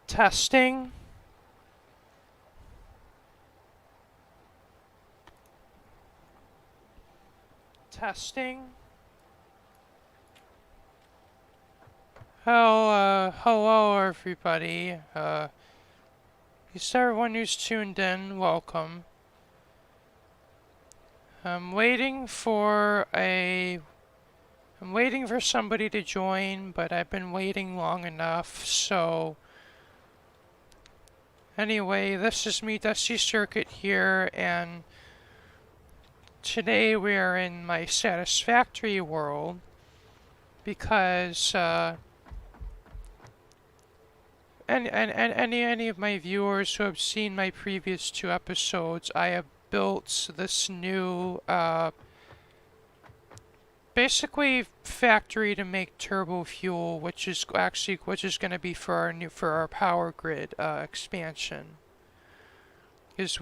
Testing. Testing. Hello everybody. Just everyone who's tuned in, welcome. I'm waiting for somebody to join, but I've been waiting long enough, so anyway, this is me, Dusty Circuit here, and today we are in my Satisfactory world because any of my viewers who have seen my previous two episodes, I have built this new basically factory to make turbo fuel, which is going to be for our power grid expansion. Because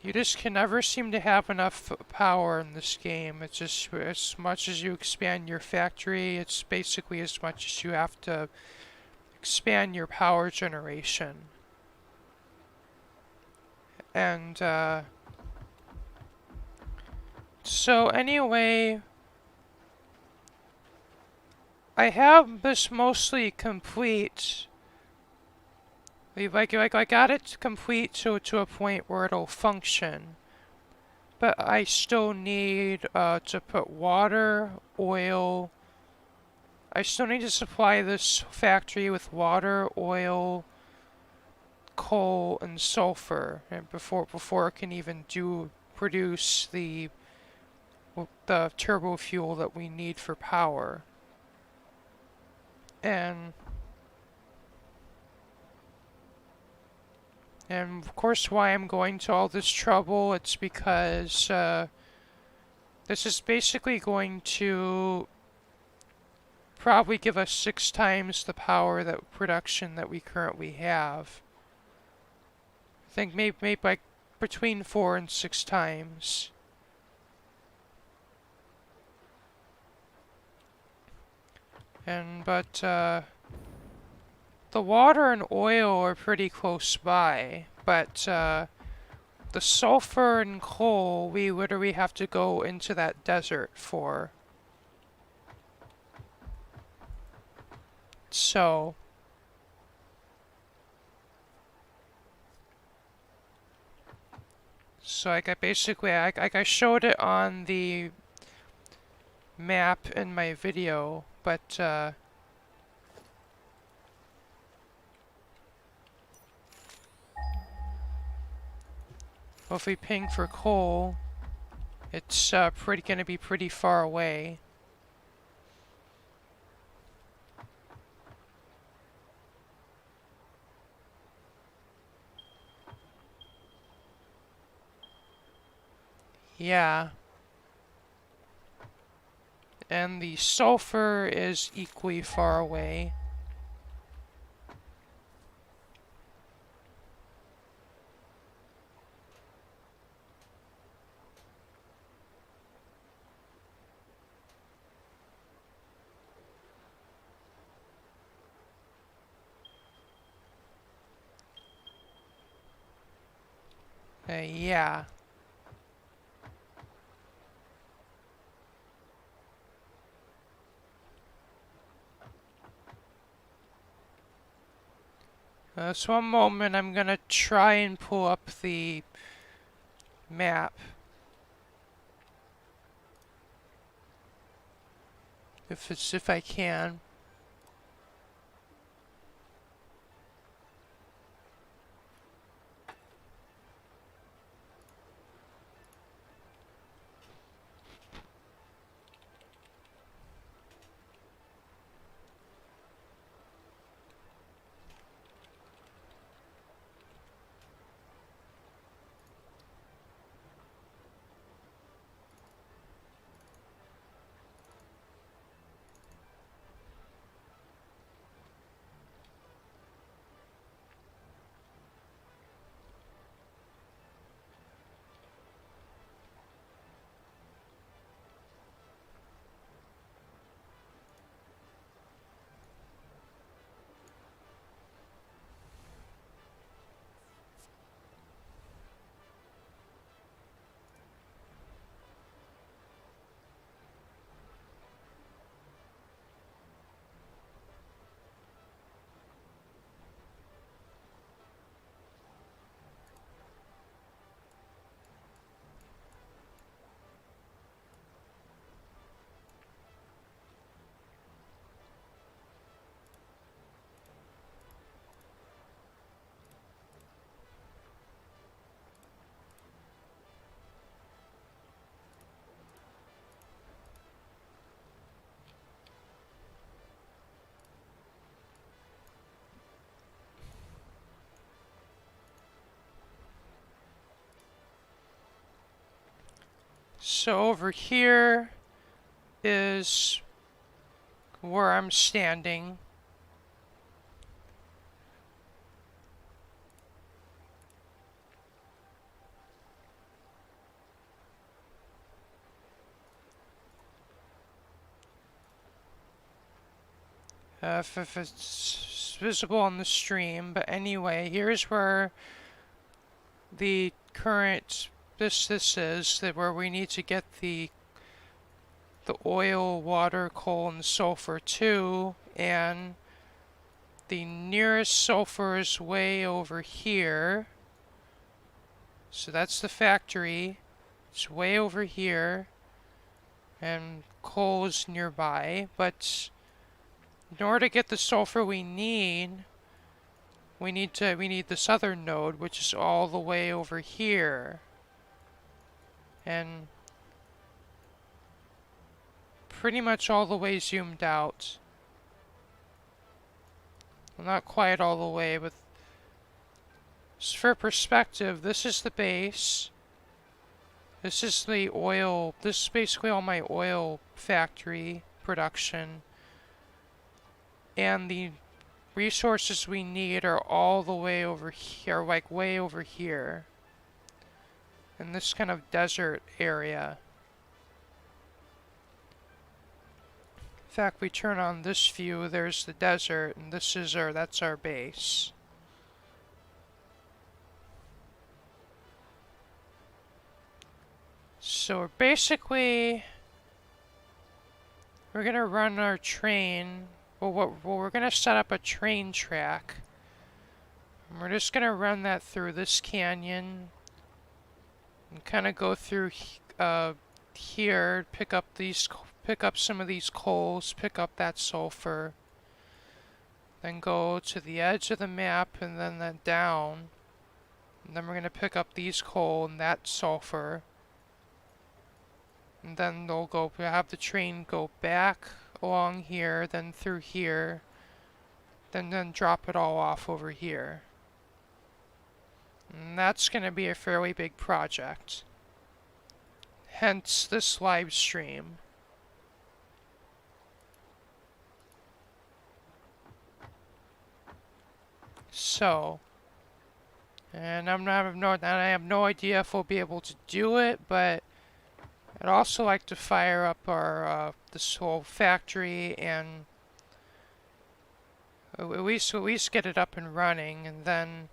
you just can never seem to have enough power in this game. It's just as much as you expand your factory, it's basically as much as you have to expand your power generation. And so anyway, I have this mostly complete. I got it complete to a point where it'll function, but I still need to put water, oil. I still need to supply this factory with water, oil, coal, and sulfur, and before it can even produce the turbo fuel that we need for power. And of course, why I'm going to all this trouble, it's because this is basically going to probably give us 6 times the power production that we currently have. I think maybe like between 4 and 6 times. But the water and oil are pretty close by, but the sulfur and coal we literally have to go into that desert for. So like I showed it on the map in my video, but well, if we ping for coal, it's gonna be pretty far away. Yeah. And the sulfur is equally far away. Yeah. So one moment, I'm gonna try and pull up the map. If I can. So over here is where I'm standing. If it's visible on the stream, but anyway, here's where the current this is that where we need to get the oil, water, coal, and sulfur to, and the nearest sulfur is way over here. So that's the factory. It's way over here, and coal is nearby. But in order to get the sulfur we need this other node, which is all the way over here, and pretty much all the way zoomed out. Well, not quite all the way, but just for perspective, this is the base. This is the oil. This is basically all my oil factory production. And the resources we need are all the way over here, like way over here. In this kind of desert area. In fact, we turn on this view, there's the desert, and that's our base. So basically, we're gonna run our train. We're gonna set up a train track. And we're just gonna run that through this canyon and kind of go through here, pick up some of these coals, pick up that sulfur, then go to the edge of the map and then down. And then we're gonna pick up these coal and that sulfur. And then we'll have the train go back along here, then through here, then drop it all off over here. And that's going to be a fairly big project. Hence this live stream. So, and I have no idea if we'll be able to do it, but I'd also like to fire up our this whole factory and at least get it up and running, and then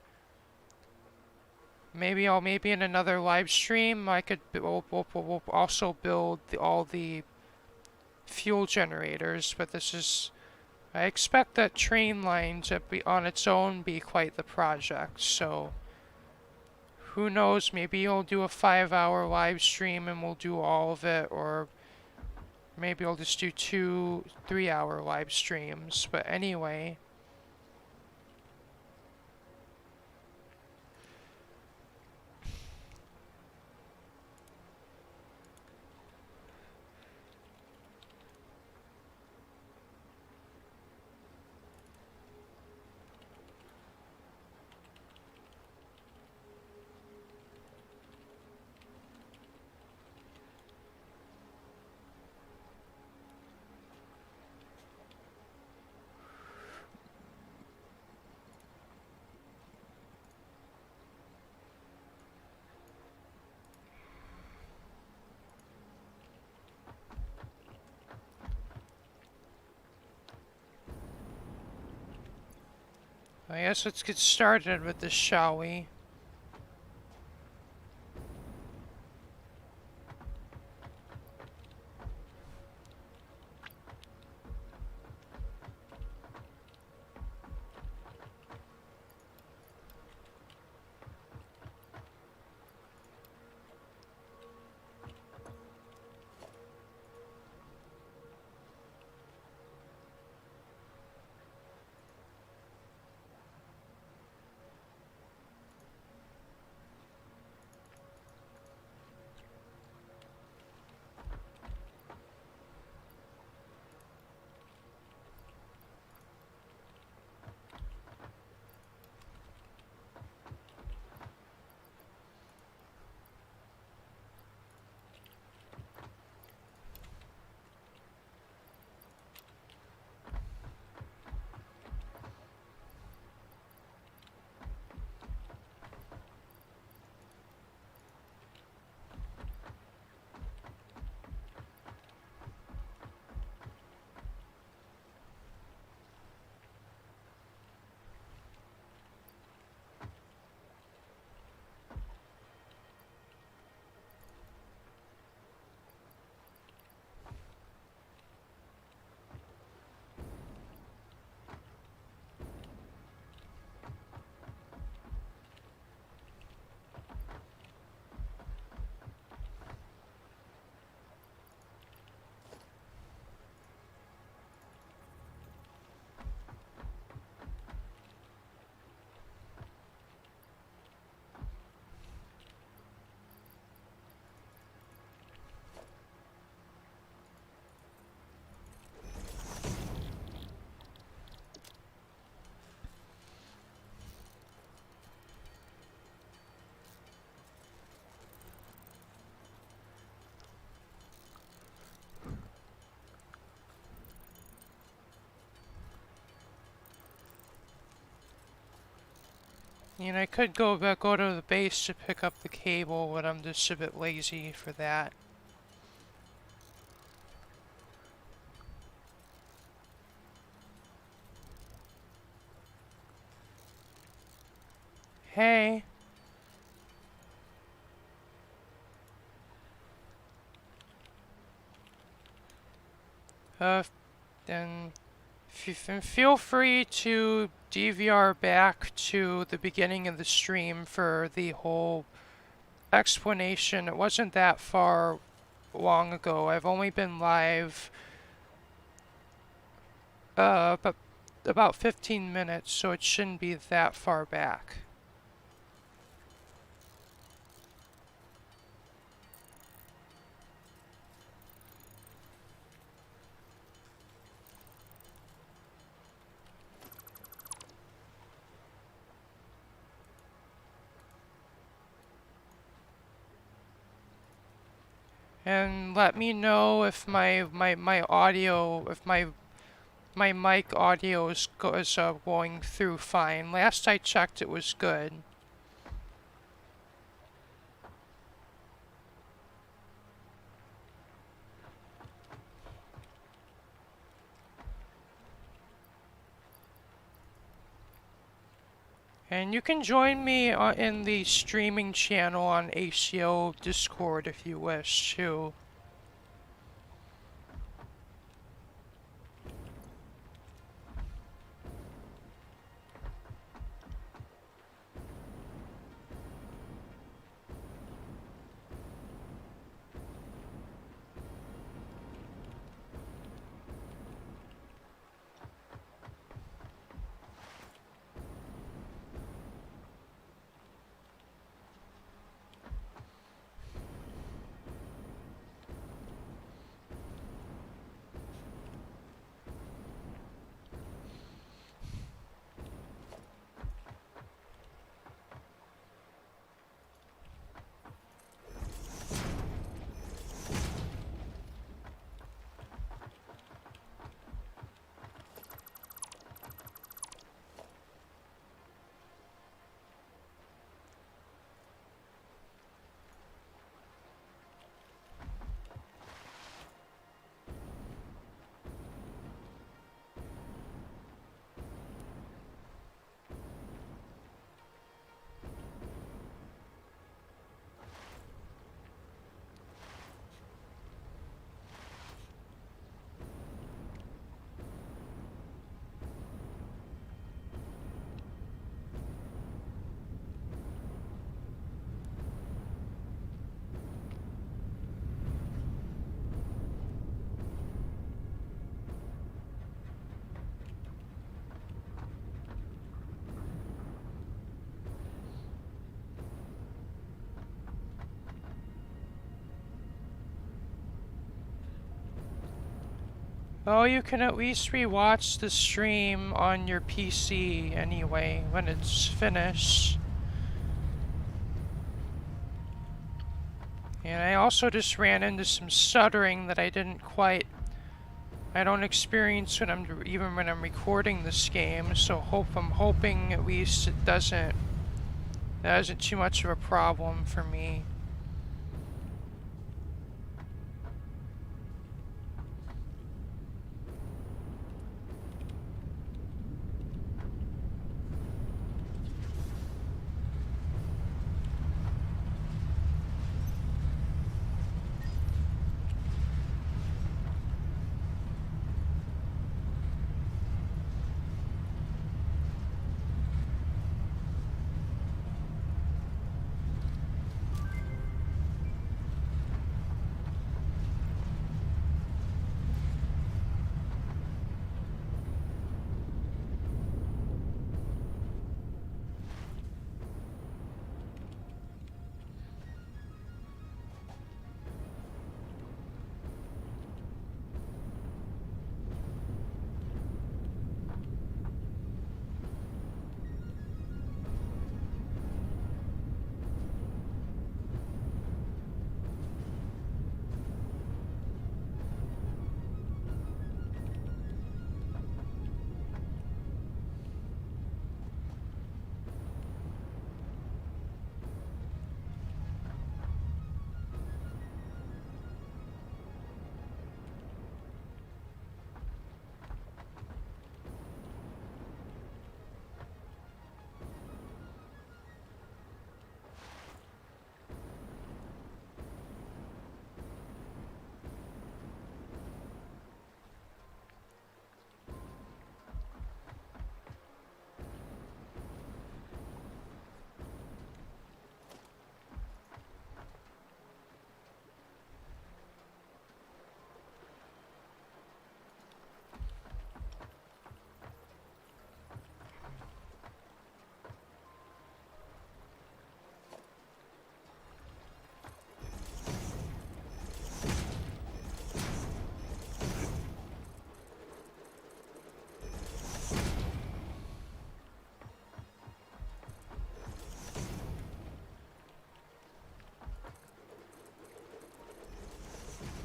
maybe in another live stream we'll also build all the fuel generators. But I expect that train line to be on its own be quite the project. So who knows, maybe you'll do a 5-hour live stream and we'll do all of it, or maybe I'll just do 2-3-hour live streams. But anyway, I guess let's get started with this, shall we? And I could go to the base to pick up the cable, but I'm just a bit lazy for that. Hey. Then feel free to DVR back to the beginning of the stream for the whole explanation. It wasn't that far long ago. I've only been live but about 15 minutes, so it shouldn't be that far back. And let me know if my audio, if my mic audio is going through fine. Last I checked, it was good. And you can join me in the streaming channel on ACO Discord if you wish to. Well, you can at least rewatch the stream on your PC anyway when it's finished. And I also just ran into some stuttering that I don't experience when I'm recording this game, so I'm hoping at least that isn't too much of a problem for me.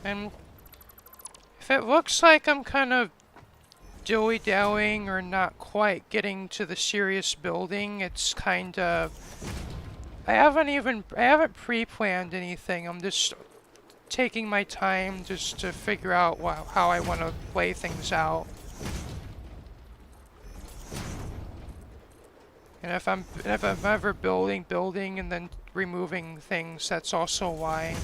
And if it looks like I'm kind of dilly-dallying or not quite getting to the serious building, it's kind of... I haven't pre-planned anything. I'm just taking my time just to figure out how I want to play things out. And if I'm ever building and then removing things, that's also why.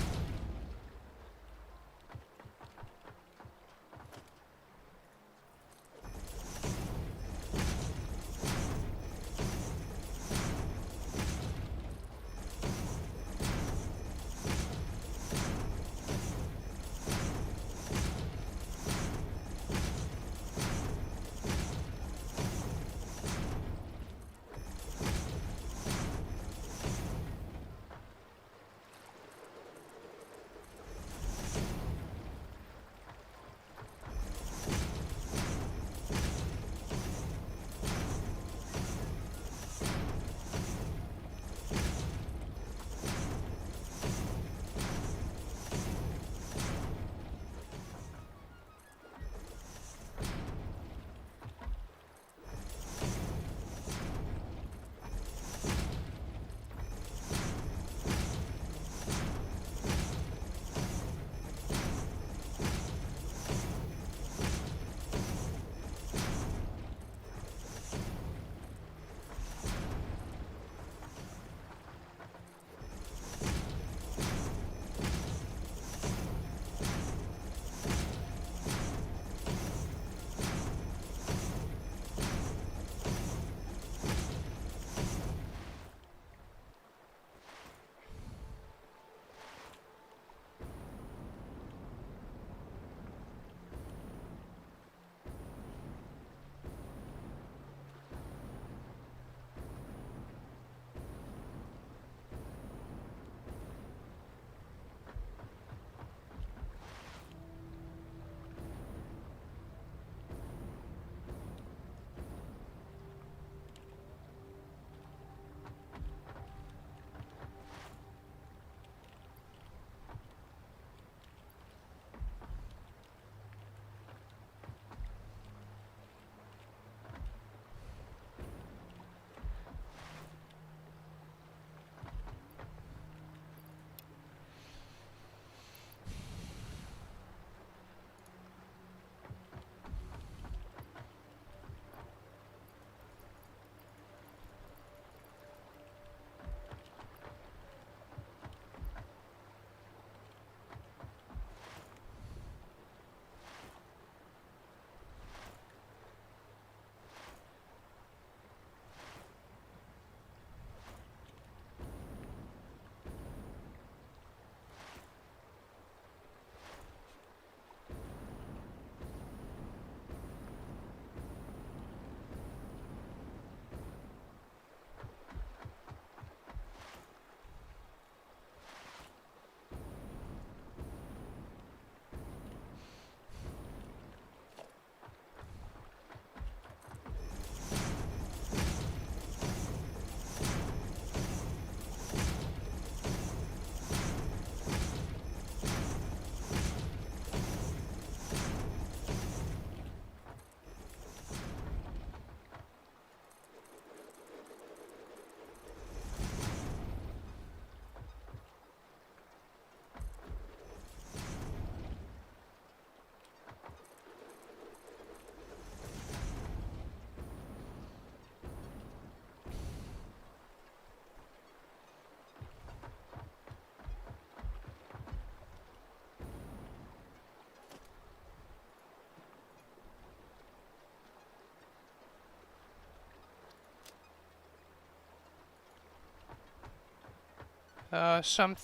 So I'm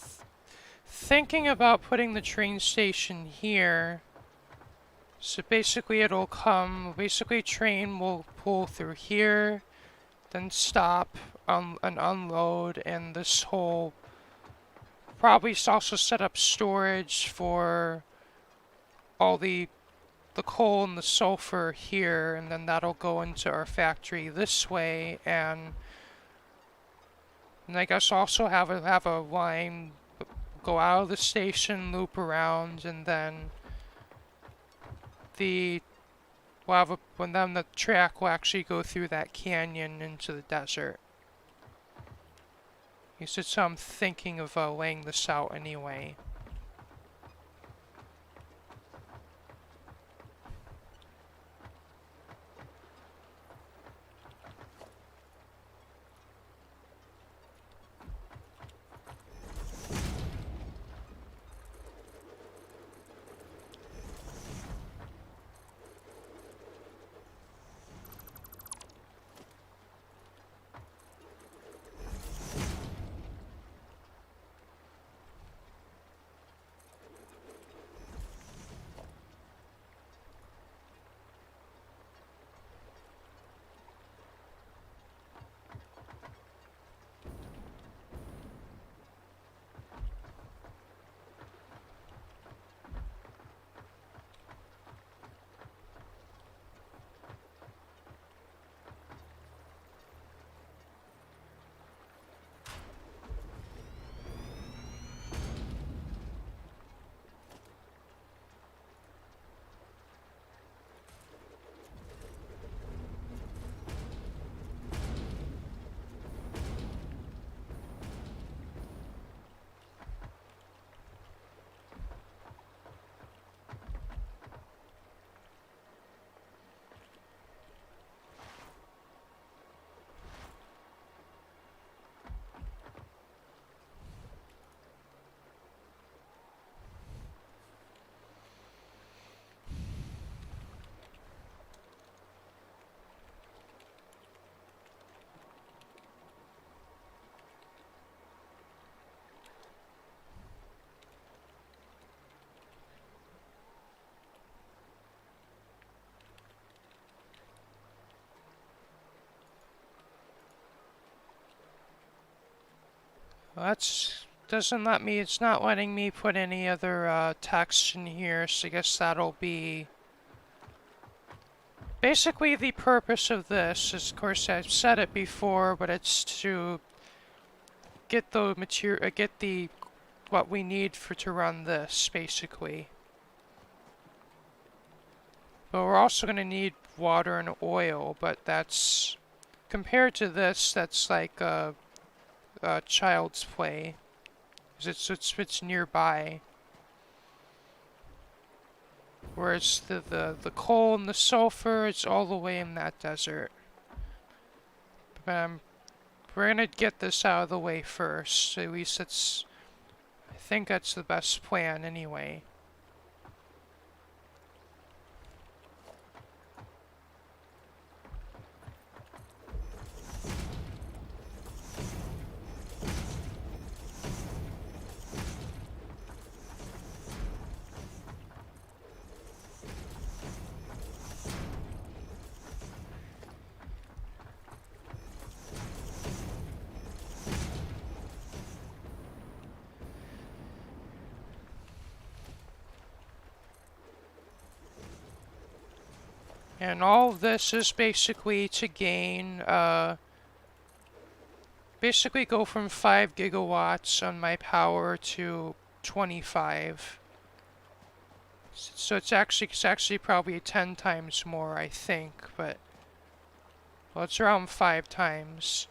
thinking about putting the train station here. So basically train will pull through here, then stop and unload, and this whole probably also set up storage for all the coal and the sulfur here, and then that'll go into our factory this way, and I guess also have a line go out of the station, loop around, and then the the track will actually go through that canyon into the desert. So I'm thinking of laying this out anyway. Well, it's not letting me put any other text in here, so I guess that'll be... Basically, the purpose of this is, of course, I've said it before, but it's to get the what we need to run this, basically. But we're also going to need water and oil, but that's... Compared to this, that's like child's play, because it's nearby. Whereas the coal and the sulfur, it's all the way in that desert. But we're gonna get this out of the way first. At least I think that's the best plan anyway. And all of this is basically to gain, basically go from 5 gigawatts on my power to 25. So it's actually probably 10 times more, I think, but, well, it's around 5 times.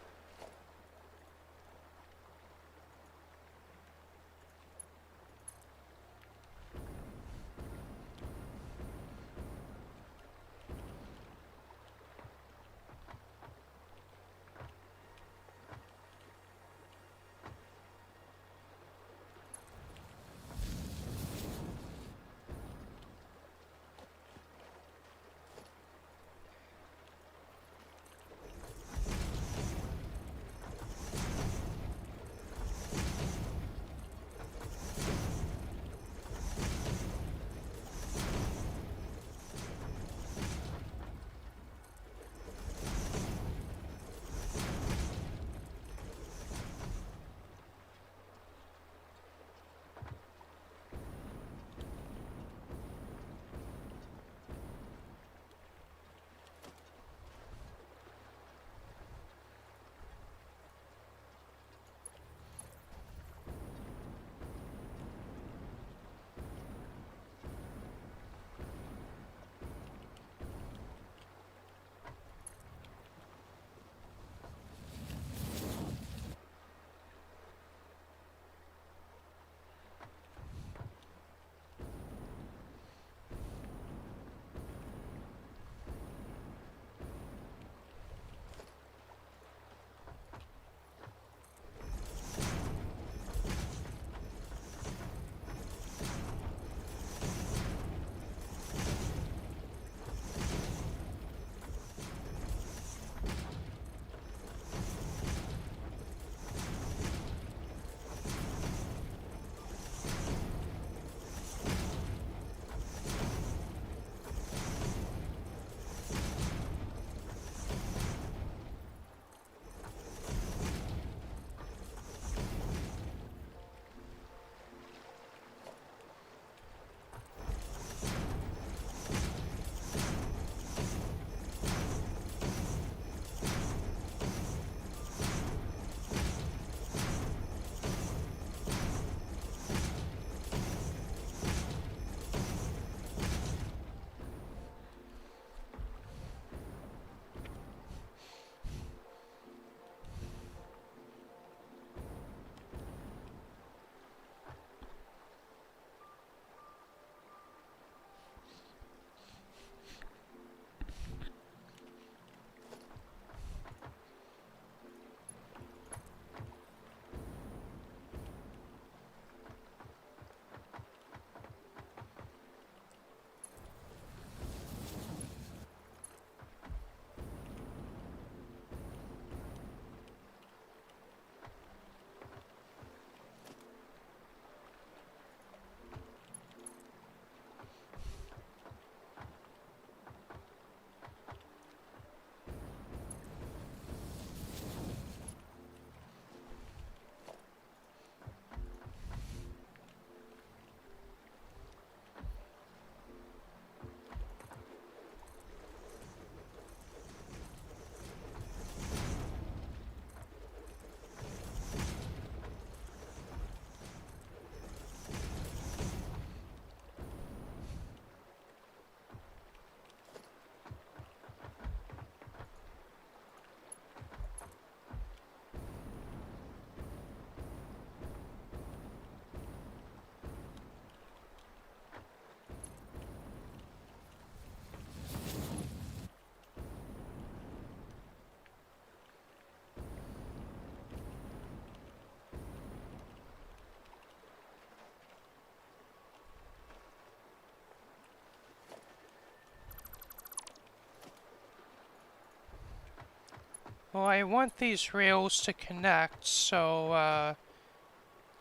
Well, I want these rails to connect, so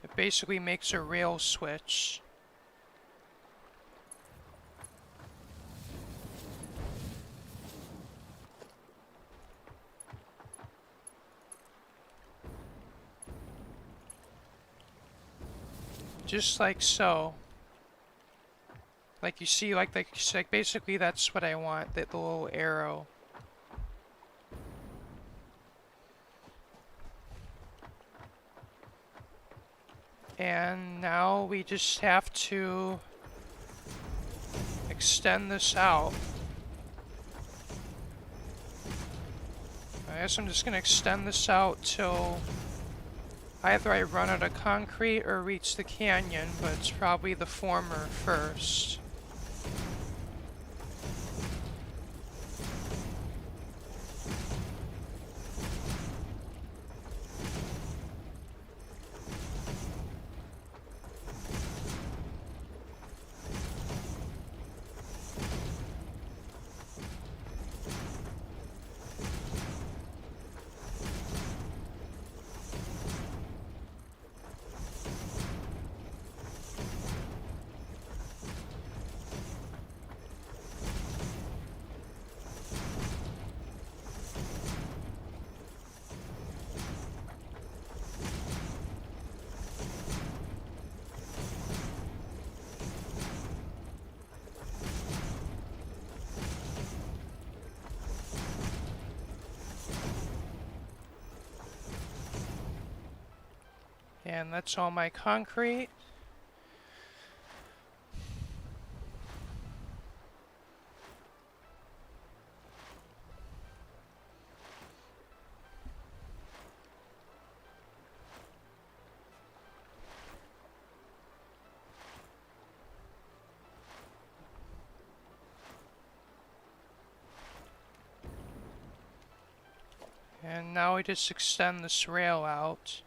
it basically makes a rail switch. Just like so. Like you see, like basically that's what I want, the little arrow. And now we just have to extend this out. I guess I'm just gonna extend this out till either I run out of concrete or reach the canyon, but it's probably the former first. And that's all my concrete. And now we just extend this rail out.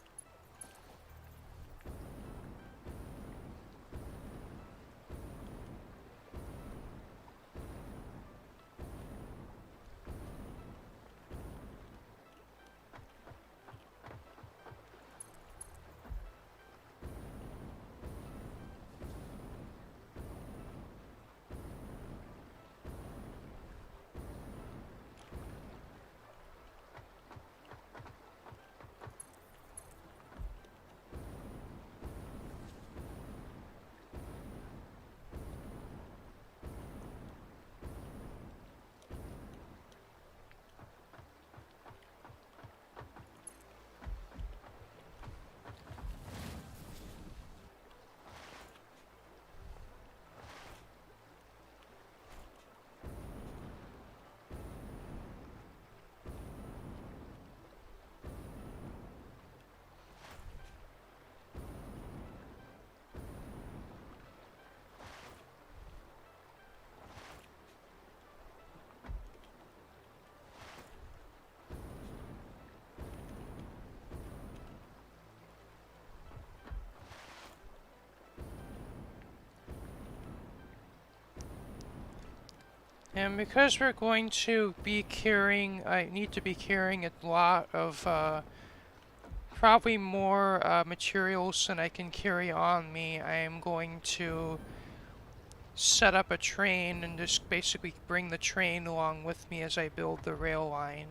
And because we're going to be carrying, I need to be carrying a lot of, probably more materials than I can carry on me, I am going to set up a train and just basically bring the train along with me as I build the rail line.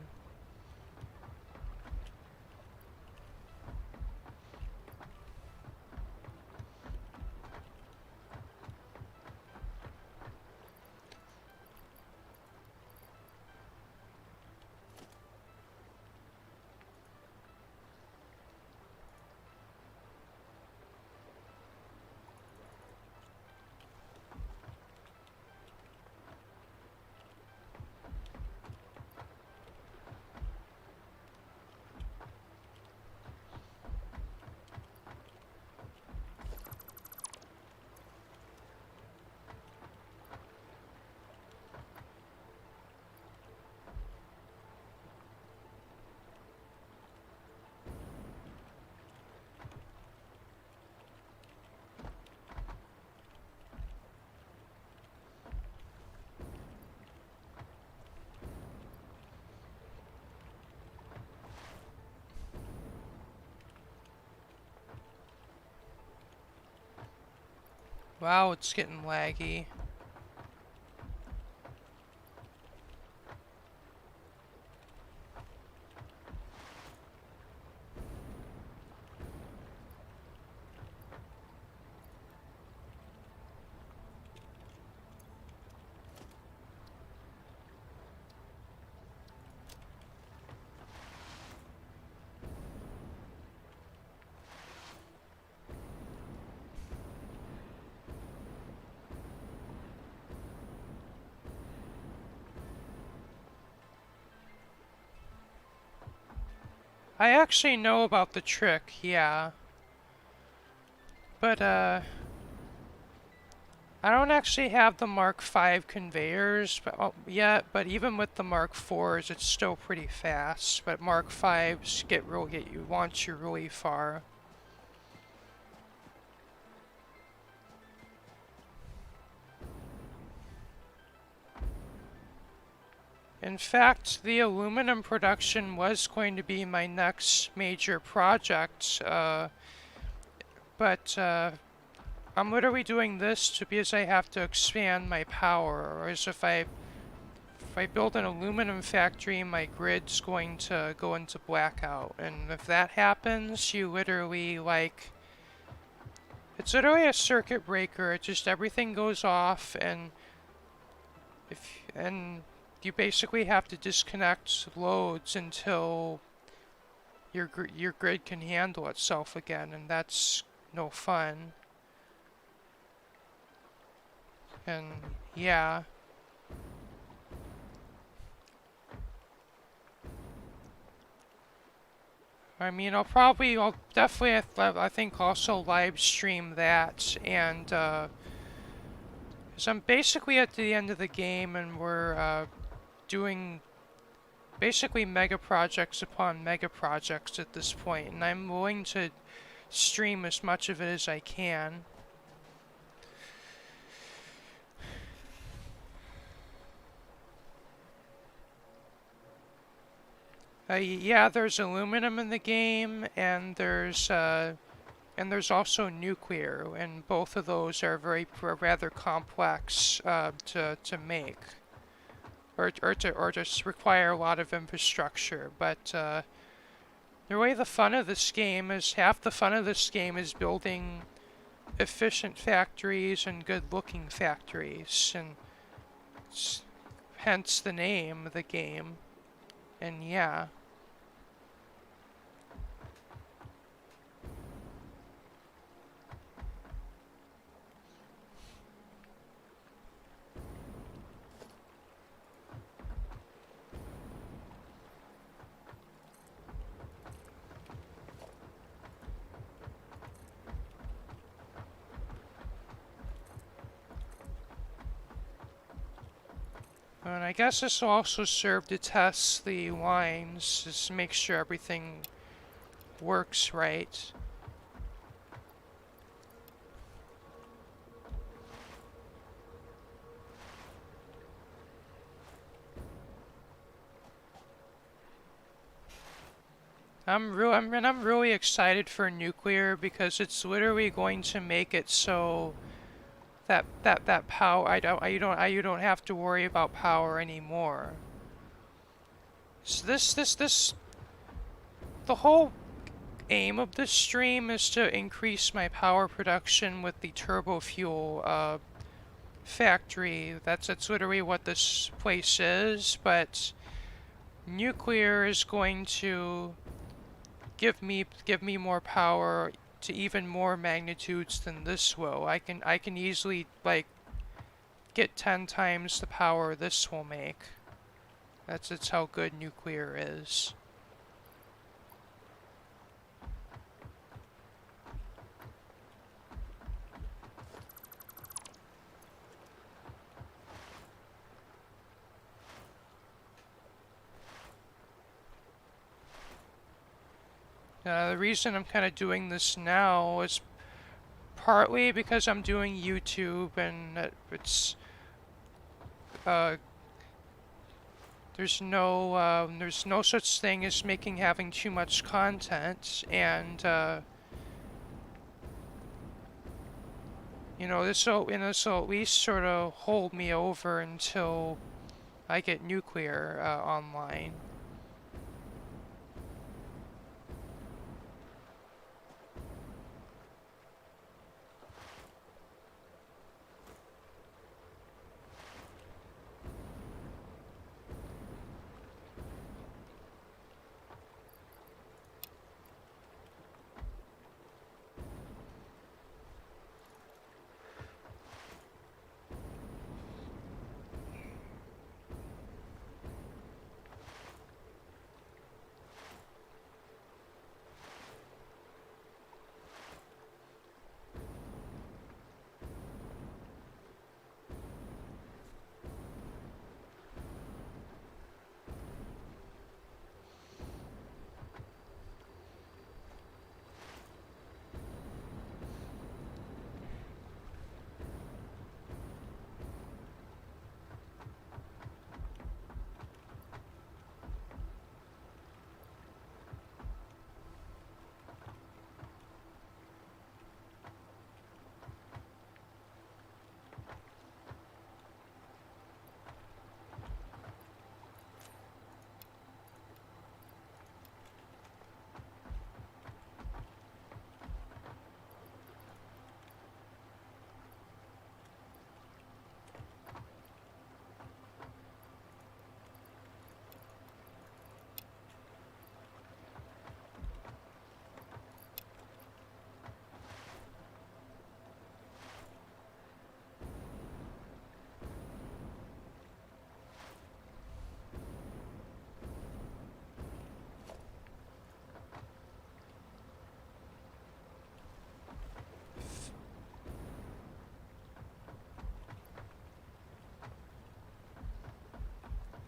Wow, it's getting laggy. I actually know about the trick, yeah. But, I don't actually have the Mark V conveyors yet, but even with the Mark IVs, it's still pretty fast. But Mark Vs launch you really far. In fact, the aluminum production was going to be my next major project, but I'm literally doing this because I have to expand my power. Whereas if I build an aluminum factory, my grid's going to go into blackout. And if that happens, you literally, like, it's literally a circuit breaker. It just, everything goes off, and you basically have to disconnect loads until your grid can handle itself again, and that's no fun. And yeah. I mean, I'll definitely, I think, also live stream that, and, because I'm basically at the end of the game, and we're, doing basically mega projects upon mega projects at this point, and I'm willing to stream as much of it as I can. Yeah, there's aluminum in the game, and there's also nuclear, and both of those are rather complex to make, or just require a lot of infrastructure. But really, the fun of this game is half the fun of this game is building efficient factories and good-looking factories, and hence the name of the game. And yeah. And I guess this will also serve to test the lines, just to make sure everything works right. I'm really excited for nuclear because it's literally going to make it so that power you don't have to worry about power anymore. So the whole aim of this stream is to increase my power production with the turbo fuel factory. That's literally what this place is, but nuclear is going to give me more power to even more magnitudes than this will. I can easily, like, get 10 times the power this will make. That's how good nuclear is. The reason I'm kind of doing this now is partly because I'm doing YouTube, and it's there's no such thing as having too much content, and You know, this'll at least sort of hold me over until I get nuclear online.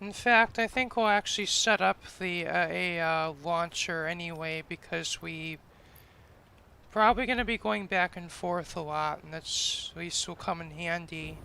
In fact, I think we'll actually set up the launcher anyway because we probably going to be going back and forth a lot, and that's at least will come in handy.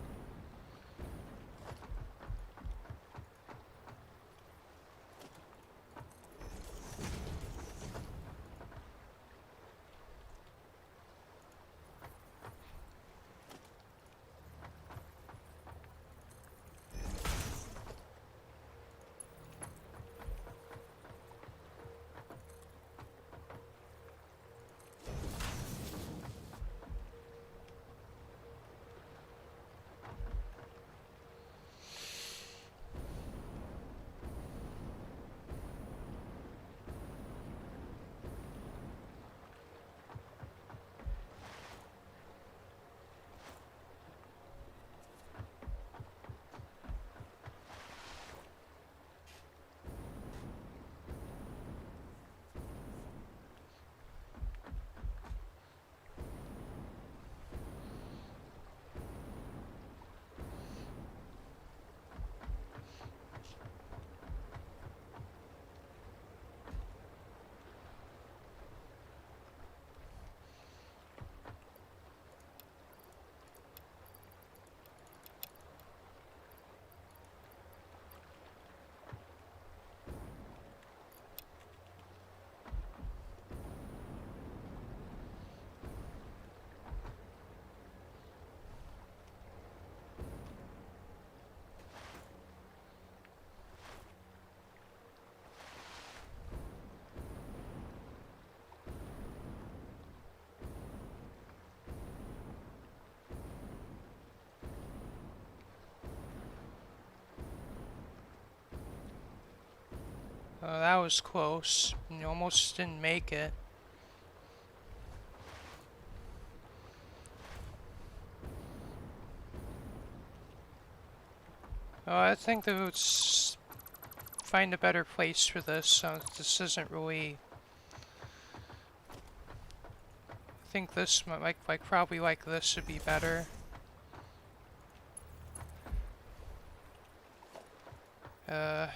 That was close. You almost didn't make it. I think that let's find a better place for this. So this isn't really. I think this like probably like this would be better. Uh.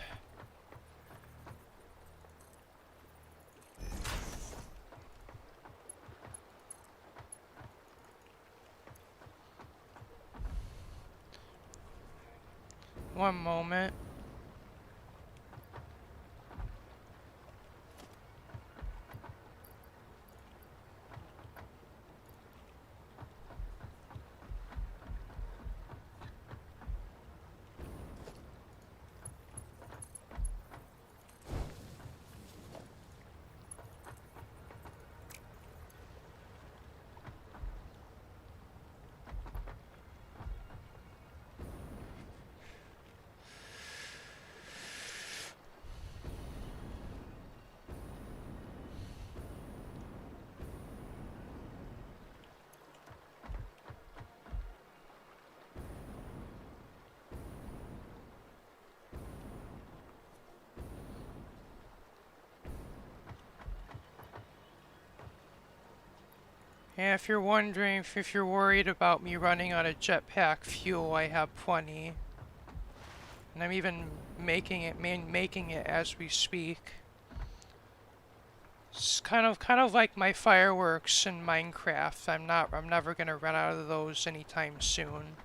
One moment. And if you're wondering, if you're worried about me running out of jetpack fuel, I have plenty. And I'm even making it as we speak. It's kind of like my fireworks in Minecraft. I'm never gonna run out of those anytime soon.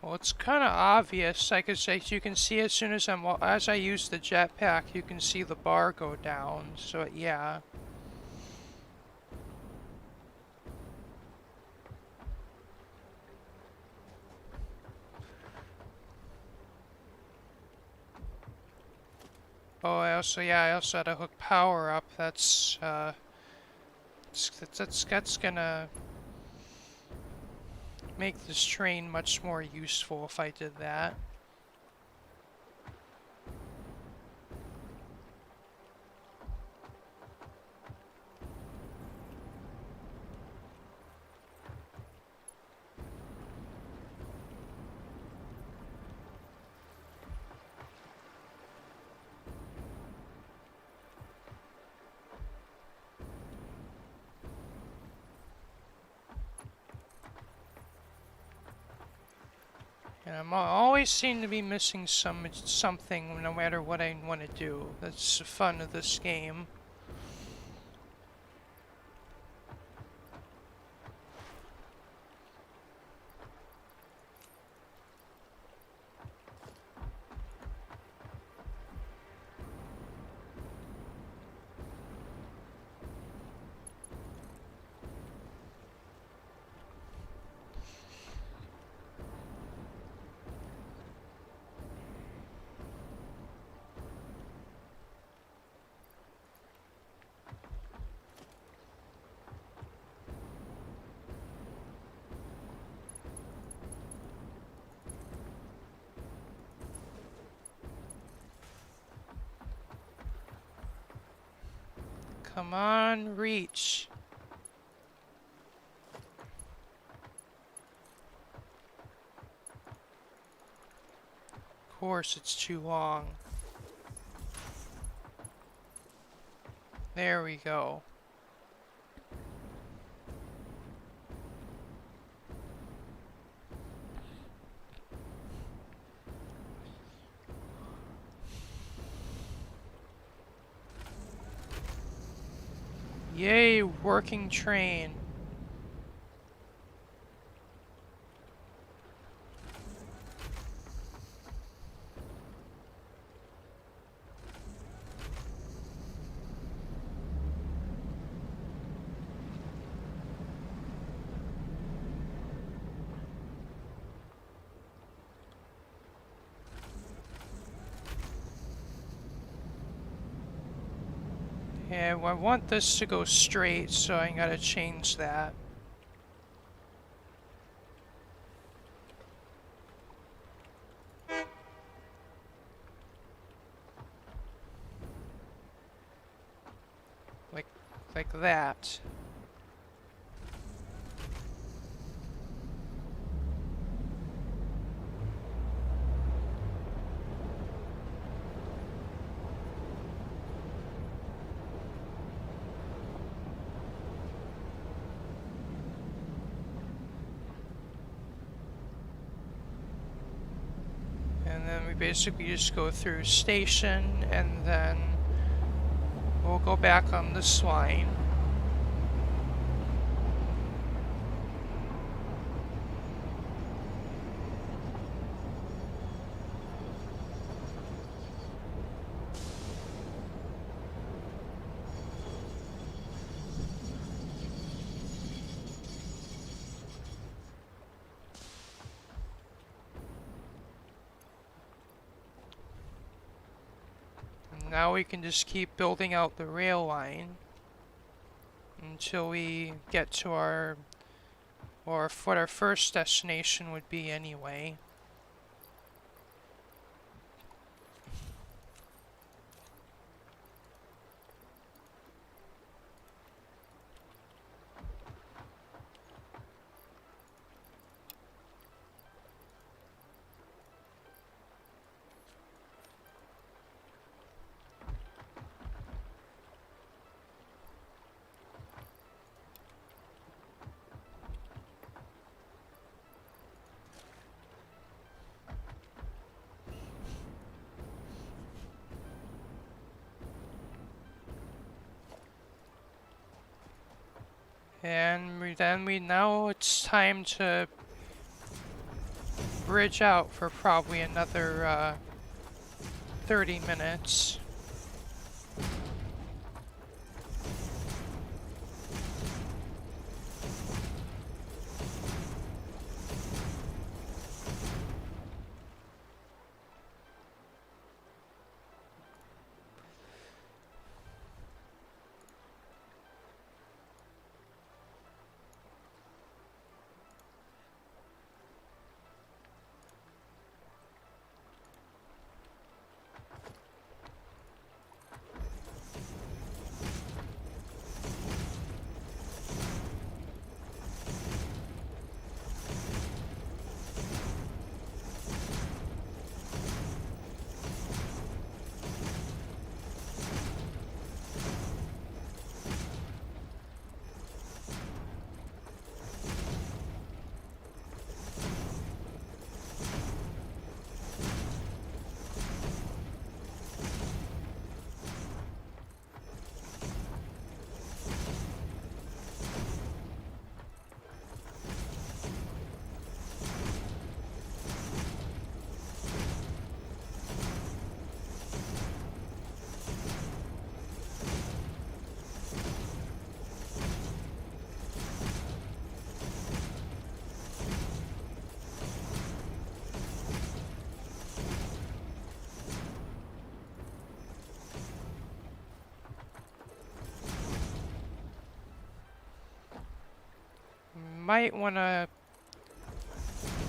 Well, it's kind of obvious. Like as you can see, as soon as as I use the jetpack, you can see the bar go down. So yeah. Oh, I also had to hook power up. That's gonna make this train much more useful if I did that. And I always seem to be missing something no matter what I want to do. That's the fun of this game. Come on, reach. Of course, it's too long. There we go. Yay, working train. Yeah, I want this to go straight, so I gotta change that. Like that. And then we basically just go through station, and then we'll go back on this line. Now we can just keep building out the rail line until we get to our, or what our first destination would be anyway. And now it's time to bridge out for probably another 30 minutes. Might want to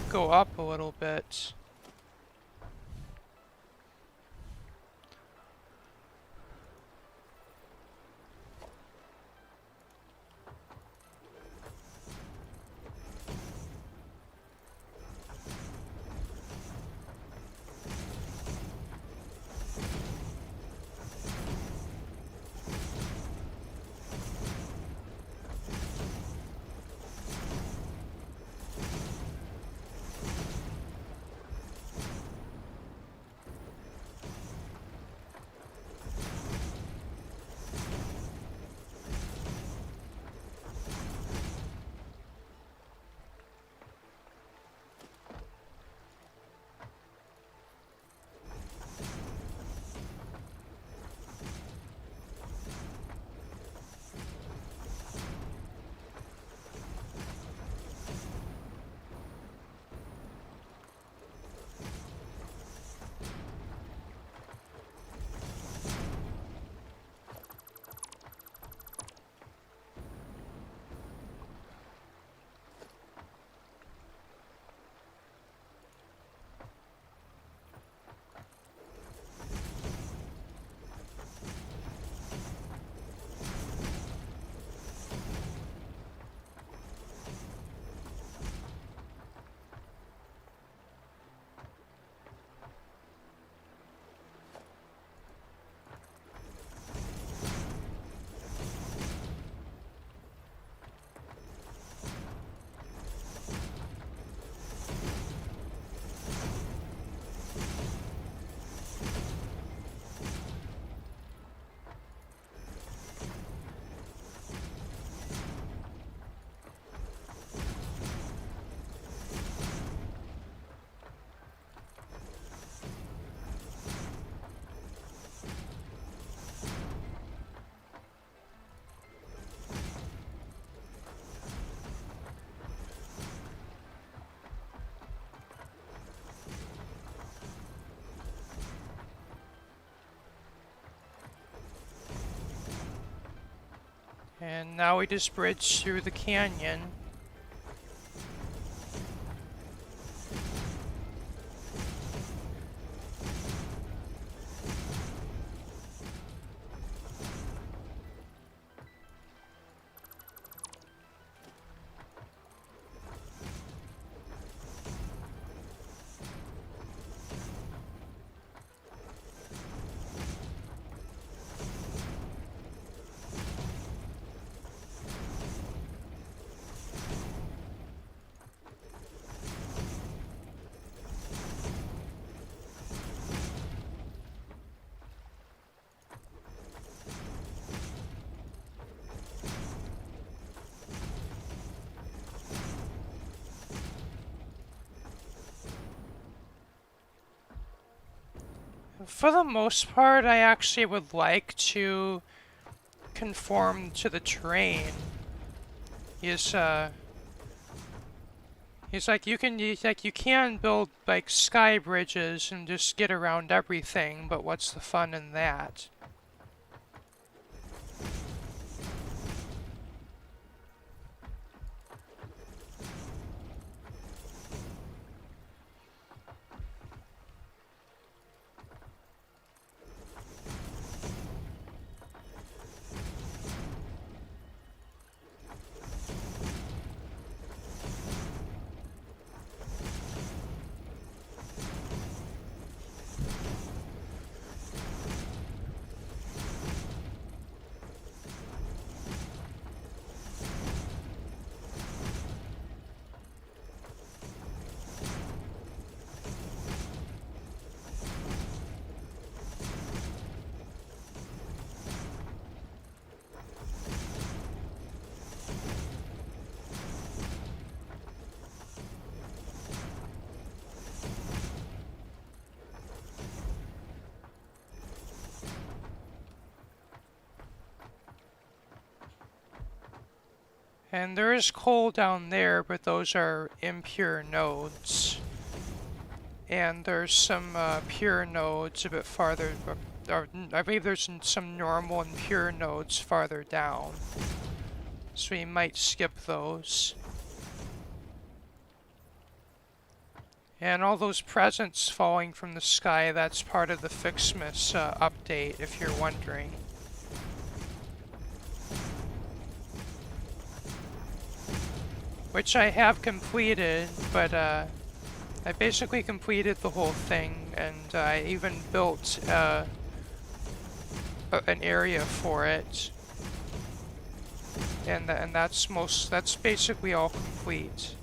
go up a little bit. And now we just bridge through the canyon. For the most part, I actually would like to conform to the terrain. He's like you can build like sky bridges and just get around everything, but what's the fun in that? And there is coal down there, but those are impure nodes. And there's some pure nodes a bit farther, or I believe there's some normal and pure nodes farther down. So we might skip those. And all those presents falling from the sky, that's part of the Fixmas update, if you're wondering. Which I have completed, but I basically completed the whole thing, and I even built an area for it. And that's basically all complete.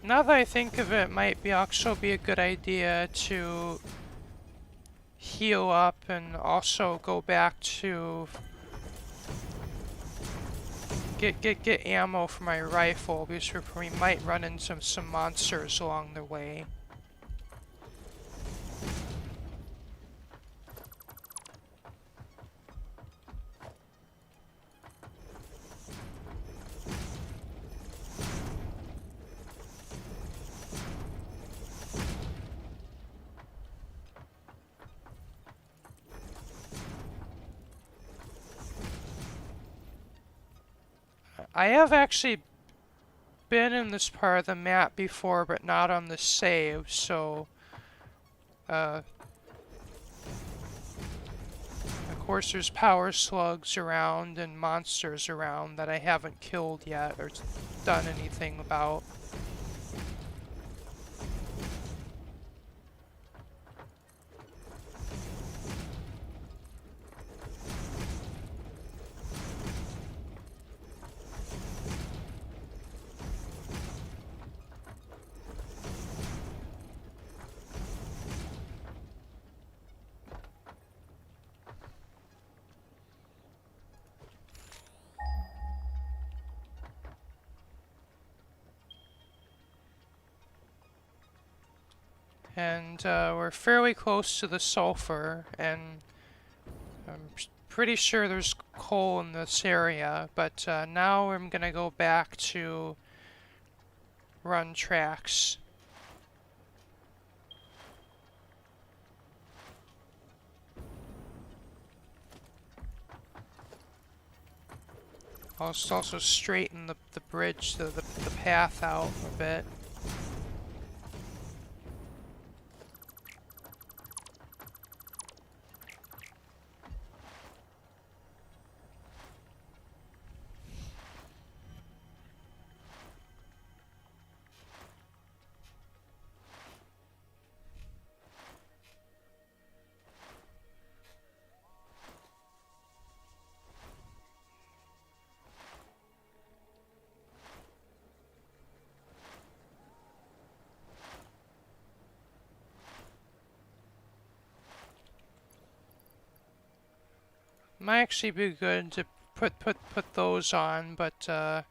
Now that I think of it, might be also be a good idea to heal up and also go back to get ammo for my rifle, because we might run into some monsters along the way. I have actually been in this part of the map before, but not on the save, so of course there's power slugs around and monsters around that I haven't killed yet or done anything about. And we're fairly close to the sulfur, and I'm pretty sure there's coal in this area, but now I'm gonna go back to run tracks. I'll also straighten the bridge, the path out a bit. Might actually be good to put those on, but you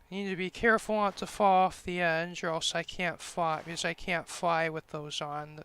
need to be careful not to fall off the edge, or else I can't fly, because I can't fly with those on.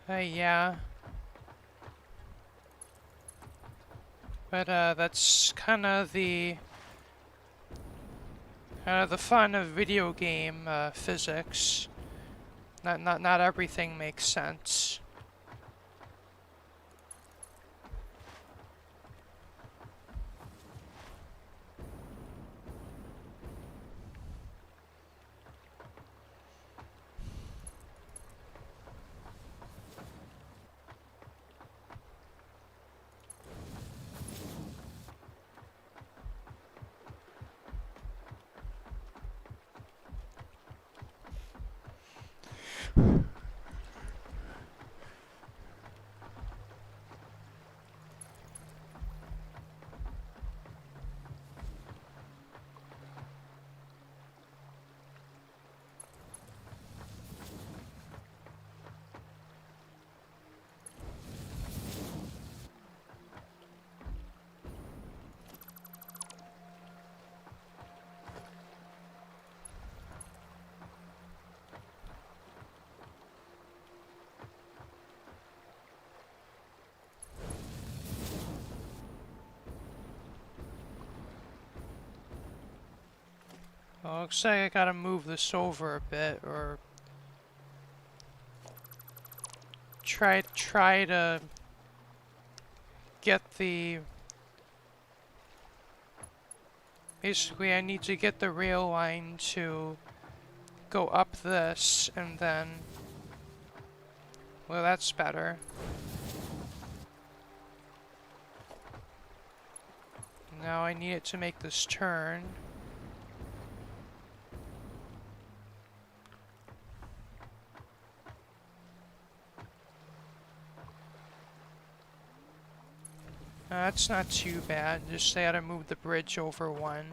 Yeah. But that's kind of the fun of video game physics. Not everything makes sense. Well, looks like I gotta move this over a bit, or try to get the... Basically, I need to get the rail line to go up this, and then... Well, that's better. Now I need it to make this turn. That's not too bad, just say I gotta move the bridge over one.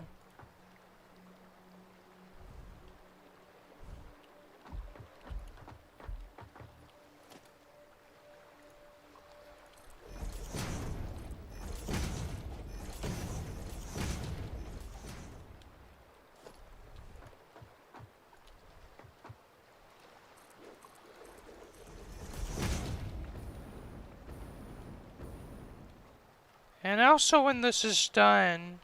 And also when this is done,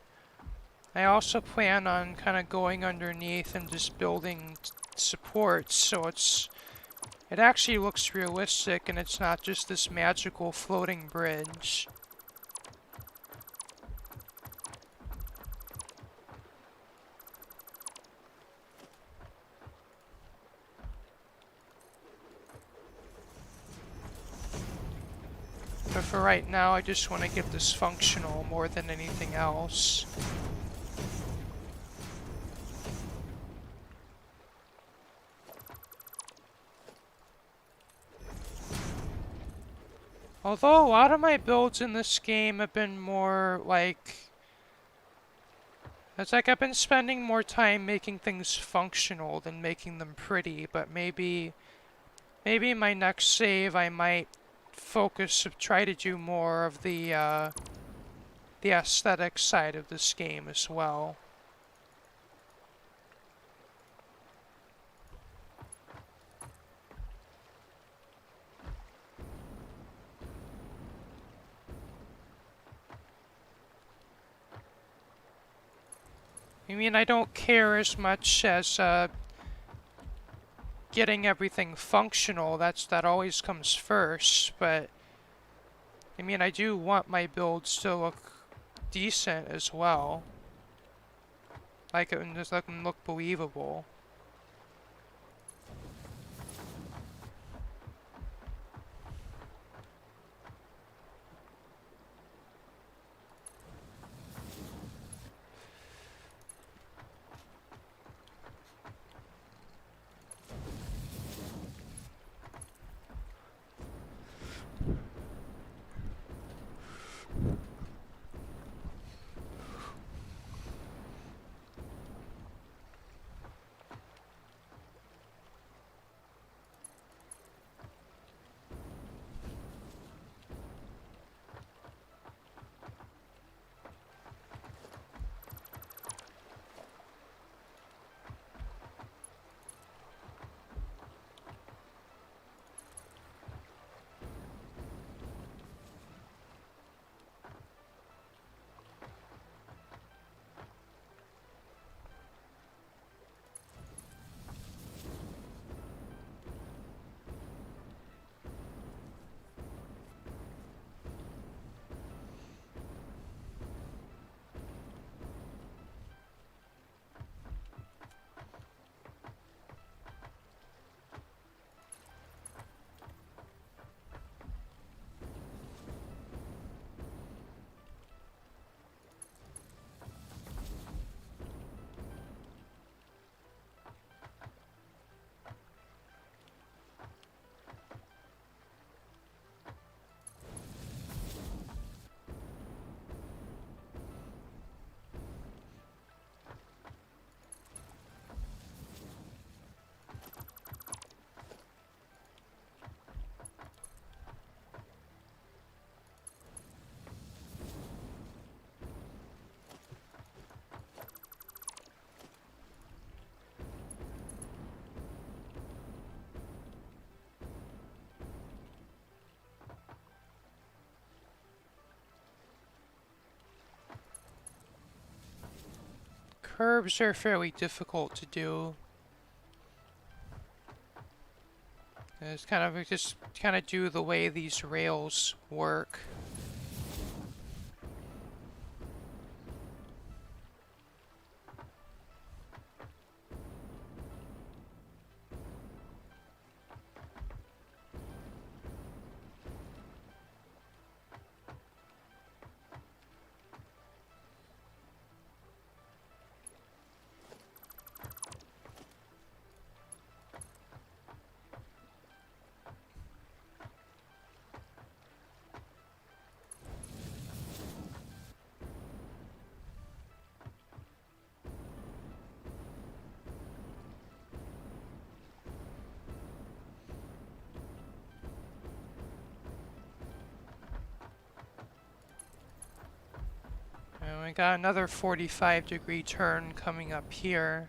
I also plan on kind of going underneath and just building supports, so it actually looks realistic and it's not just this magical floating bridge. But for right now, I just want to get this functional more than anything else. Although a lot of my builds in this game have been more like... It's like I've been spending more time making things functional than making them pretty, but maybe my next save I might try to do more of the aesthetic side of this game as well. I mean, I don't care as much as getting everything functional. That always comes first, but I mean, I do want my builds to look decent as well. Like it just look believable. Curves are fairly difficult to do. It's kind of just kind of do the way these rails work. And we got another 45-degree turn coming up here.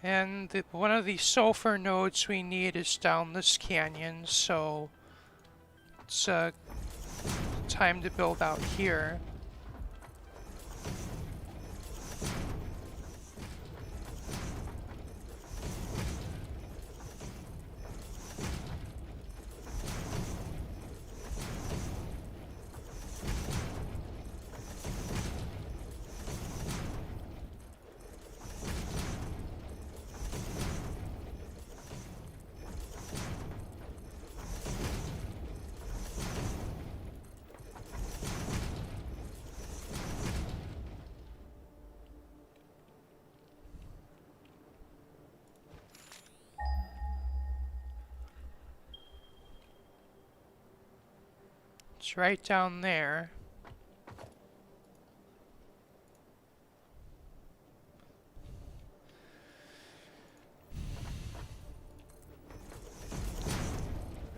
And one of the sulfur nodes we need is down this canyon, so it's time to build out here. It's right down there.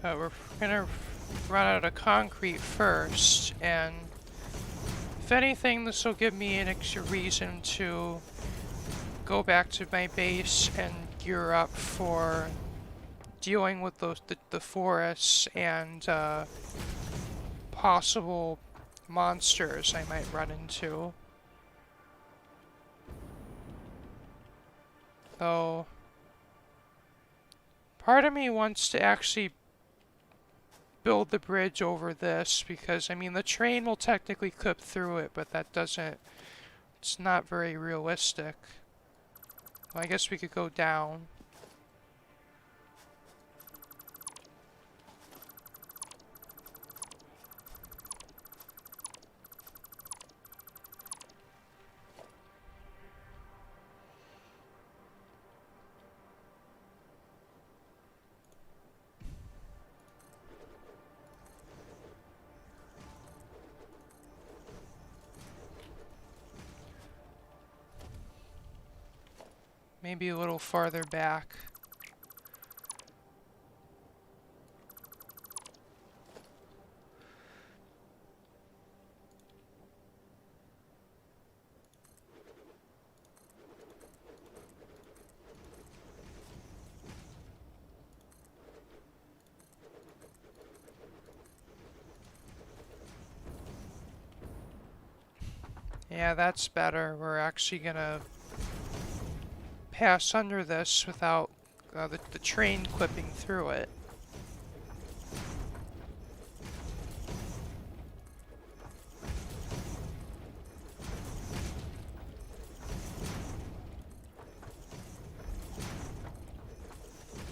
We're gonna run out of concrete first, and if anything, this will give me an extra reason to go back to my base and gear up for dealing with the forests and possible monsters I might run into. Though, part of me wants to actually build the bridge over this because, I mean, the train will technically clip through it, but that doesn't It's not very realistic. Well, I guess we could go down. Maybe a little farther back. Yeah, that's better. We're actually gonna pass under this without the train clipping through it.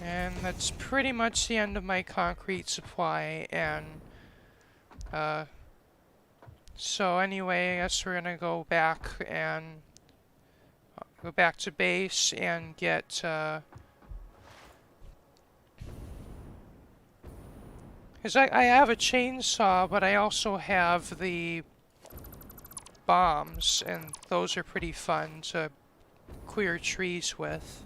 And that's pretty much the end of my concrete supply, and so anyway, I guess we're gonna go back and go back to base and get because I have a chainsaw, but I also have the bombs, and those are pretty fun to clear trees with.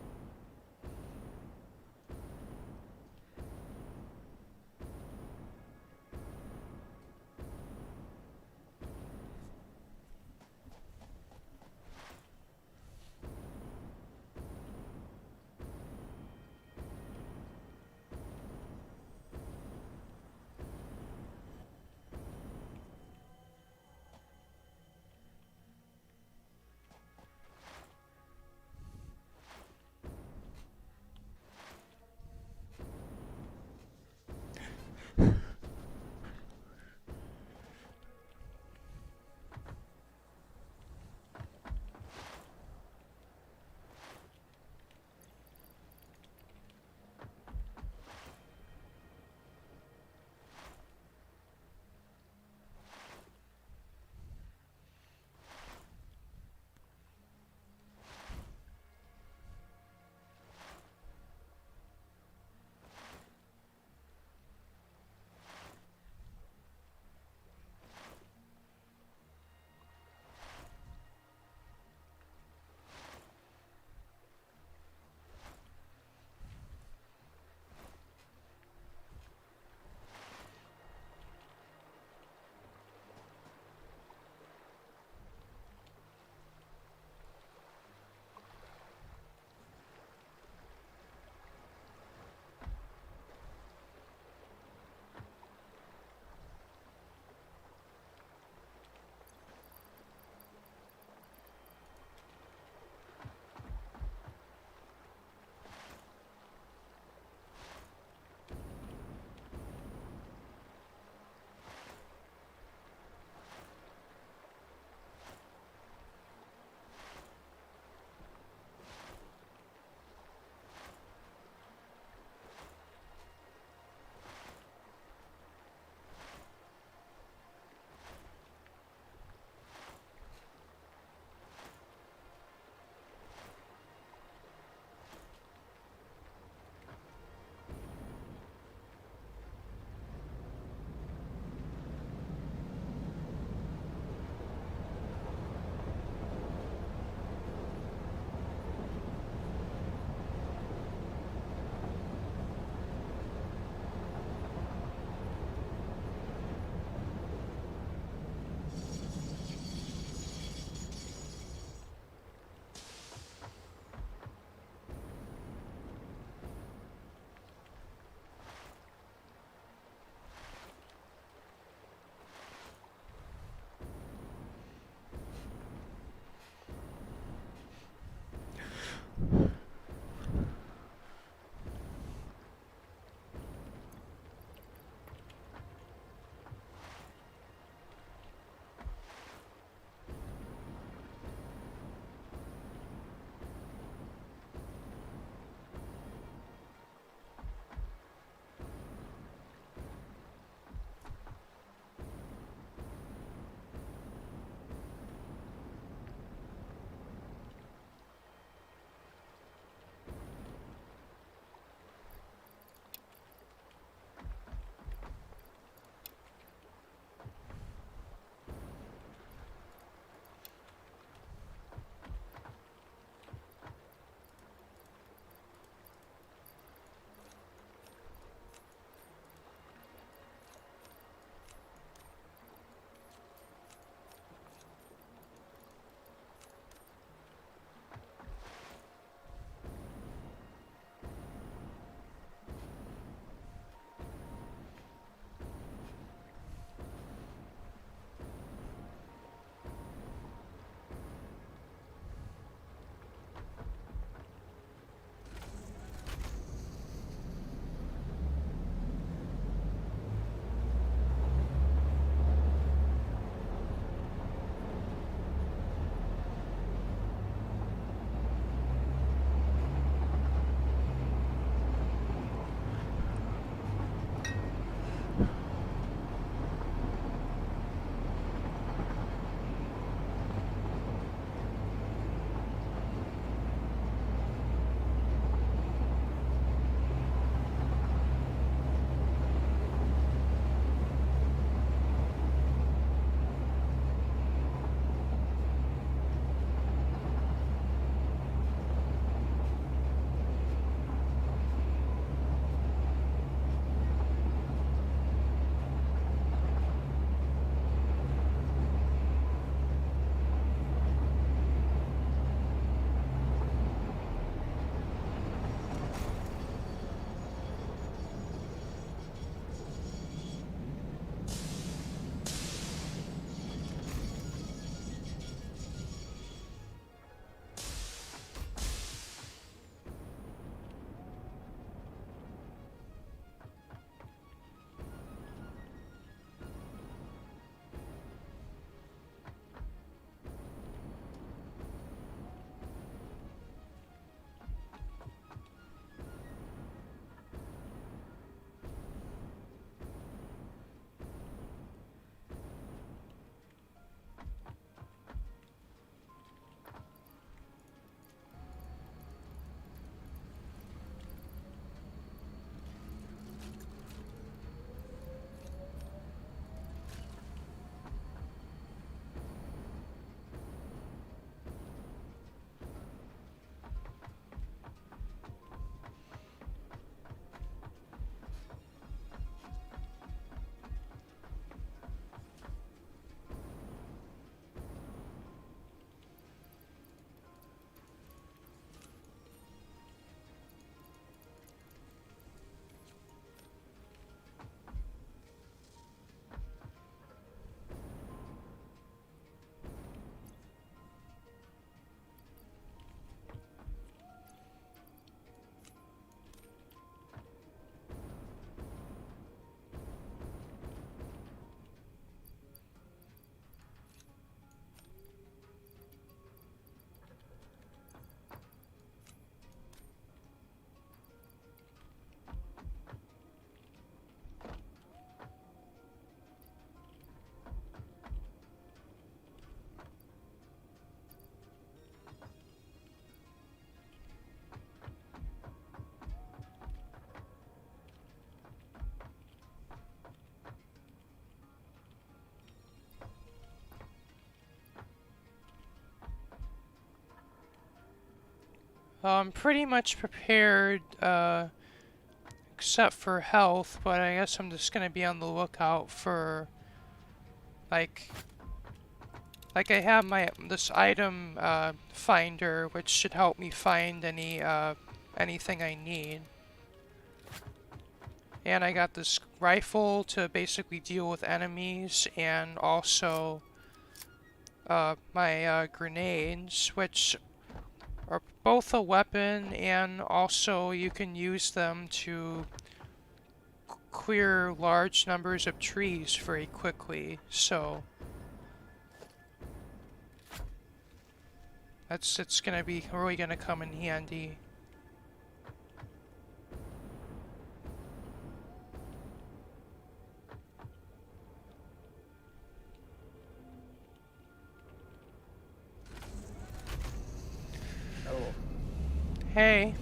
I'm pretty much prepared, except for health, but I guess I'm just gonna be on the lookout for, like, I have this item, finder, which should help me find anything I need. And I got this rifle to basically deal with enemies, and also, my, grenades, which are both a weapon, and also you can use them to clear large numbers of trees very quickly, so it's gonna be really gonna come in handy. Oh, Hey,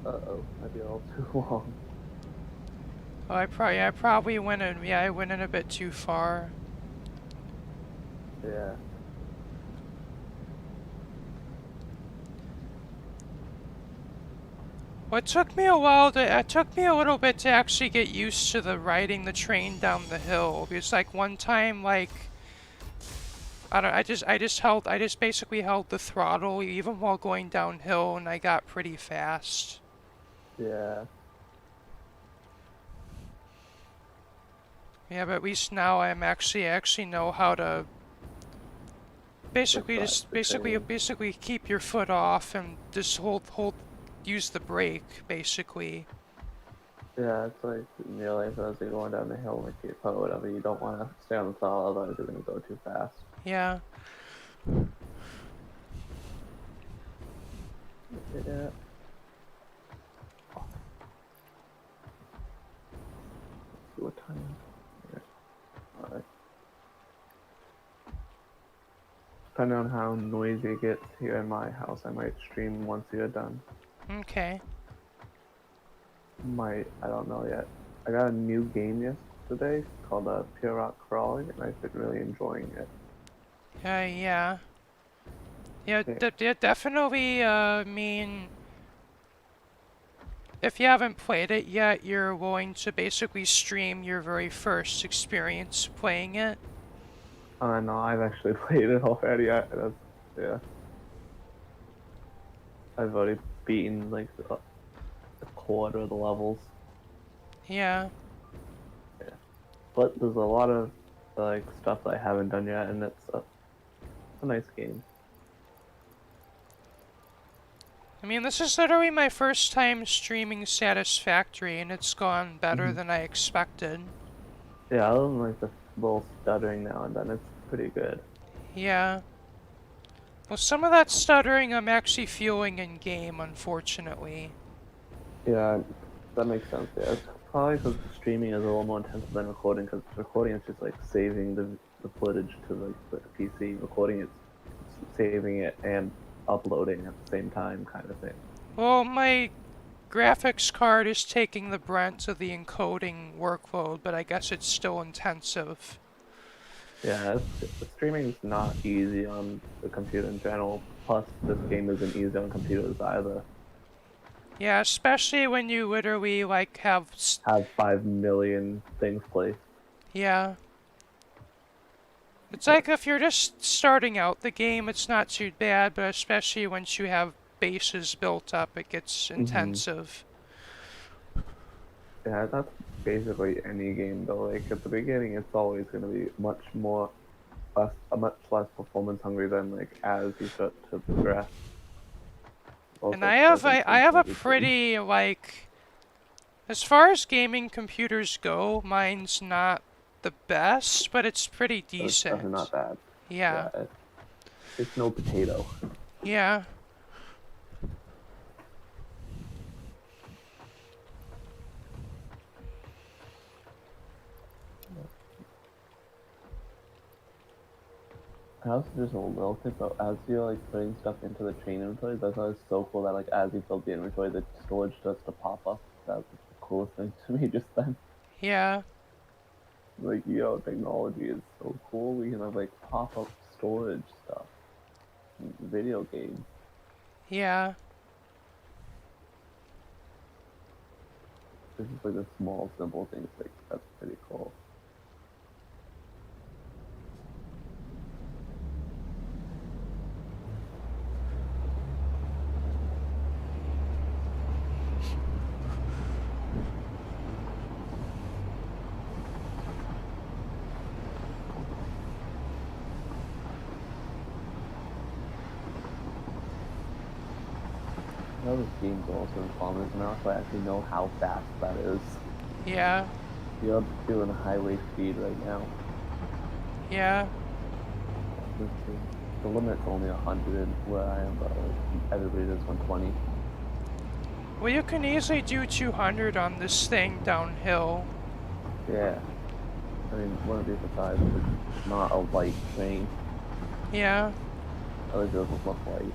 uh-oh, might be all too long. oh, I probably went in, yeah, I went in a bit too far. Yeah. Well, it took me a little bit to actually get used to the riding the train down the hill, because like one time, like, I just basically held the throttle even while going downhill, and I got pretty fast. Yeah. Yeah, but at least now I actually know how to Like drive the train. basically keep your foot off and just use the brake, basically. Yeah, it's like in real life as you're going down the hill with your or whatever, you don't want to stay on the throttle, otherwise you're gonna go too fast. Yeah. Yeah. See what time? Yeah. Alright. Depending on how noisy it gets here in my house, I might stream once you're done. Okay. Might, I don't know yet. I got a new game yesterday called Pure Rock Crawling, and I've been really enjoying it. Yeah. Yeah, Yeah. definitely, I mean, if you haven't played it yet, you're willing to basically stream your very first experience playing it. No, I've actually played it already. Yeah, I've already beaten like a quarter of the levels. Yeah. Yeah, but there's a lot of like stuff that I haven't done yet, and it's a nice game. I mean, this is literally my first time streaming Satisfactory, and it's gone better Hmm. than I expected. Yeah, other than like the little stuttering now and then, it's pretty good. Yeah. Well, some of that stuttering I'm actually feeling in game, unfortunately. Yeah, that makes sense. Yeah, it's probably because streaming is a little more intensive than recording. Because recording is just like saving the footage to the PC. Recording it's saving it and uploading at the same time, kind of thing. Well, my graphics card is taking the brunt of the encoding workload, but I guess it's still intensive. Yeah, streaming is not easy on the computer in general. Plus, this game isn't easy on computers either. Yeah, especially when you literally like have Have 5 million things placed. yeah. It's like if you're just starting out the game, it's not too bad, but especially once you have bases built up, it gets Mm-hmm. intensive. Yeah, that's basically any game though. Like at the beginning, it's always going to be much less performance hungry than like as you start to progress. And Also, I it's have present I have a everything. pretty like as far as gaming computers go, mine's not the best, but it's pretty So it's definitely decent. not bad. Yeah. Yeah, it's no potato. Yeah. I also just a little tip though, as you're like putting stuff into the train inventory, that's always so cool that like as you build the inventory, the storage starts to pop up. That was the coolest thing to me just then. Yeah. Like, yo, technology is so cool. We can have like pop up storage stuff in video games. Yeah. This is like the small, simple things. Like that's pretty cool. Another game's also in farmers now, so I actually know how fast that is. Yeah. You're doing highway speed right now. Yeah. The limit's only 100 where I am, but like, everybody does 120. Well, you can easily do 200 on this thing downhill. Yeah. I mean, wouldn't be surprised if it's not a light train. Yeah. At least it doesn't look light.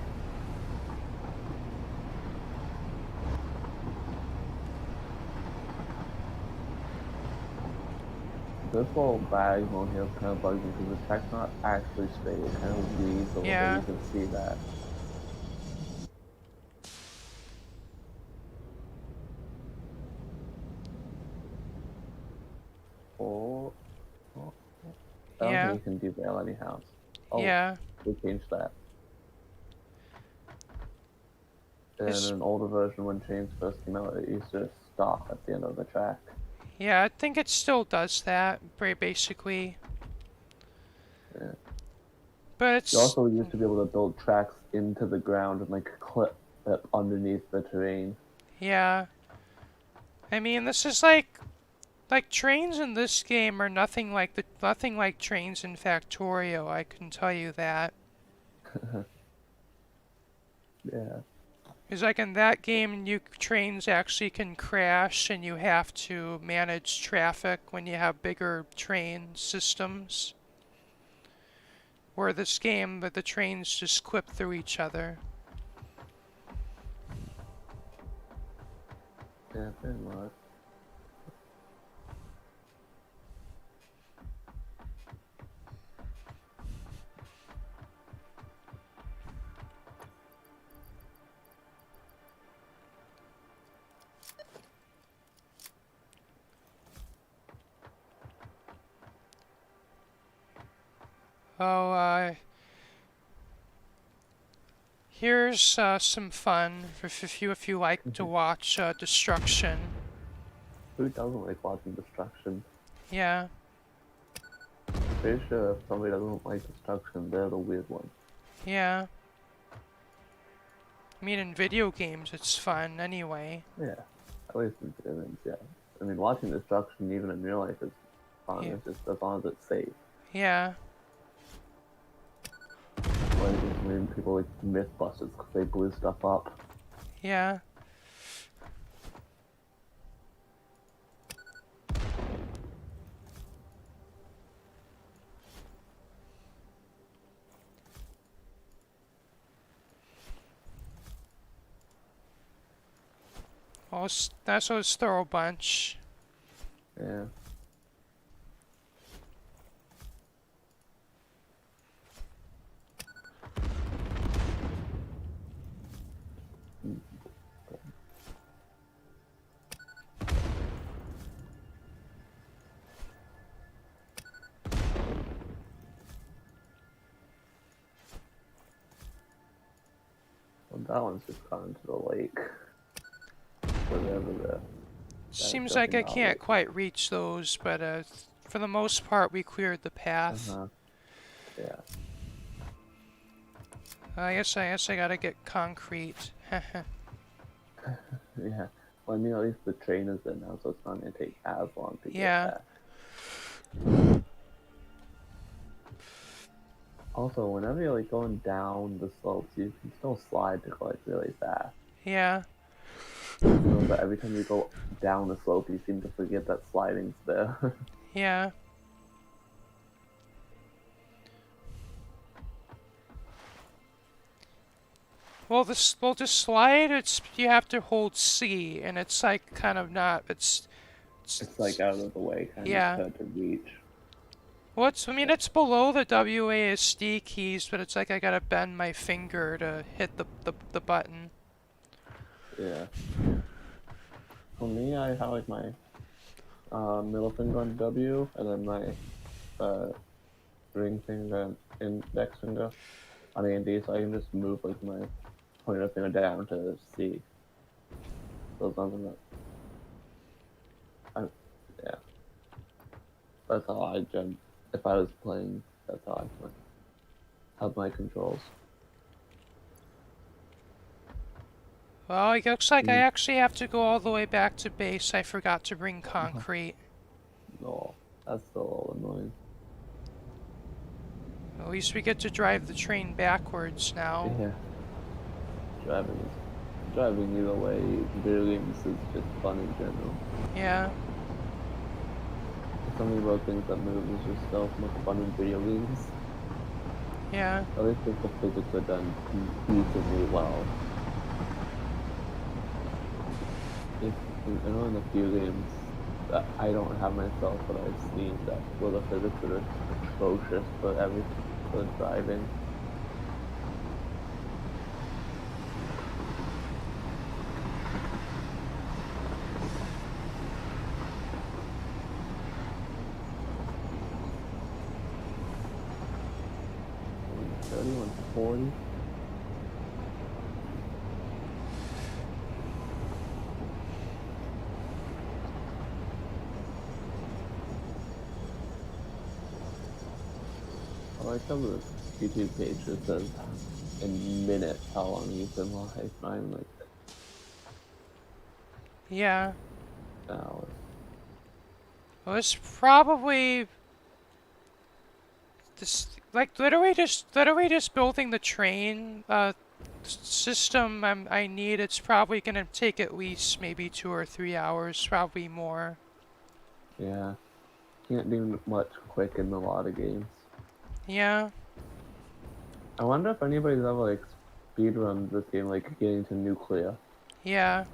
This little bag on here kind of bugs me because the track's not actually straight. It kind of weaves a little bit. Yeah. You can see that. Oh, oh, I don't think Yeah. you can derail anyhow. Oh, Yeah. they changed that. In It's an older version, when trains first came out, it used to stop at the end of the track. yeah, I think it still does that, very basically. Yeah. But You it's also used to be able to build tracks into the ground and like clip it underneath the terrain. yeah. I mean, this is like trains in this game are nothing like trains in Factorio, I can tell you that. Yeah. Because like in that game, you trains actually can crash, and you have to manage traffic when you have bigger train systems. Where this game, but the trains just clip through each other. Yeah, pretty much. Oh, here's some fun if you like to watch destruction. Who doesn't like watching destruction? Yeah, Pretty sure if somebody doesn't like destruction, they're the weird one. yeah. I mean, in video games, it's fun anyway. Yeah, at least in video games, yeah. I mean, watching destruction even in real life is fun. Yeah, It's just as long as it's safe. yeah, Like, I mean, people like Mythbusters because they blew stuff up. yeah. Well, that's let's throw a bunch. Yeah. Well, that one's just gone into the lake. Whatever that Seems like jumping I out can't lake. quite reach those, but for the most part, we cleared the path. Uh-huh. Yeah. I guess I gotta get concrete. Yeah. Well, I mean, at least the train is there now, so it's not going to take as long to get Yeah, back. Also, whenever you're like going down the slopes, you can still slide to like really fast. yeah. I just know that every time you go down the slope, you seem to forget that sliding's there. Yeah. Well, to slide, it's you have to hold C, and it's like kind of not. It's like out of the way, kind of Yeah. hard to reach. I mean, it's below the WASD keys, but it's like I gotta bend my finger to hit the button. Yeah. For me, I have like my middle finger on W, and then my ring finger and index finger on A and D, so I can just move like my pointer finger down to C. So as long as yeah, that's how I jump. If I was playing, that's how I have my controls. Well, it looks like I Mm. actually have to go all the way back to base. I forgot to bring concrete. No, that's still a little annoying. At least we get to drive the train backwards now. Yeah, driving driving either way, video games is just fun in general. Yeah, Something about things that move is just so much fun in video games. yeah, At least if the physics are done decently well. If I know in a few games that I don't have myself, but I've seen that where the physics are atrocious for driving. Thirty 140. I like how the YouTube page just says in minutes how long you've been live. I'm like yeah. hours. Well, it's probably this like literally just building the train system I need. It's probably gonna take at least maybe 2 or 3 hours, probably more. Yeah, can't do much quick in a lot of games. Yeah, I wonder if anybody's ever like speedrun this game, like getting to nuclear. yeah.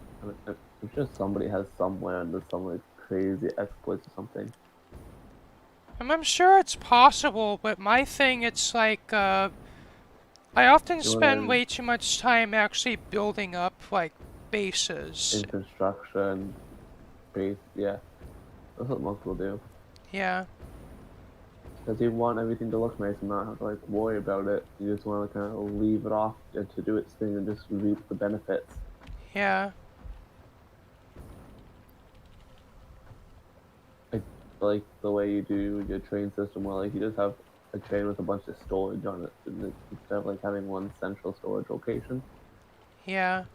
I'm sure somebody has somewhere and there's some like crazy exploits or something. I'm sure it's possible, but my thing, it's like I often You know what I spend mean? way too much time actually building up like bases. In construction, space, yeah, that's what most people do. Yeah, Because you want everything to look nice and not have to like worry about it. You just want to kind of leave it off and to do its thing and just reap the benefits. yeah, I like the way you do your train system where like you just have a train with a bunch of storage on it instead of like having one central storage location. yeah.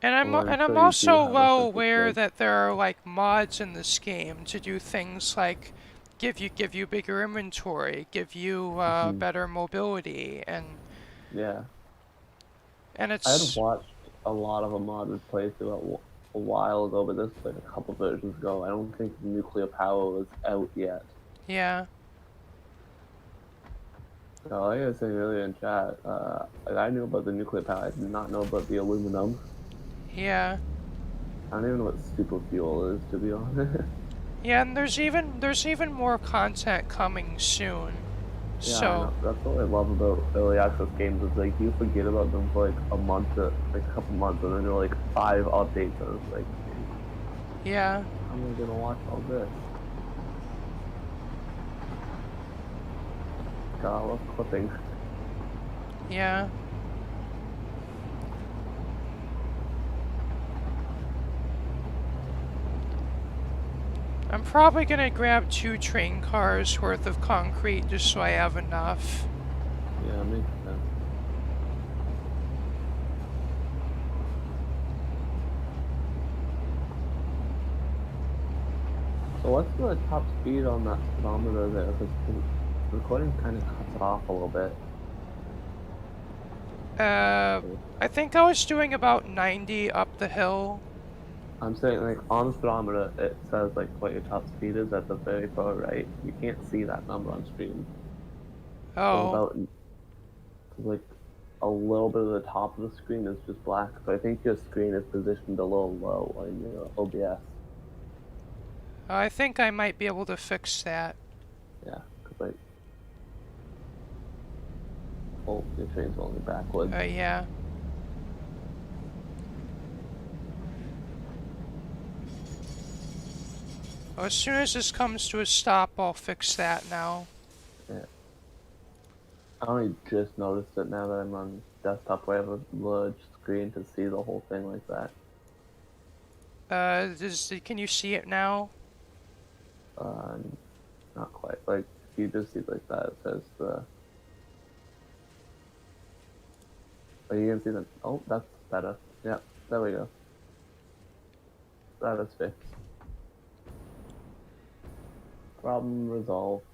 And Although I'm I'm sure you do also have a well central aware storage. that there are like mods in this game to do things like give you bigger inventory, give you better mobility, Yeah. and I had it's watched a lot of a modded playthrough a while ago, but this was like a couple versions ago. I don't think nuclear power was out yet. yeah, So like I was saying earlier in chat, like I knew about the nuclear power. I did not know about the aluminum. yeah. I don't even know what super fuel is, to be honest. Yeah, and there's even more content coming soon. Yeah, I So, know. That's what I love about early access games is like you forget about them for like a month, like a couple months, and then there are like 5 updates, and it's like, yeah, how am I gonna watch all this? God, I love clipping. yeah. I'm probably gonna grab 2 train cars worth of concrete just so I have enough. Yeah, makes sense. So what's the top speed on that speedometer there? Because the recording kind of cuts it off a little bit. Uh, I think I was doing about 90 up the hill. I'm saying like on the speedometer it says like what your top speed is at the very far right. You can't see that number on screen. There's Oh, about like a little bit of the top of the screen is just black. So I think your screen is positioned a little low on your OBS. I think I might be able to fix that. Yeah, because like oh your train's going backwards. Yeah. Well, as soon as this comes to a stop, I'll fix that now. Yeah. I only just noticed it now that I'm on desktop where I have a large screen to see the whole thing like that. Can you see it now? Uh, Not quite. Like if you just see it like that, it says the. Oh, you can see the. Oh, that's better. Yeah, there we go. That is fixed. Problem resolved.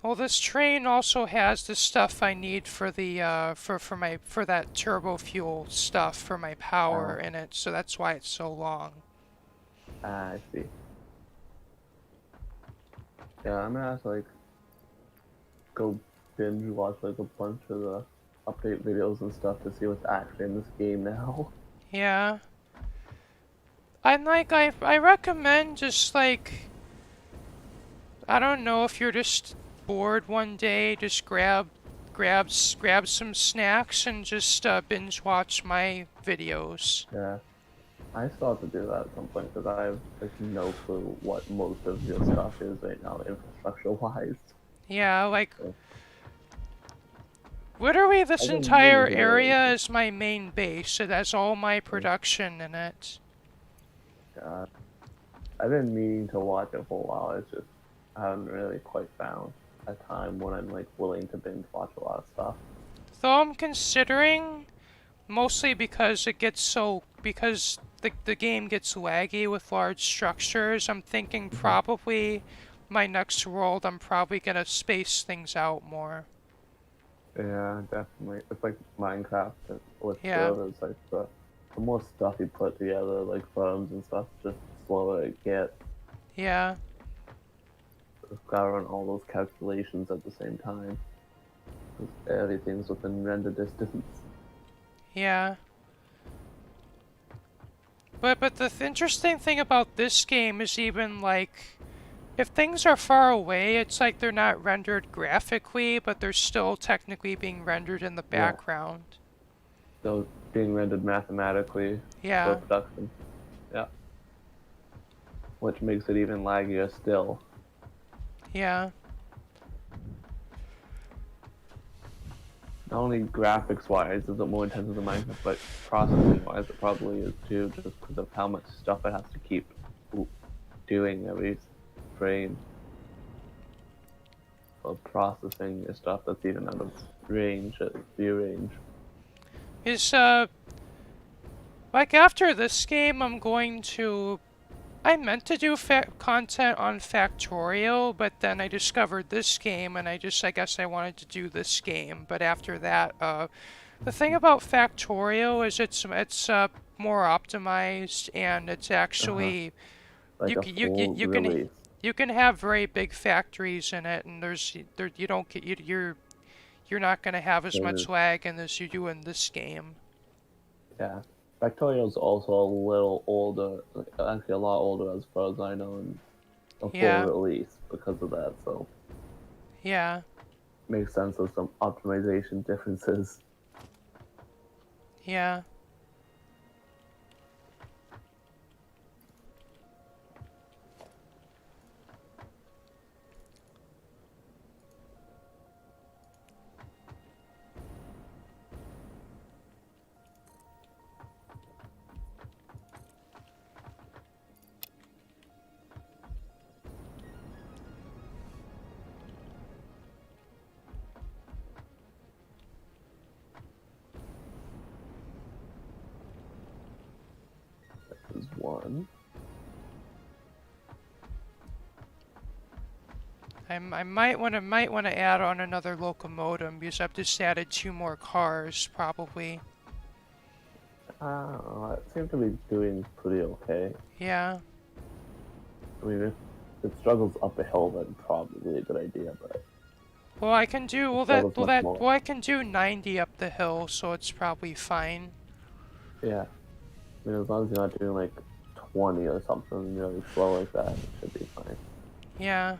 Well, this train also has the stuff I need for the for that turbo fuel stuff for my power Oh, in it, so that's why it's so long. I see. Yeah, I'm gonna have to like go binge watch like a bunch of the update videos and stuff to see what's actually in this game now. Yeah. I recommend just like I don't know if you're just bored one day, just grab some snacks and just binge watch my videos. Yeah, I still have to do that at some point because I have like no clue what most of your stuff is right now, infrastructure wise. Yeah, like So literally this I've been meaning entire to get it. area is my main base, so that's all my production in it. I've been meaning to watch it for a while. It's just I haven't really quite found a time when I'm like willing to binge watch a lot of stuff. Though I'm considering, mostly because because the game gets laggy with large structures, I'm thinking Mhm. probably my next world I'm probably gonna space things out more. Yeah, definitely. It's like Minecraft with Yeah, servers. Like the more stuff you put together, like farms and stuff, just the slower it gets. yeah, It's gotta run all those calculations at the same time. 'Cause everything's within render distance. yeah. But the interesting thing about this game is even like if things are far away, it's like they're not rendered graphically, but they're still technically being rendered in the Yeah, background. so being rendered mathematically for Yeah, production. Yeah, which makes it even laggier still. yeah, Not only graphics wise is it more intensive than Minecraft, but processing wise it probably is too, just because of how much stuff it has to keep doing every frame for processing your stuff that's even out of range, view range. is like after this game, I meant to do content on Factorial, but then I discovered this game, and I guess I wanted to do this game. But after that, the thing about Factorial is it's more optimized, and it's Uh huh. actually Like a full you can release. you can have very big factories in it, and you don't get you're not gonna have as much There's, lag in as you do in this game. yeah. Factorial's also a little older, actually a lot older as far as I know, and a full Yeah, release because of that. So yeah, makes sense of some optimization differences. yeah. one. I might wanna add on another locomotive because I've just added 2 more cars probably. It seems to be doing pretty okay. Yeah. I mean, if it struggles up a hill, then probably a good idea, but Well, I can do it struggles much more. well I can do 90 up the hill, so it's probably fine. Yeah. I mean, as long as you're not doing like 20 or something really slow like that, it should be fine. Yeah.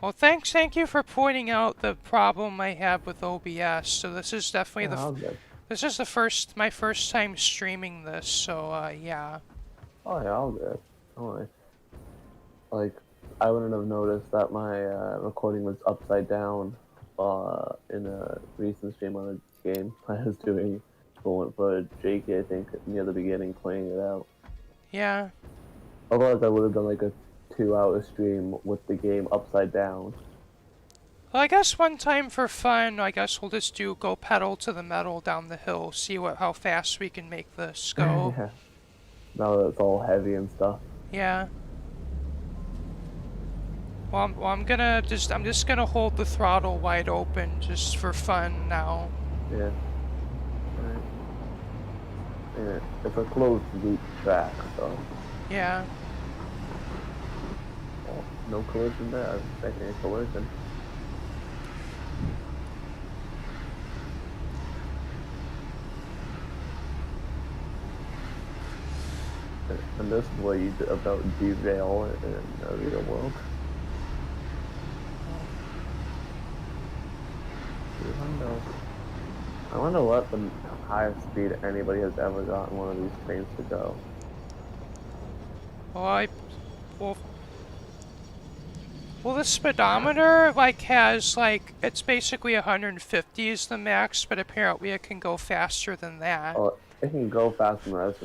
Well, thank you for pointing out the problem I have with OBS. So this is definitely Yeah, all good. this is my first time streaming this. So yeah. Oh yeah, all good. Don't worry. Like, I wouldn't have noticed that my recording was upside down in a recent stream on a game I was doing. Going for Jakey, I think, near the beginning, playing it out. Yeah. Otherwise, I would have done like a 2-hour stream with the game upside down. Well, I guess one time for fun, I guess we'll just go pedal to the metal down the hill, see how fast we can make this go. Yeah. Now that it's all heavy and stuff. Yeah. Well, I'm just gonna hold the throttle wide open just for fun now. Yeah. Right. Yeah. It's a closed loop track, so. Yeah. Oh, no collision there. I was expecting a collision. And this is what you do about derail in the real world. I wonder what the highest speed anybody has ever gotten one of these trains to go. Well, well, well, the speedometer like has like it's basically 150 is the max, but apparently it can go faster than that. Oh, it can go faster than that.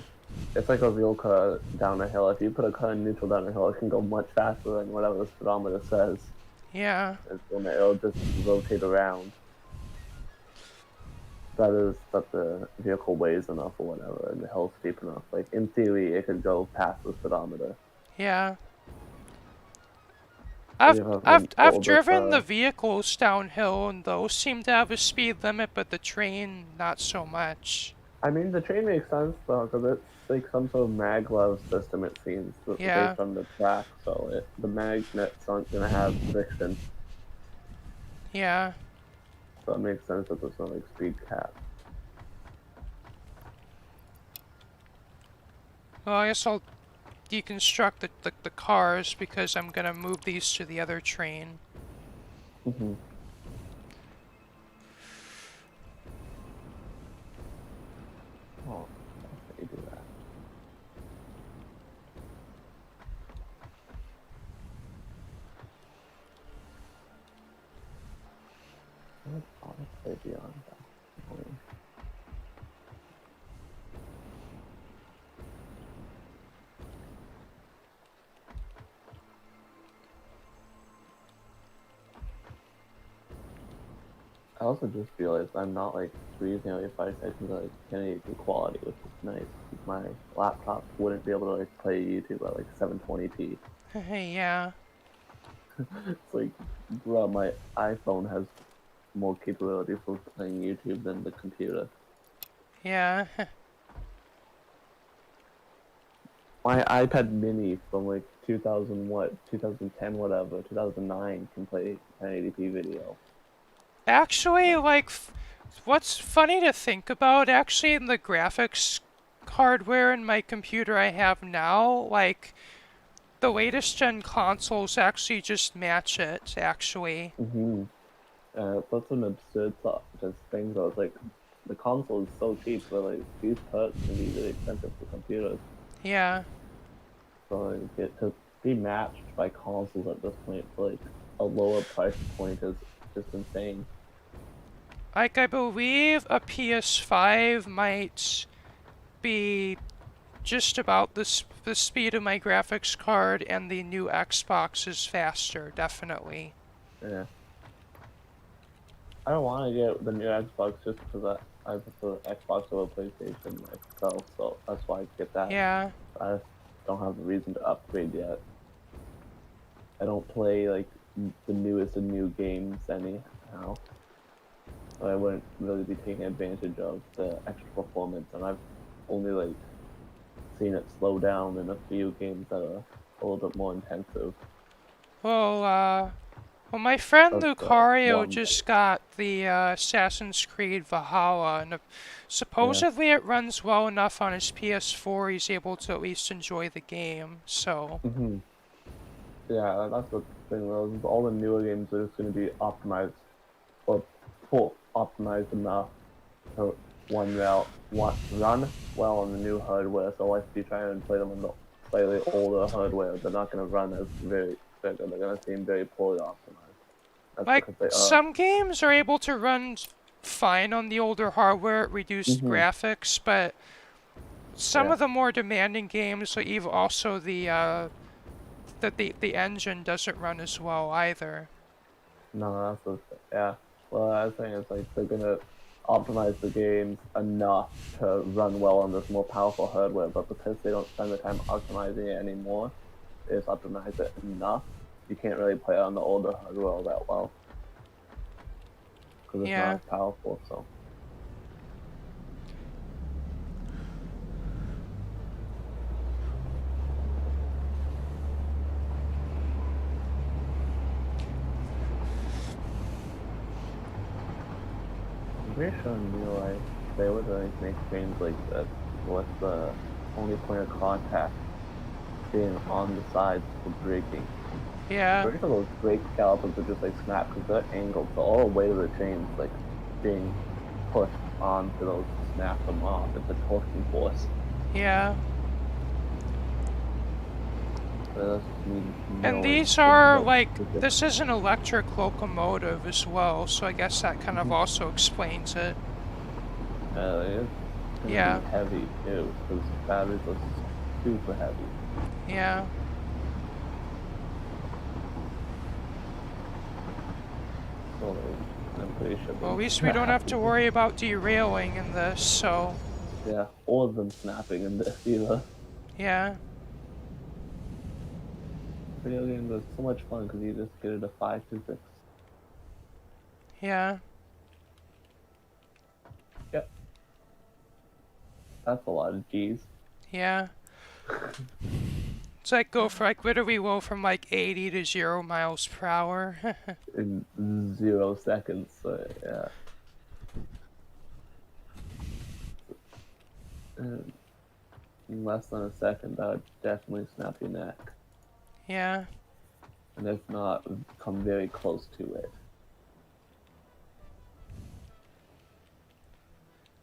It's like a real car down a hill. If you put a car in neutral down a hill, it can go much faster than whatever the speedometer says. Yeah. It'll just rotate around. That is that the vehicle weighs enough or whatever, and the hill's steep enough. Like in theory, it could go past the speedometer. Yeah. You have an I've older driven the car. vehicles downhill, and those seem to have a speed limit, but the train not so much. I mean, the train makes sense though, because it's like some sort of maglev system. It seems Yeah. based on the track, so the magnets aren't gonna have friction. Yeah. So it makes sense that there's no like speed cap. Well, I guess I'll deconstruct the cars because I'm gonna move these to the other train. Mm-hmm. Oh, you do that. What honestly beyond that? I also just realized I'm not like freezing every 5 seconds at like 1080p quality, which is nice. My laptop wouldn't be able to like play YouTube at like 720p. Yeah. It's like, bro, my iPhone has more capability for playing YouTube than the computer. Yeah. My iPad mini from like 2000 what, 2010 whatever, 2009 can play 1080p video. Actually, like, what's funny to think about, actually, in the graphics hardware in my computer I have now, like, the latest gen consoles actually just match it, actually. Mm-hmm. That's an absurd thought, just thing though. It's like, the console is so cheap, but like, these parts can be really expensive for computers. Yeah. So like, to be matched by consoles at this point for like a lower price point is just insane. Like, I believe a PS5 might be just about the speed of my graphics card, and the new Xbox is faster, definitely. Yeah. I don't want to get the new Xbox just because I prefer Xbox over PlayStation myself, so that's why I get that. Yeah. I just don't have the reason to upgrade yet. I don't play like the newest of new games anyhow, so I wouldn't really be taking advantage of the extra performance. And I've only like seen it slow down in a few games that are a little bit more intensive. Well, well, my friend That's Lucario one thing. just got the Assassin's Creed Valhalla, and Yeah. supposedly it runs well enough on his PS4. He's able to at least enjoy the game. So, Yeah, that's the thing. Though, is all the newer games are just going to be optimized or full optimized enough to run well on the new hardware. So if you try and play them on the slightly older hardware, they're not going to run as very good. They're going to seem very poorly optimized. That's like, because they are. some games are able to run fine on the older hardware at reduced Hmm. graphics, but some Yeah. of the more demanding games, like even also the engine doesn't run as well either. No, yeah. Well, I was saying it's like they're gonna optimize the games enough to run well on this more powerful hardware, but because they don't spend the time optimizing it anymore, they just optimize it enough. You can't really play it on the older hardware all that well because it's not Yeah. as powerful. So I'm pretty sure in real life they would like make games like this with the only point of contact being on the sides for braking. I'm Yeah. pretty sure those brake calipers would just like snap because they're angled, so all the weight of the chain's like being pushed onto those to snap them off. It's a torquing force. Yeah. So that's just me And knowing these the, are the like, physics. this is an electric locomotive as well, so I guess that kind of Mm-hmm. also explains it. It's gonna be Yeah. heavy too because batteries are super heavy. Yeah. So I'm pretty sure Well, at they'd least we don't snap. have to worry about derailing in this, so Yeah, all of them snapping in this either. yeah. Video games are so much fun because you just get it a 5 to 6. Yeah. Yep, that's a lot of G's. Yeah. It's like go for like literally go from like 80 to 0 miles per hour. In 0 seconds. So yeah, in less than a second, that would definitely snap your neck, Yeah. and if not, come very close to it.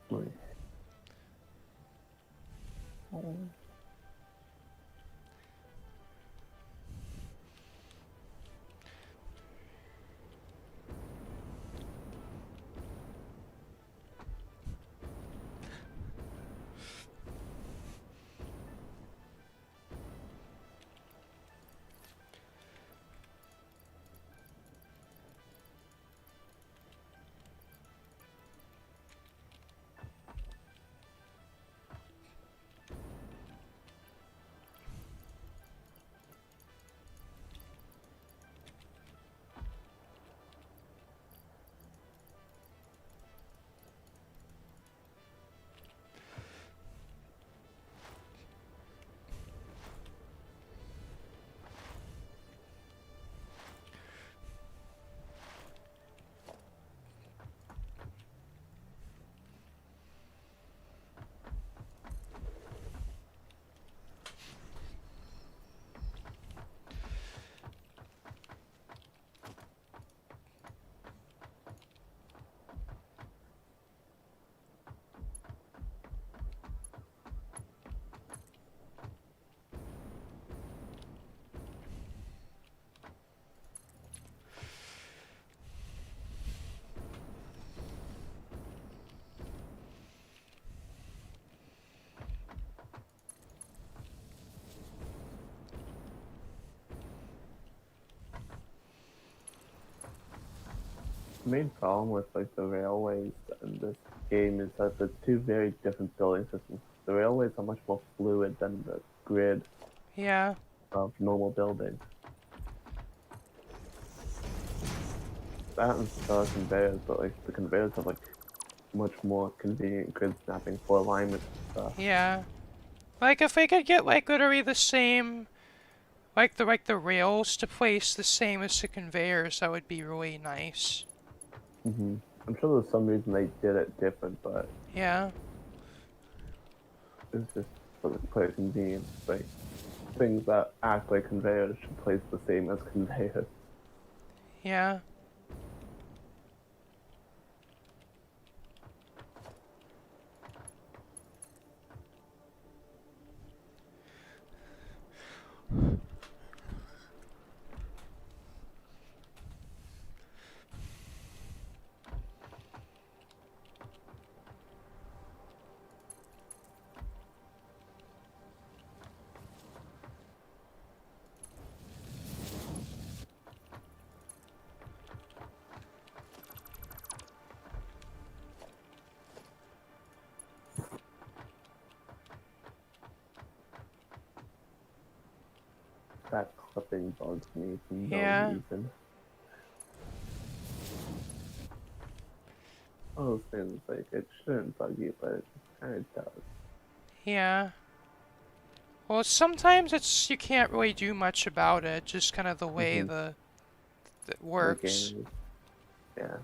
Like, oh. The main problem with like the railways and this game is that the two very different building systems. The railways are much more fluid than the grid Yeah. of normal buildings. That and so are conveyors, but like the conveyors have like much more convenient grid snapping for alignment and stuff. Yeah. Like if we could get like literally the same, like the rails to place the same as the conveyors, that would be really nice. I'm sure there's some reason they did it different, but Yeah. it's just for quite convenient. Like things that act like conveyors should place the same as conveyors. Yeah. That clipping bugs me for no Yeah. reason. All those things, like, it shouldn't bug you, but it kind of does. Yeah. Well, sometimes it's you can't really do much about it, just kind of the way Mm-hmm. the it The works. game is, yeah.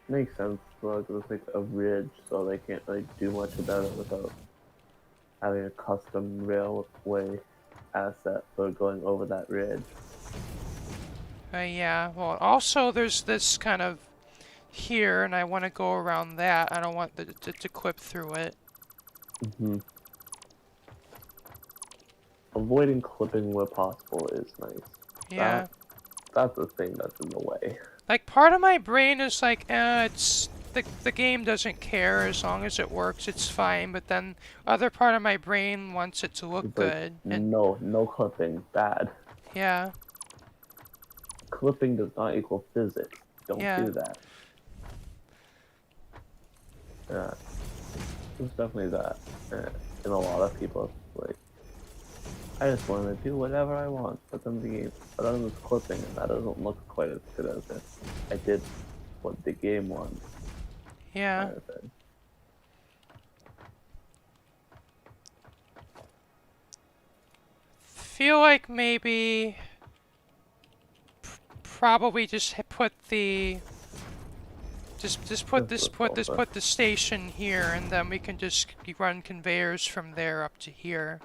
Makes sense, but it's like a ridge, so they can't like do much about it without having a custom railway asset for going over that ridge. Yeah. Well, also there's this kind of here, and I want to go around that. I don't want to clip through it. Mm-hmm. Avoiding clipping where possible is nice. Yeah. That that's the thing that's in the way. Like part of my brain is like, it's the game doesn't care as long as it works, it's fine. But then other part of my brain wants it to look It's like good, and no clipping, bad. yeah, Clipping does not equal physics. Don't yeah, do that. Yeah, it's definitely that. And a lot of people like, I just want to do whatever I want, but then there's clipping, and that doesn't look quite as good as if I did what the game wants, yeah. kind of thing. Feel like maybe probably just put the just put Just this the put this sulfur. put the station here, and then we can just run conveyors from there up to here.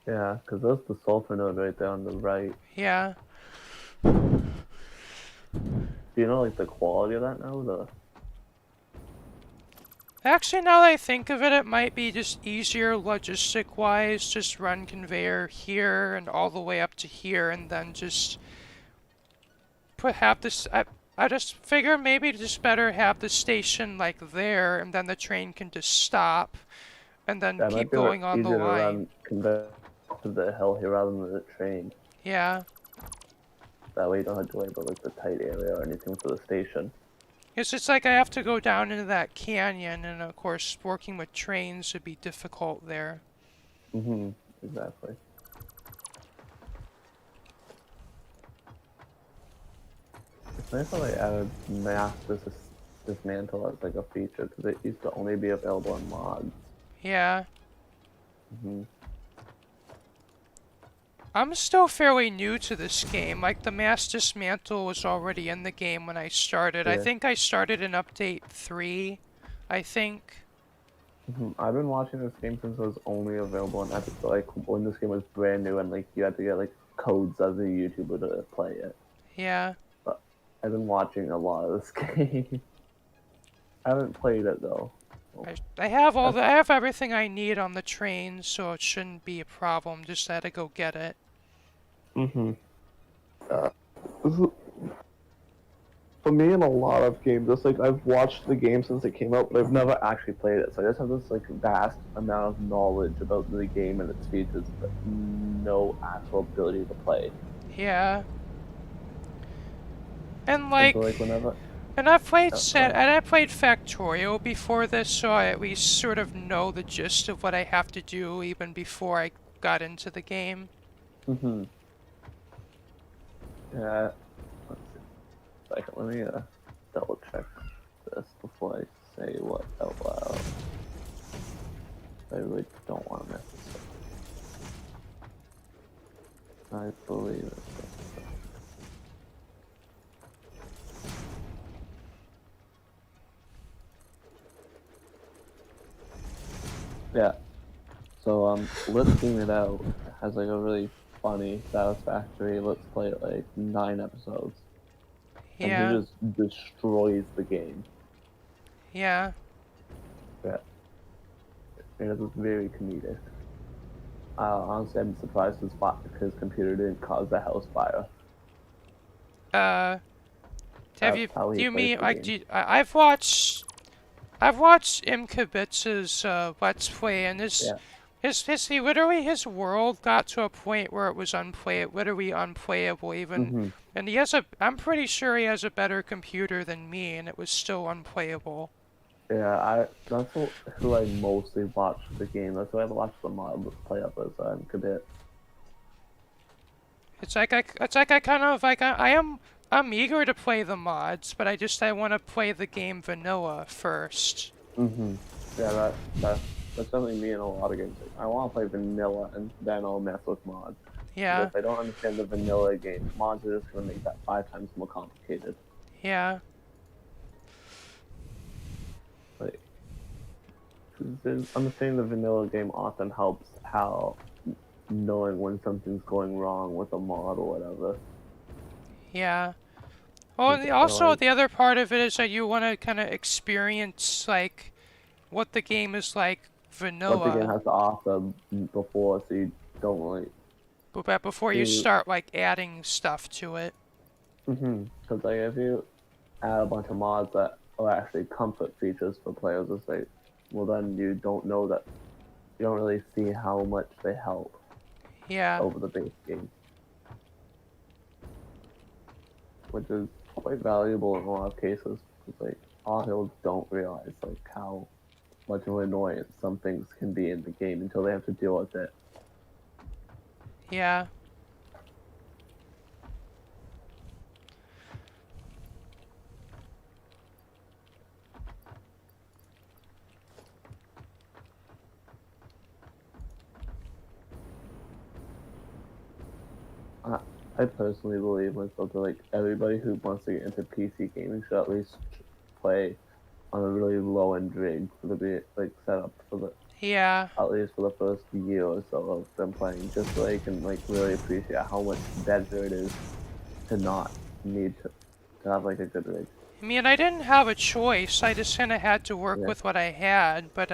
Yeah, because that's the sulfur node right there on the right. Yeah. Do you know like the quality of that node? Actually, now that I think of it, it might be just easier logistic-wise, just run conveyor here and all the way up to here, and then just have this. I just figure maybe just better have the station like there, and then the train can just stop, and then That keep might be going on the easier to line. run conveyor to the hill here rather than the train. Yeah, That way you don't have to worry about like the tight area or anything for the station. it's just like I have to go down into that canyon, and of course, working with trains would be difficult there. Exactly. It's nice how they added mass dismantle as like a feature because it used to only be available in mods. Yeah. hmm I'm still fairly new to this game. Like, the mass dismantle was already in the game when I started. I Yeah. think I started in update 3, I think. I've been watching this game since it was only available in Epic. So, like when this game was brand new and like you had to get like codes as a YouTuber to play it. Yeah. But I've been watching a lot of this game. I haven't played it though. I have I have everything I need on the train, so it shouldn't be a problem. Just had to go get it. Mm-hmm. This is, for me, in a lot of games, it's like I've watched the game since it came out, but I've never actually played it. So I just have this like vast amount of knowledge about the game and its features, but no actual ability to play. Yeah. And And so like, like whenever, Right. And I played Factorial before this, so I at least sort of know the gist of what I have to do even before I got into the game. Mm-hmm. Yeah. Let's see. Second, let me double check this before I say what out loud. I really don't want to mess this up. I believe it's yeah. So Let's Game It Out has like a really funny, satisfactory let's play it like 9 episodes. And he Yeah, just destroys the game. yeah. Yeah. And it was very comedic. Honestly, I'm surprised his computer didn't cause the house fire. Uh, have That's you? how Do he you plays mean the like? game. I've watched Imkabitz's Let's Play, and Yeah. his world got to a point where it was literally unplayable even. Hmm. And I'm pretty sure he has a better computer than me, and it was still unplayable. Yeah, that's who I mostly watch the game. That's who I watch the mod play up as Cadet. It's like I kind of like I'm eager to play the mods, but I want to play the game vanilla first. Hmm. Yeah, that's definitely me in a lot of games. Like, I want to play vanilla and then I'll mess with mods. Because Yeah, if I don't understand the vanilla game, mods are just gonna make that 5 times more complicated. yeah, Like, understanding the vanilla game often helps how knowing when something's going wrong with a mod or whatever. yeah. Well, 'Cause I also like the other part of it is that you want to kind of experience like what the game is like what the game vanilla, has to offer before, so you don't really but before you do. start like adding stuff to it. Because like if you add a bunch of mods that are actually comfort features for players, it's like, well then you don't know that you don't really see how much they help Yeah, over the base game, which is quite valuable in a lot of cases. Because like all heroes don't realize like how much of an annoyance some things can be in the game until they have to deal with it. yeah. I, I personally believe myself that like everybody who wants to get into PC gaming should at least play on a really low end rig for the like setup for the Yeah. at least for the first year or so of them playing, just so they can like really appreciate how much better it is to not need to have like a good rig. I mean, I didn't have a choice. I just kind of had to work Yeah, with what I had. But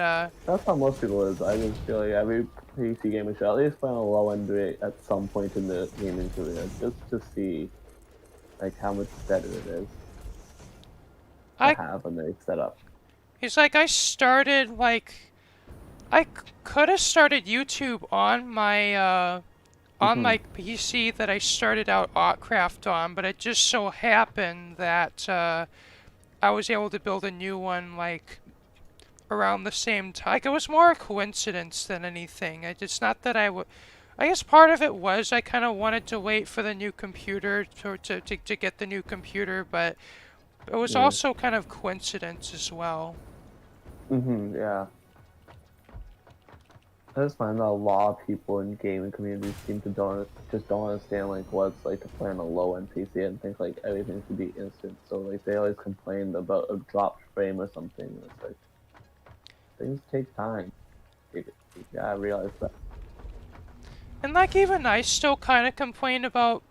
that's how most people is. I just feel like every PC gamer should at least play on a low end rig at some point in the gaming career, just to see like how much better it is to I have a rig set up. it's like I started like could have started YouTube on Hmm. my PC that I started out Artcraft on, but it just so happened that I was able to build a new one like around the same time. Like, it was more a coincidence than anything. It's not that I would. I guess part of it was I kind of wanted to wait for the new computer to get the new computer, but it was Yeah. also kind of coincidence as well. Yeah. I just find that a lot of people in gaming communities seem to don't understand like what it's like to play on a low end PC and think like everything should be instant. So like they always complain about a dropped frame or something. And it's like things take time. You gotta realize that. And like even I still kind of complain about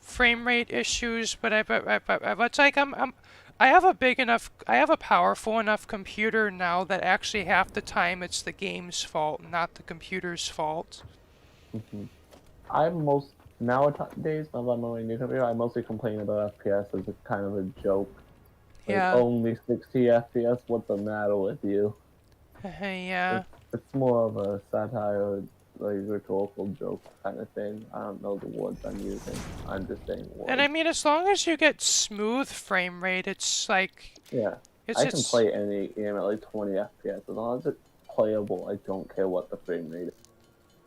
frame rate issues, but it's like I have a powerful enough computer now that actually half the time it's the game's fault, not the computer's fault. Hmm. I'm most nowadays now that I'm on a new computer, I mostly complain about FPS as a kind of a joke. Like Yeah, only 60 FPS. What's the matter with you? yeah, It's, it's more of a satire like rhetorical joke kind of thing. I don't know the words I'm using. I'm just saying And I words. mean, as long as you get smooth frame rate, it's like Yeah, it's I can it's. play any game at like 20 FPS as long as it's playable. I don't care what the frame rate is.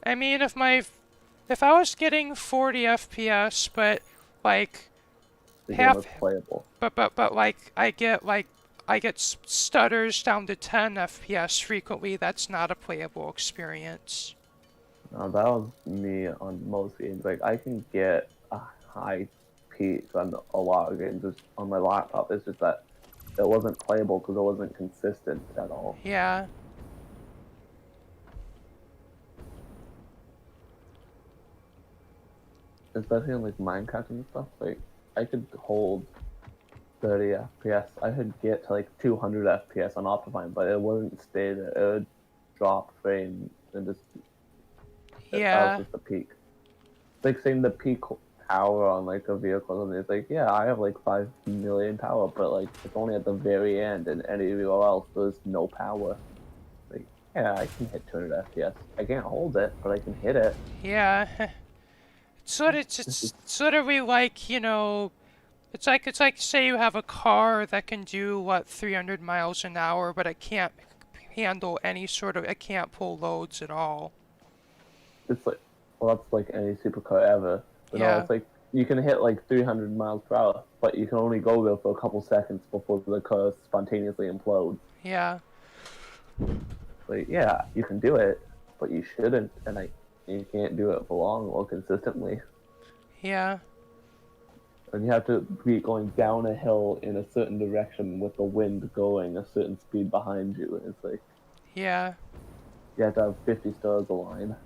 I mean, if I was getting 40 FPS, but like The game half, is playable. but like I get stutters down to 10 FPS frequently. That's not a playable experience. That was me on most games. Like I can get a high peak on a lot of games just on my laptop. It's just that it wasn't playable because it wasn't consistent at all. Yeah, Especially in like Minecraft and stuff. Like I could hold 30 FPS. I could get to like 200 FPS on Optifine, but it wouldn't stay there. It would drop frame and just that was yeah, just the peak. It's like saying the peak power on like a vehicle, and it's like, yeah, I have like 5 million power, but like it's only at the very end, and anywhere else there's no power. Like, yeah, I can hit 200 FPS. I can't hold it, but I can hit it. yeah. It's literally like, it's like say you have a car that can do what 300 miles an hour, but it can't handle any sort of it can't pull loads at all. It's like, well, that's like any supercar ever. But no, Yeah, it's like you can hit like 300 miles per hour, but you can only go there for a couple seconds before the car spontaneously implodes. yeah, Like, yeah, you can do it, but you shouldn't, and you can't do it for long or consistently. yeah, And you have to be going down a hill in a certain direction with the wind going a certain speed behind you. And it's like yeah. you have to have 50 stars align.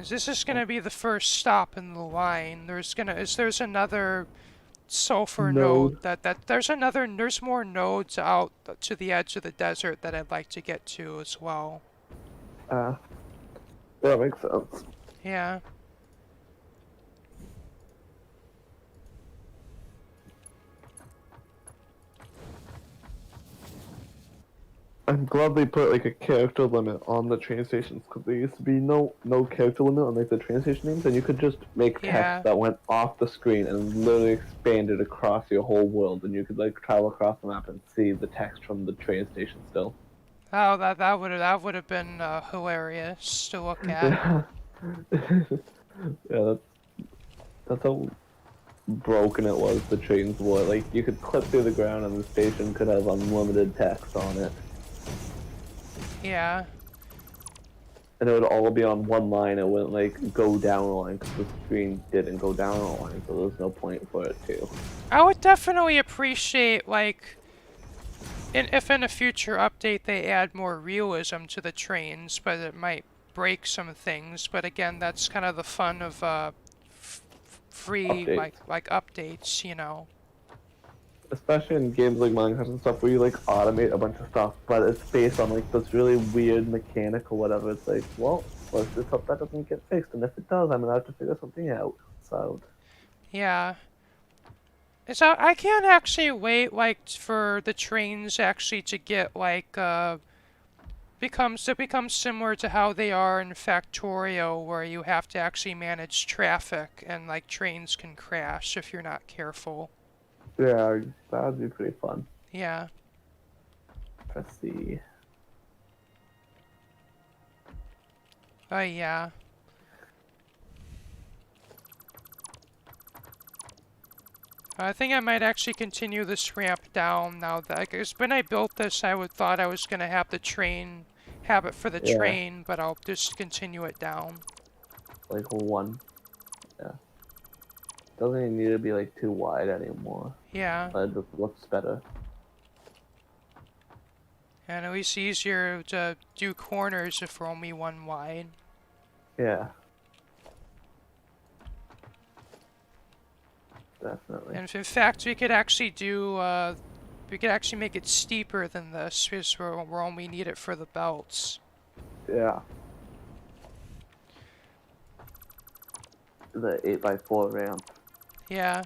This is gonna be the first stop in the line. There's another sulfur node Node. there's more nodes out to the edge of the desert that I'd like to get to as well. Ah, that makes sense. Yeah. I'm glad they put like a character limit on the train stations because there used to be no character limit on like the train station names, and you could just make Yeah. text that went off the screen and literally expanded across your whole world, and you could like travel across the map and see the text from the train station still. Oh, that would have been hilarious to look at. Yeah, yeah, that's how broken it was. The trains were like you could clip through the ground, and the station could have unlimited text on it. Yeah. And it would all be on one line. It wouldn't like go down a line because the screen didn't go down a line, so there was no point for it to. I would definitely appreciate like if in a future update they add more realism to the trains, but it might break some things. But again, that's kind of the fun of free Updates, like updates. especially in games like Minecraft and stuff, where you like automate a bunch of stuff, but it's based on like this really weird mechanic or whatever. It's like, well, let's just hope that doesn't get fixed, and if it does, I'm gonna have to figure something out. So, Yeah. So I can't actually wait like for the trains actually to get like become similar to how they are in Factorio, where you have to actually manage traffic and like trains can crash if you're not careful. yeah, that would be pretty fun. Yeah. Press C. Oh yeah. I think I might actually continue this ramp down now that, because when I built this, thought I was gonna have have it for the Yeah, train, but I'll just continue it down. like one. Yeah, doesn't even need to be like too wide anymore. Yeah. But it just looks better. And at least easier to do corners if we're only one wide. Yeah. Definitely. And in fact, we could actually do, we could actually make it steeper than this because we're only need it for the belts. Yeah. The 8x4 ramp. Yeah.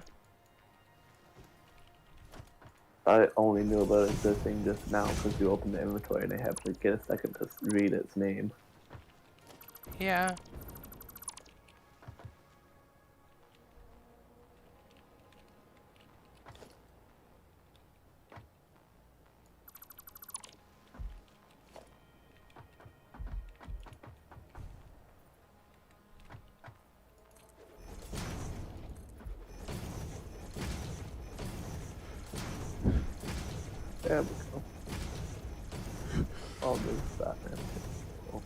I only knew about this thing just now because you opened the inventory and I had to get a second to read its name. Yeah. There we go. I'll do that, man. Cool.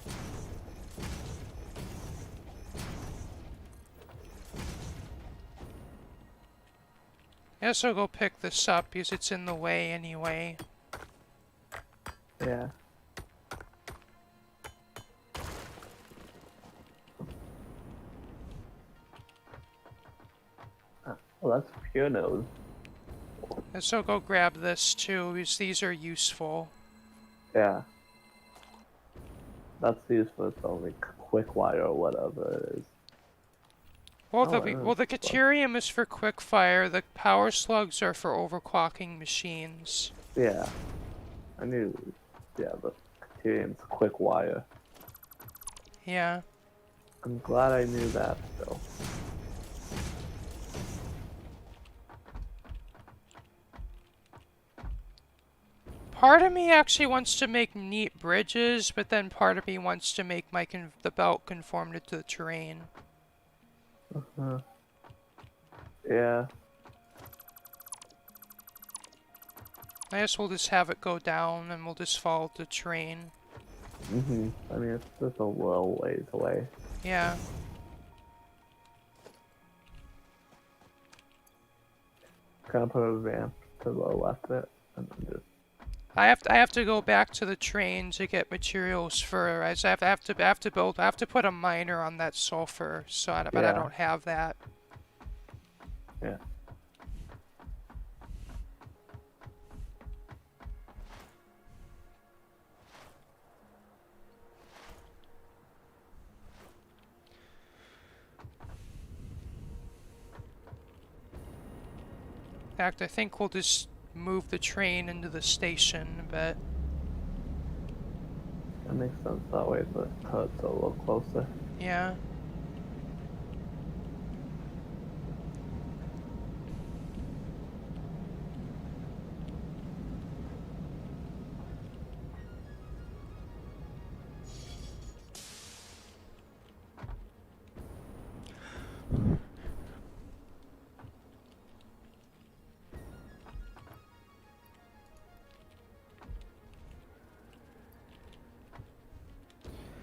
I guess I'll go pick this up because it's in the way anyway. Yeah. Well, that's pure nose. I guess I'll go grab this too because these are useful. Yeah. That's used for some like quick wire or whatever it is. Well, Oh, I know. the Caterium is for quick fire. The power slugs are for overclocking machines. Yeah. I knew. Yeah, the Ethereum's quick wire. Yeah. I'm glad I knew that still. Part of me actually wants to make neat bridges, but then part of me wants to make the belt conform to the terrain. Uh-huh. Yeah. I guess we'll just have it go down and we'll just follow the terrain. I mean, it's just a little ways away. Yeah. Kind of put a ramp to the left of it, and then just. I have to go back to the train to get materials for. I have to put a miner on that sulfur. But I Yeah. don't have that. Yeah. In fact, I think we'll just move the train into the station, but That makes sense. That way the cuts a little closer. yeah.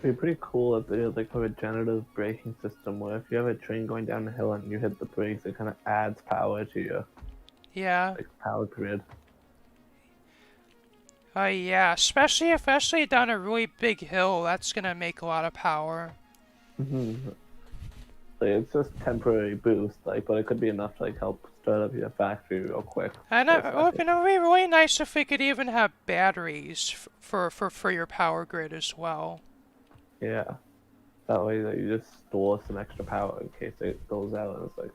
It'd be pretty cool if they had like a regenerative braking system where if you have a train going down the hill and you hit the brakes, it kind of adds power to your Yeah. like power grid. Yeah, especially down a really big hill, that's gonna make a lot of power. Like it's just temporary boost, like, but it could be enough to like help start up your factory real quick. And For a it would be second. really nice if we could even have batteries for your power grid as well. Yeah, that way that you just store some extra power in case it goes out, and it's like,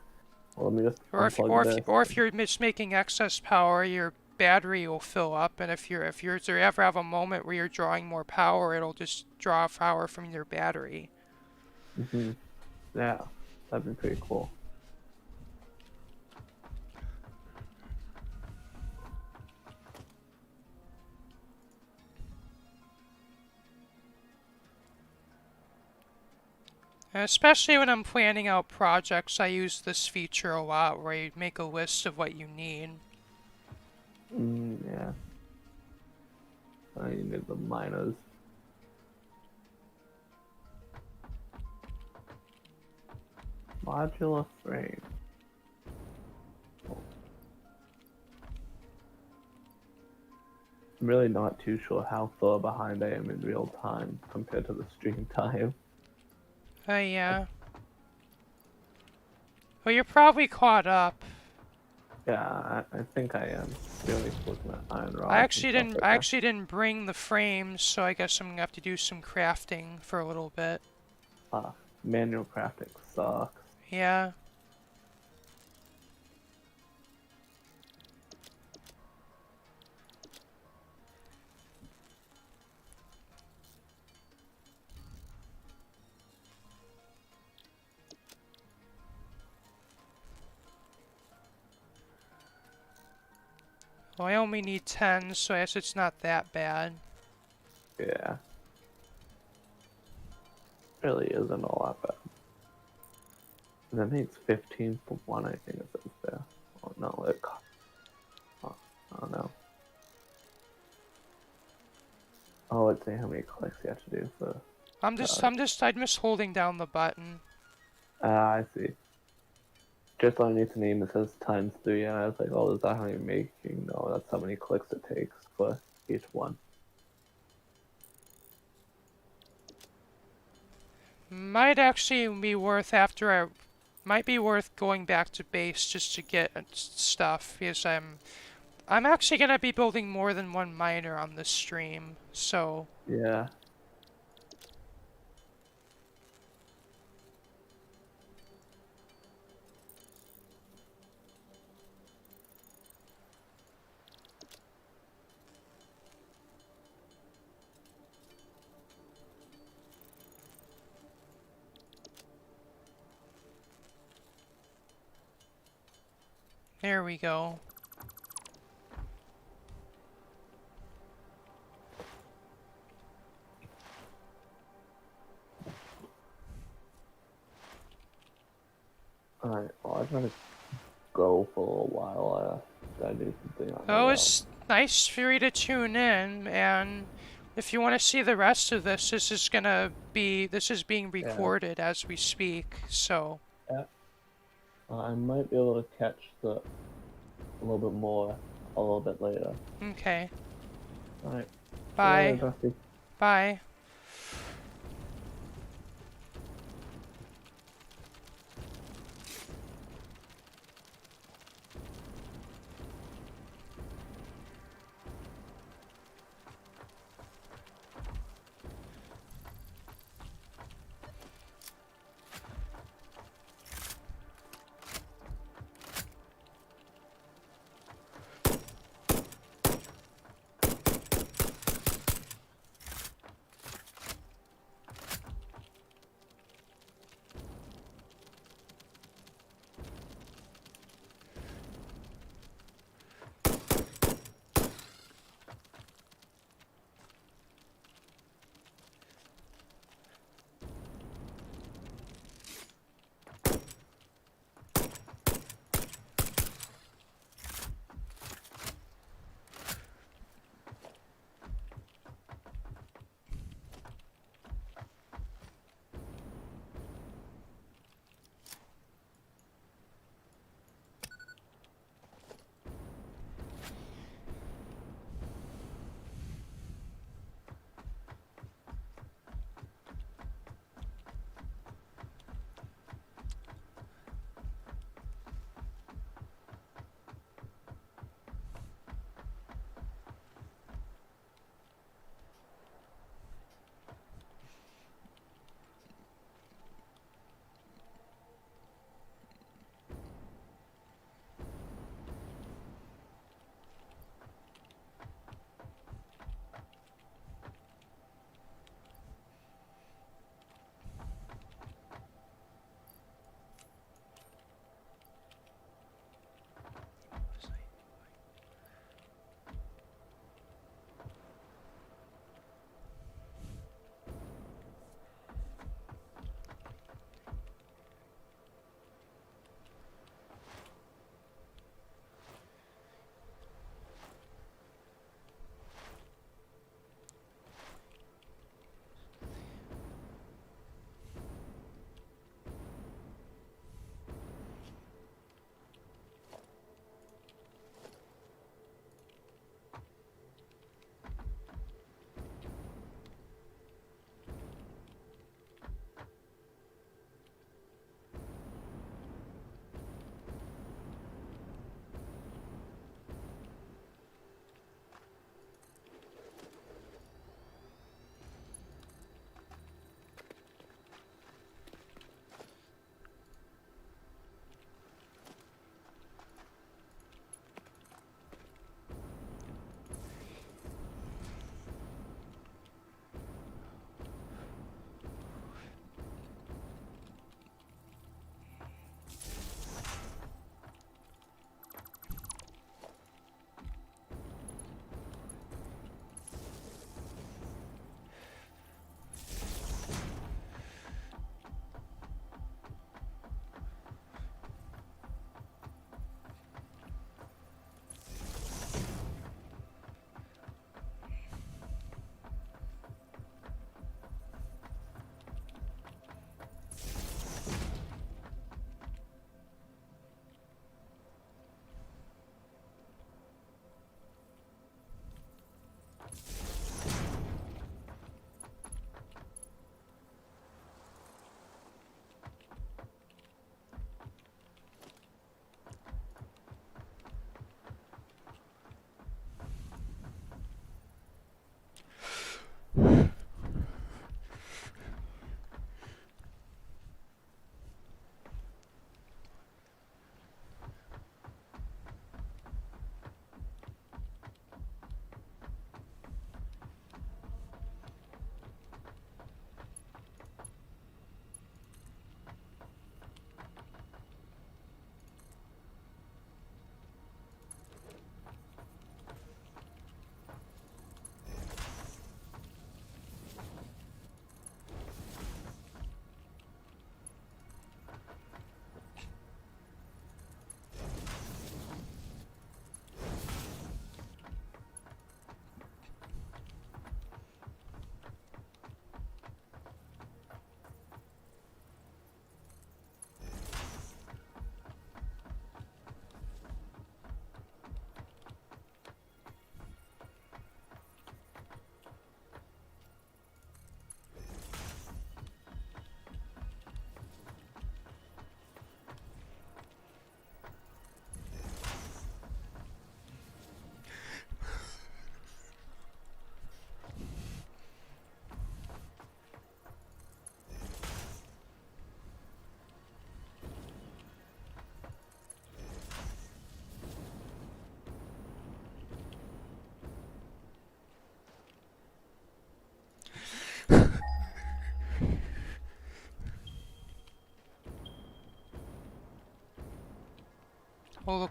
well, let me just unplug this. Or if you're just making excess power, your battery will fill up, and if you're to ever have a moment where you're drawing more power, it'll just draw power from your battery. Yeah, that'd be pretty cool. And especially when I'm planning out projects, I use this feature a lot where you make a list of what you need. Yeah. You need the miners. Modular frame. I'm really not too sure how far behind I am in real time compared to the stream time. Yeah. Well, you're probably caught up. Yeah, I think I am. Really looking at iron I rods and actually stuff didn't. right I now. actually didn't bring the frames, so I guess I'm gonna have to do some crafting for a little bit. Manual crafting sucks. Yeah. Well, I only need 10, so I guess it's not that bad. Yeah. Really isn't a lot bad. And that makes 15 for one, I think it says there. Oh no, oh no. Oh, let's see how many clicks you have to do for. I'm just holding down the button. I see. Just underneath the name it says times 3, and I was like, oh, is that how you're making? No, that's how many clicks it takes for each one. Might actually be worth might be worth going back to base just to get stuff because I'm actually gonna be building more than one miner on this stream, so Yeah. there we go. Alright, well, I'm gonna go for a while. Gotta do something on the Oh, way. it's nice for you to tune in, and if you want to see the rest of this, this is being Yeah. recorded as we speak, so. Yeah. I might be able to catch a little bit more a little bit later. Okay. Alright. Bye. Dusty. Bye.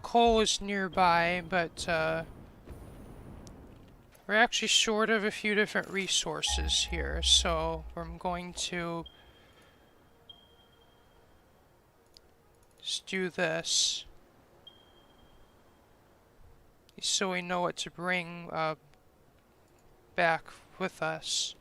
coal is nearby, but we're actually short of a few different resources here, so I'm going to just do this. So we know what to bring back with us.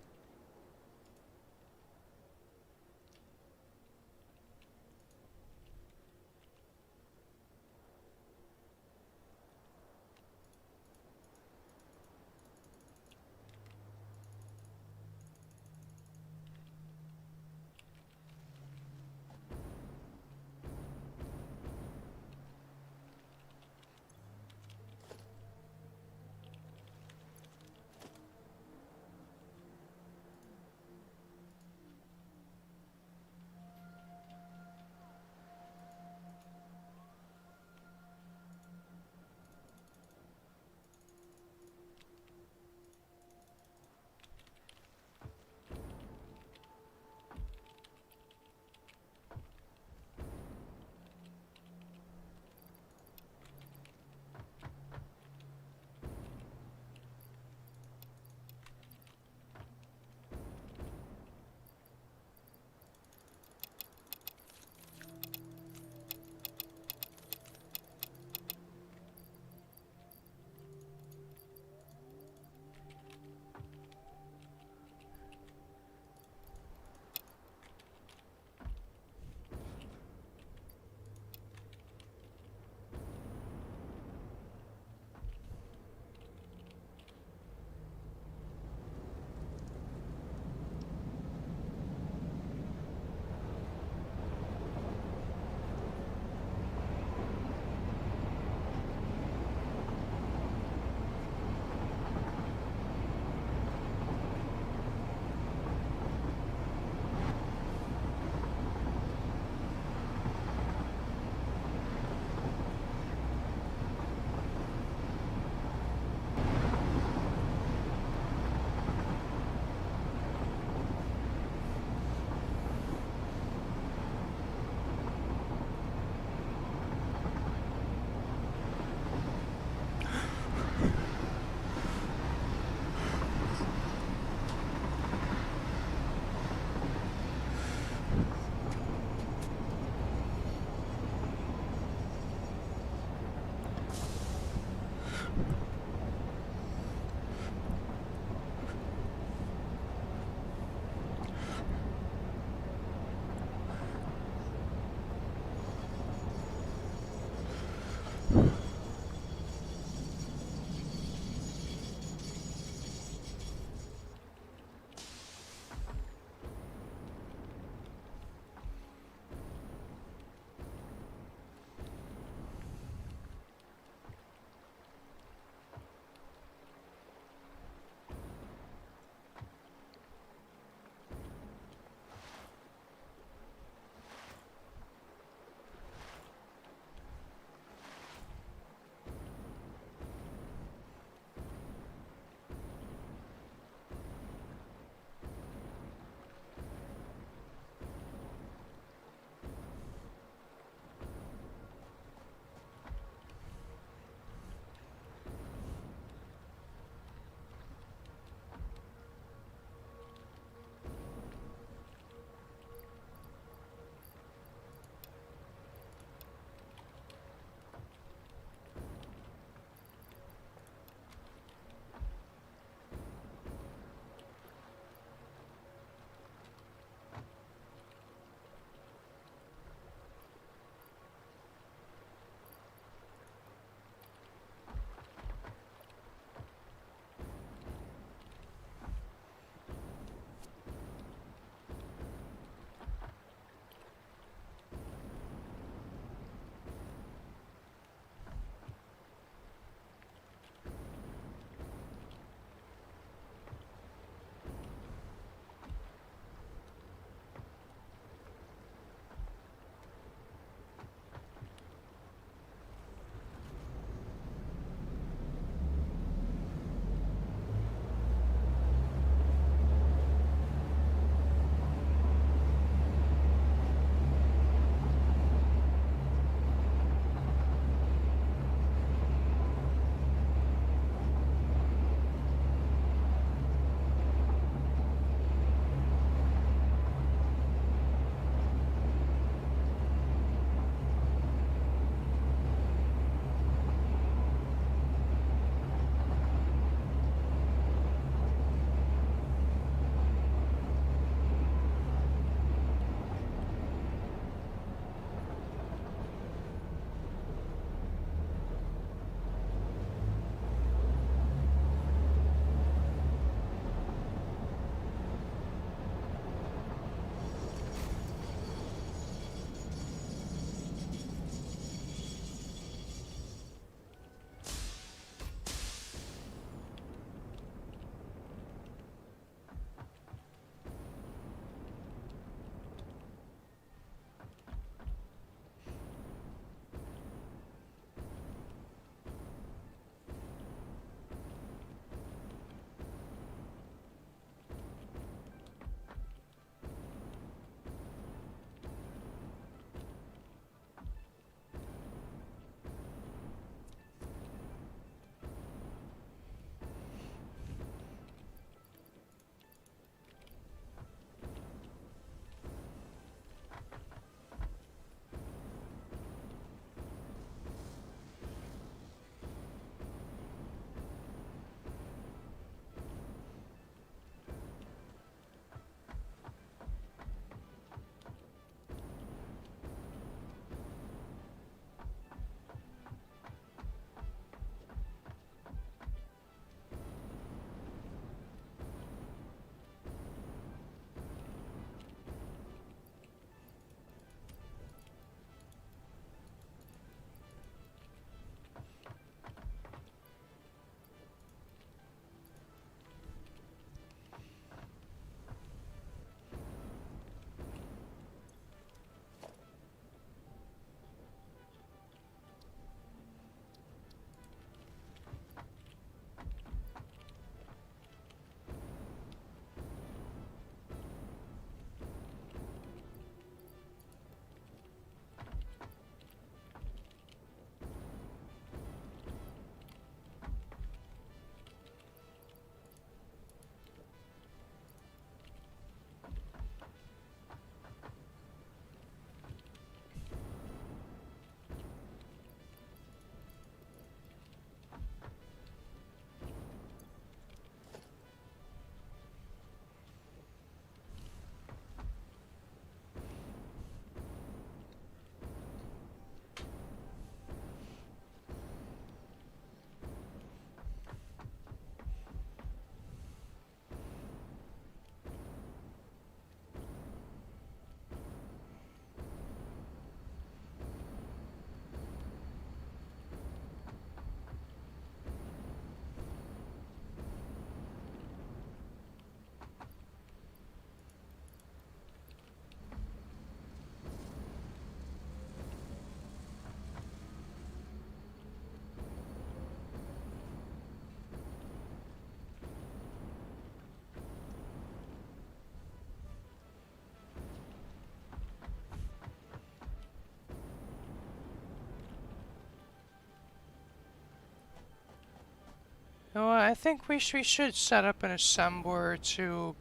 No, I think we should set up an assembler to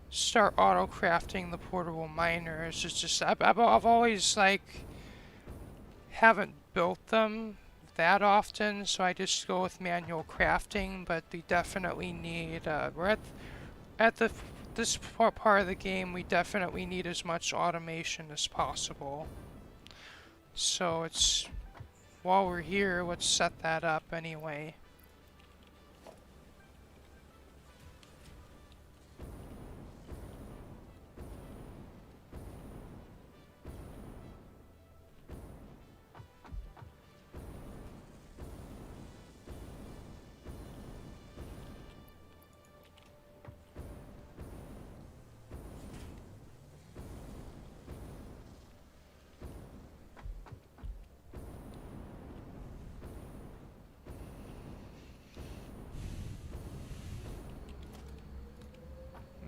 start auto crafting the portable miners. It's just I've always like haven't built them that often, so I just go with manual crafting. But we definitely need we're at the this part of the game. We definitely need as much automation as possible. So it's while we're here, let's set that up anyway.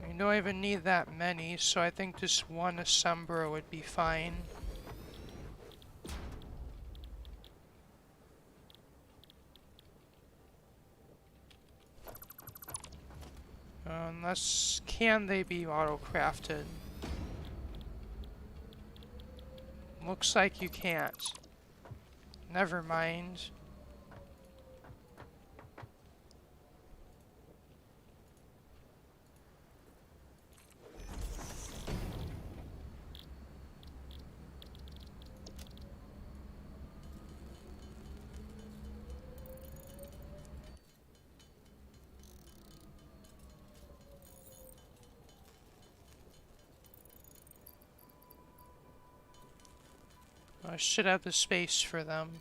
We don't even need that many, so I think just one assembler would be fine. Unless, can they be auto-crafted? Looks like you can't. Never mind. I should have the space for them.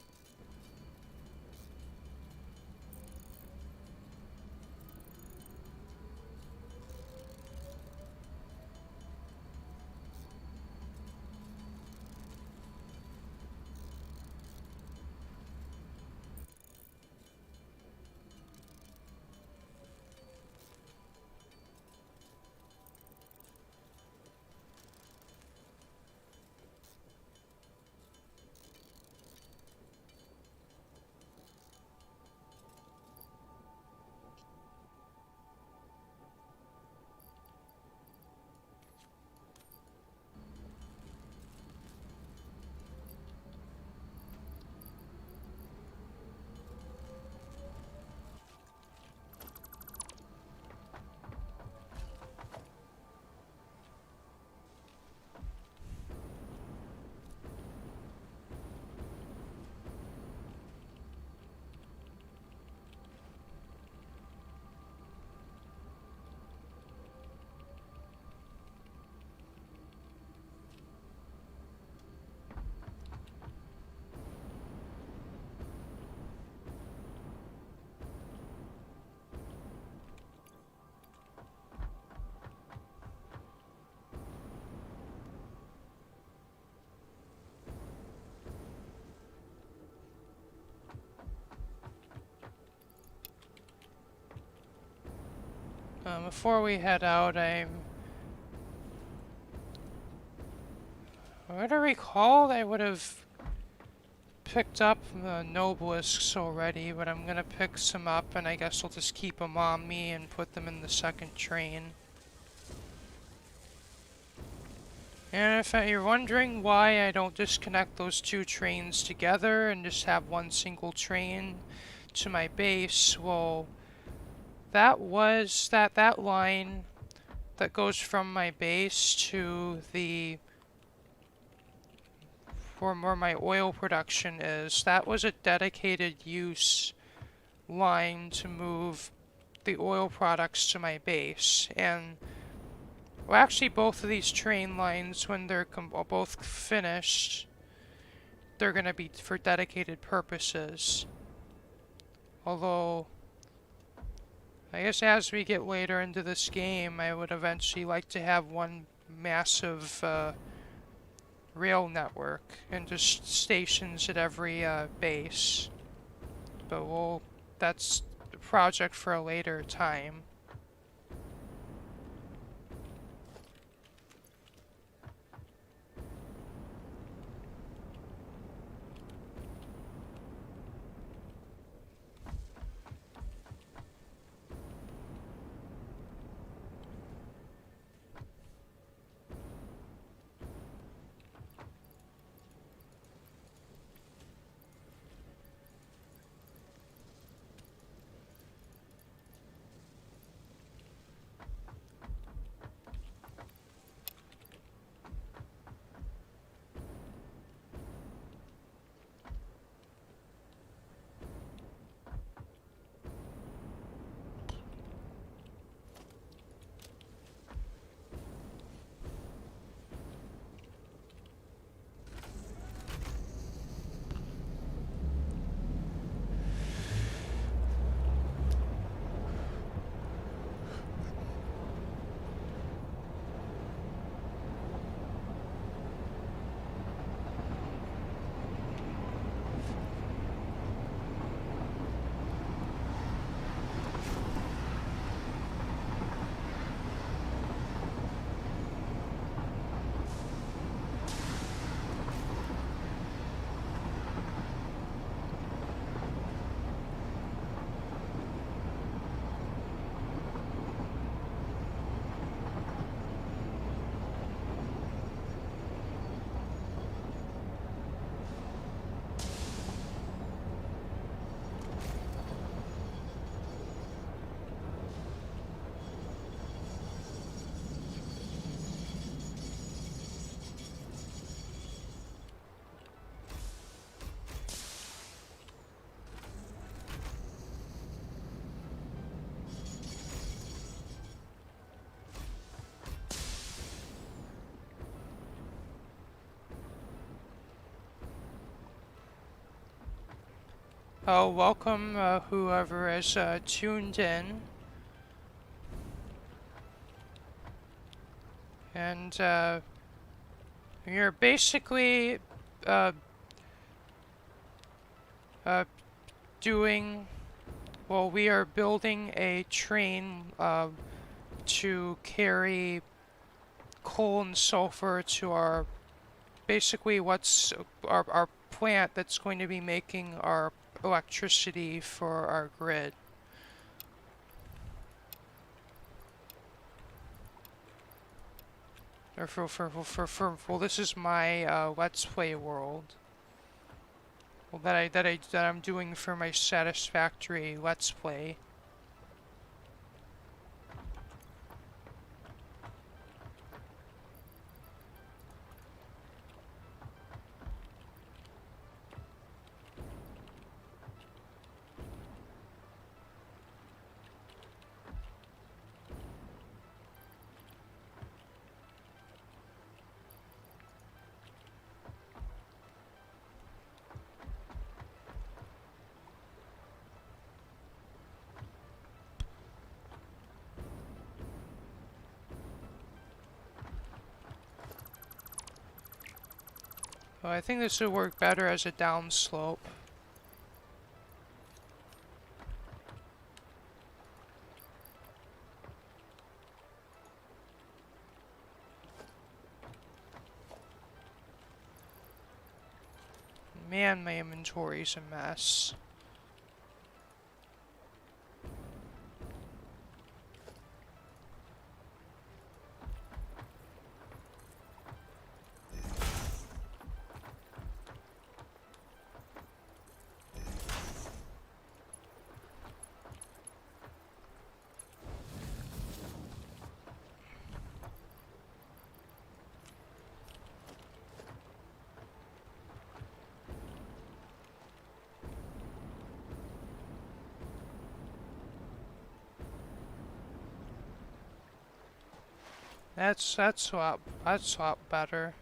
Before we head out, I to recall I would have picked up the Nobelisks already, but I'm gonna pick some up and I guess I'll just keep them on me and put them in the second train. And if you're wondering why I don't disconnect those two trains together and just have one single train to my base, well, that was that line that goes from my base to the where my oil production is. That was a dedicated use line to move the oil products to my base. And well, actually, both of these train lines, when they're both finished, they're going to be for dedicated purposes. Although, I guess as we get later into this game, I would eventually like to have one massive rail network and just stations at every base. But that's a project for a later time. Welcome whoever is tuned in. And you're basically uh, uh, doing, well, we are building a train to carry coal and sulfur to our, basically what's our plant that's going to be making our electricity for our grid. Or well, this is my Let's Play world. Well, that I'm doing for my Satisfactory Let's Play. Well, I think this would work better as a downslope. Man, my inventory's a mess. That's a lot better.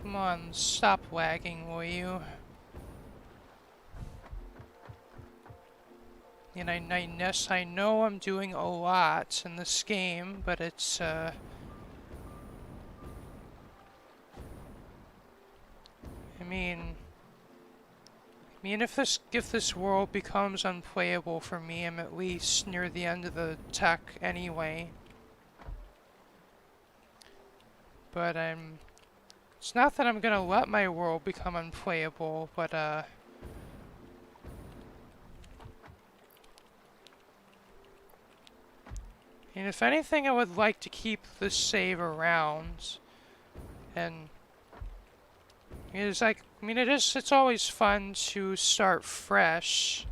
Come on, stop lagging, will you? And I know I'm doing a lot in this game, but it's, I mean... if this world becomes unplayable for me, I'm at least near the end of the tech anyway. But it's not that I'm gonna let my world become unplayable, but, and if anything, I would like to keep this save around. And it's like, it's always fun to start fresh.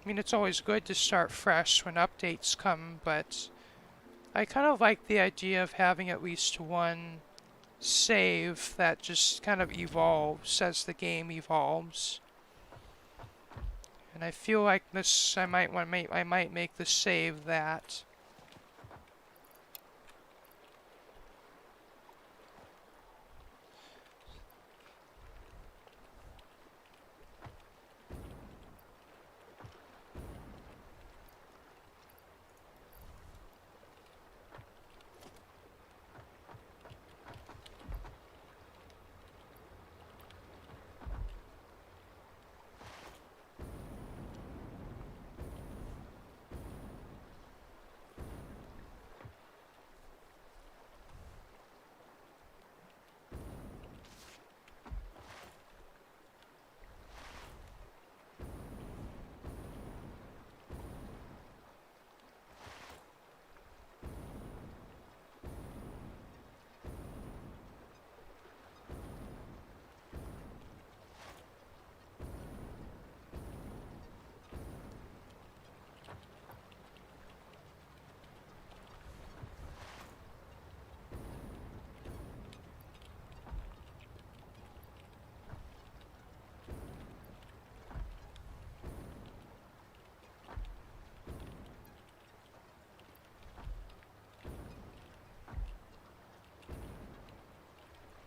It's always good to start fresh when updates come, but I kind of like the idea of having at least one save that just kind of evolves as the game evolves. And I feel like this, I might make the save that.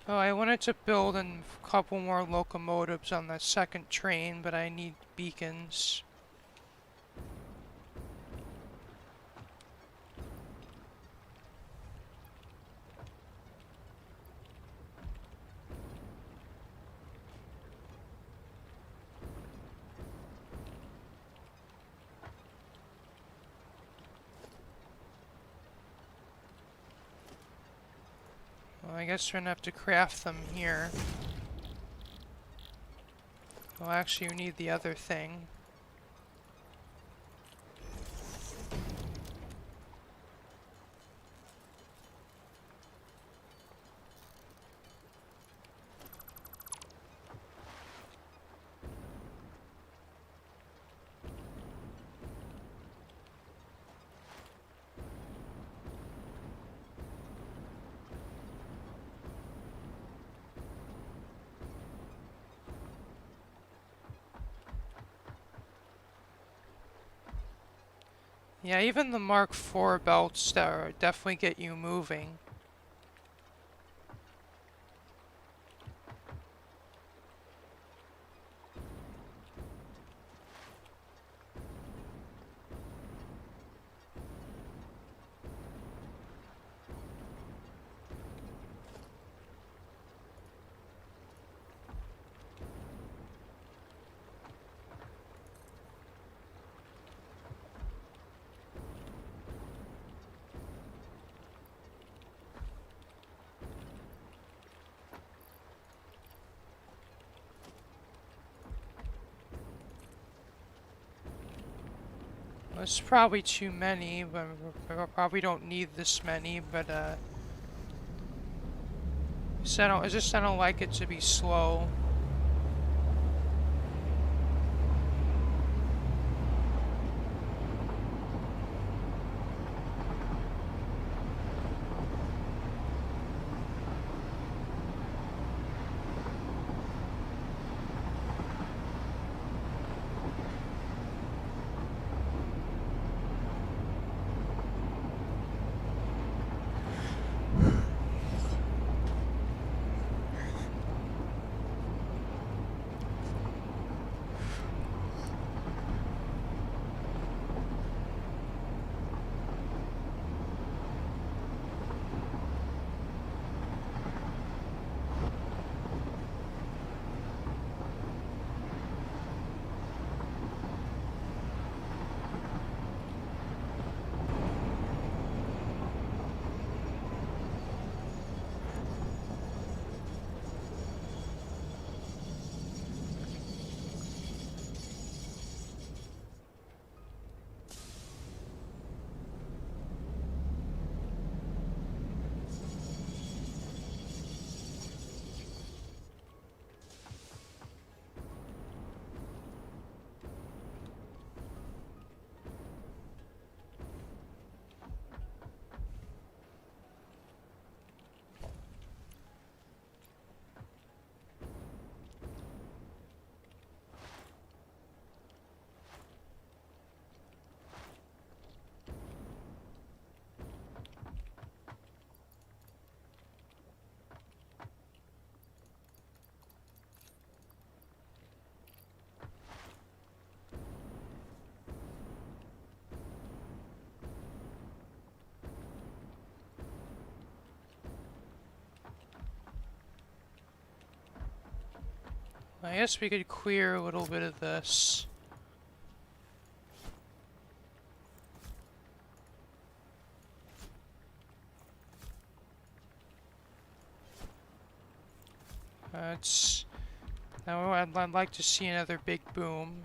Oh, I wanted to build a couple more locomotives on the second train, but I need beacons. Well, I guess we're gonna have to craft them here. Well, actually, we need the other thing. Yeah, even the Mark IV belts definitely get you moving. It's probably too many, but we probably don't need this many, but I don't like it to be slow. I guess we could clear a little bit of this. It's now I'd like to see another big boom.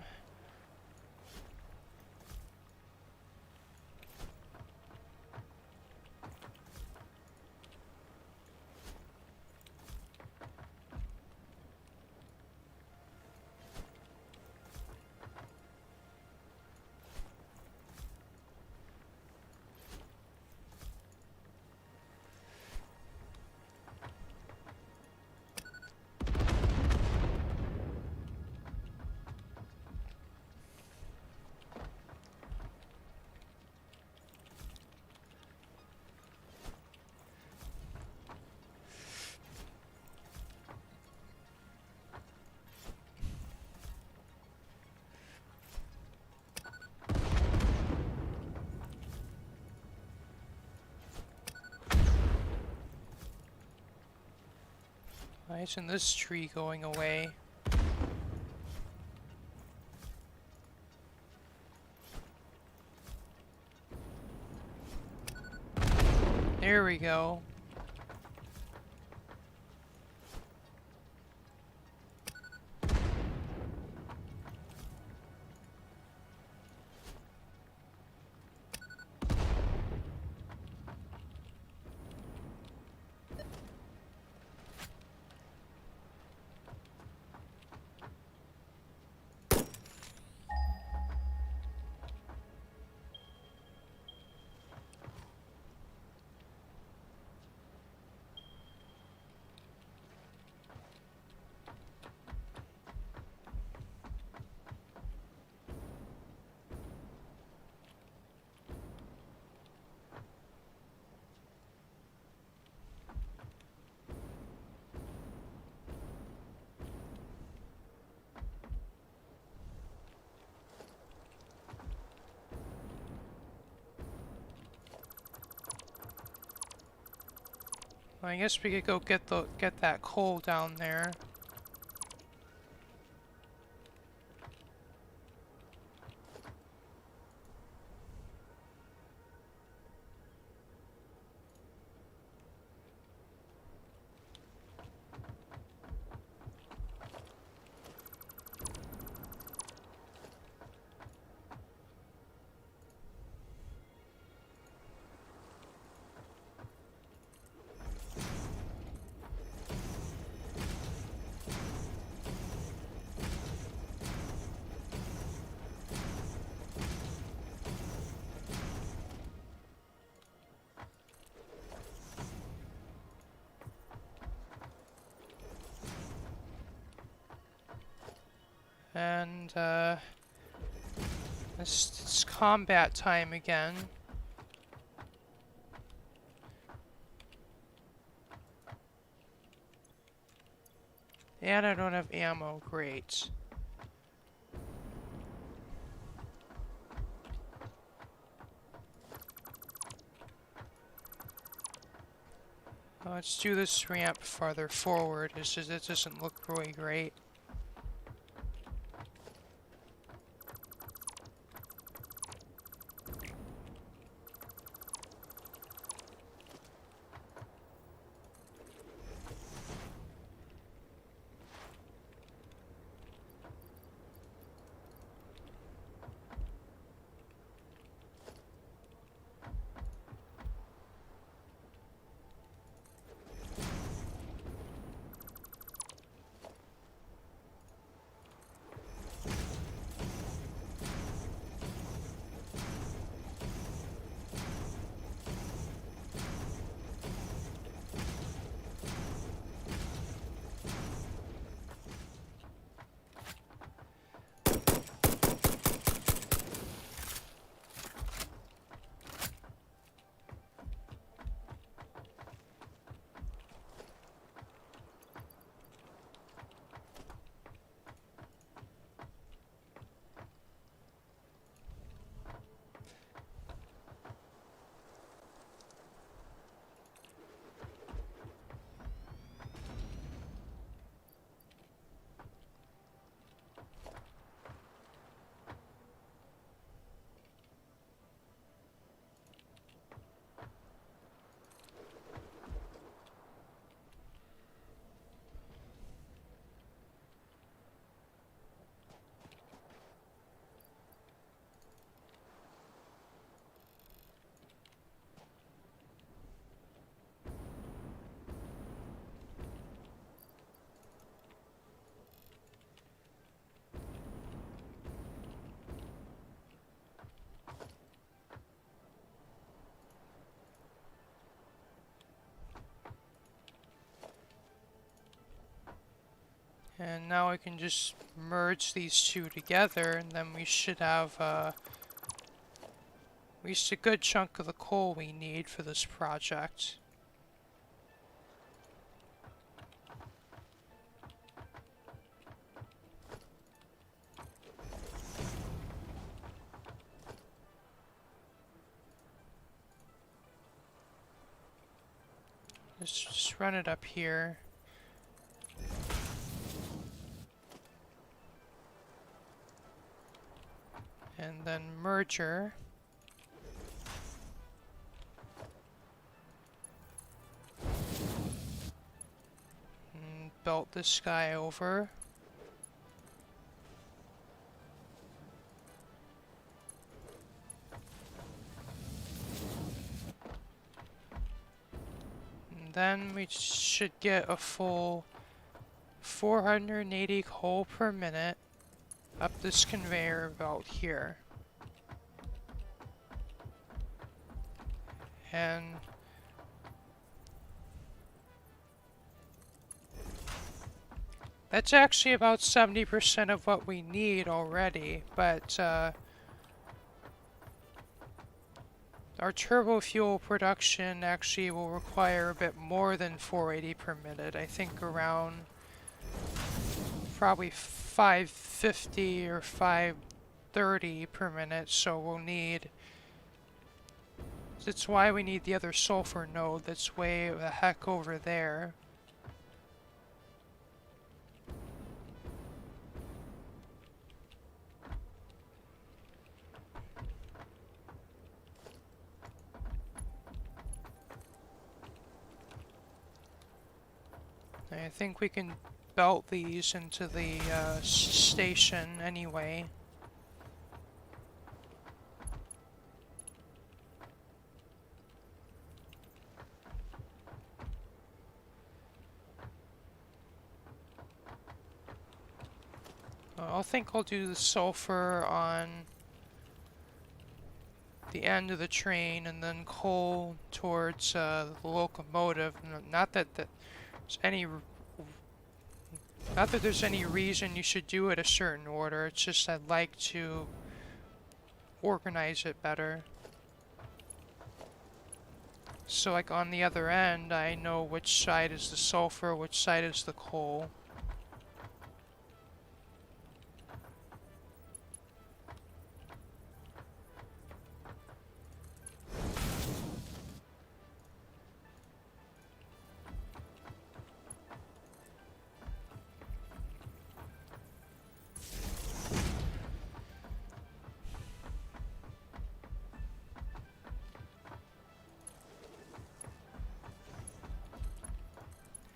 Why isn't this tree going away? There we go. I guess we could go get that coal down there. And it's combat time again. And I don't have ammo, great. Let's do this ramp farther forward. It doesn't look really great. And now we can just merge these two together, and then we should have at least a good chunk of the coal we need for this project. Just run it up here. And then merger. And belt this guy over. And then we should get a full 480 coal per minute up this conveyor belt here. And that's actually about 70% of what we need already, but our turbo fuel production actually will require a bit more than 480 per minute. I think around probably 550 or 530 per minute, so we'll need... That's why we need the other sulfur node that's way the heck over there. I think we can belt these into the station anyway. I think I'll do the sulfur on the end of the train and then coal towards the locomotive. Not that there's any reason you should do it a certain order. It's just I'd like to organize it better. So like on the other end, I know which side is the sulfur, which side is the coal.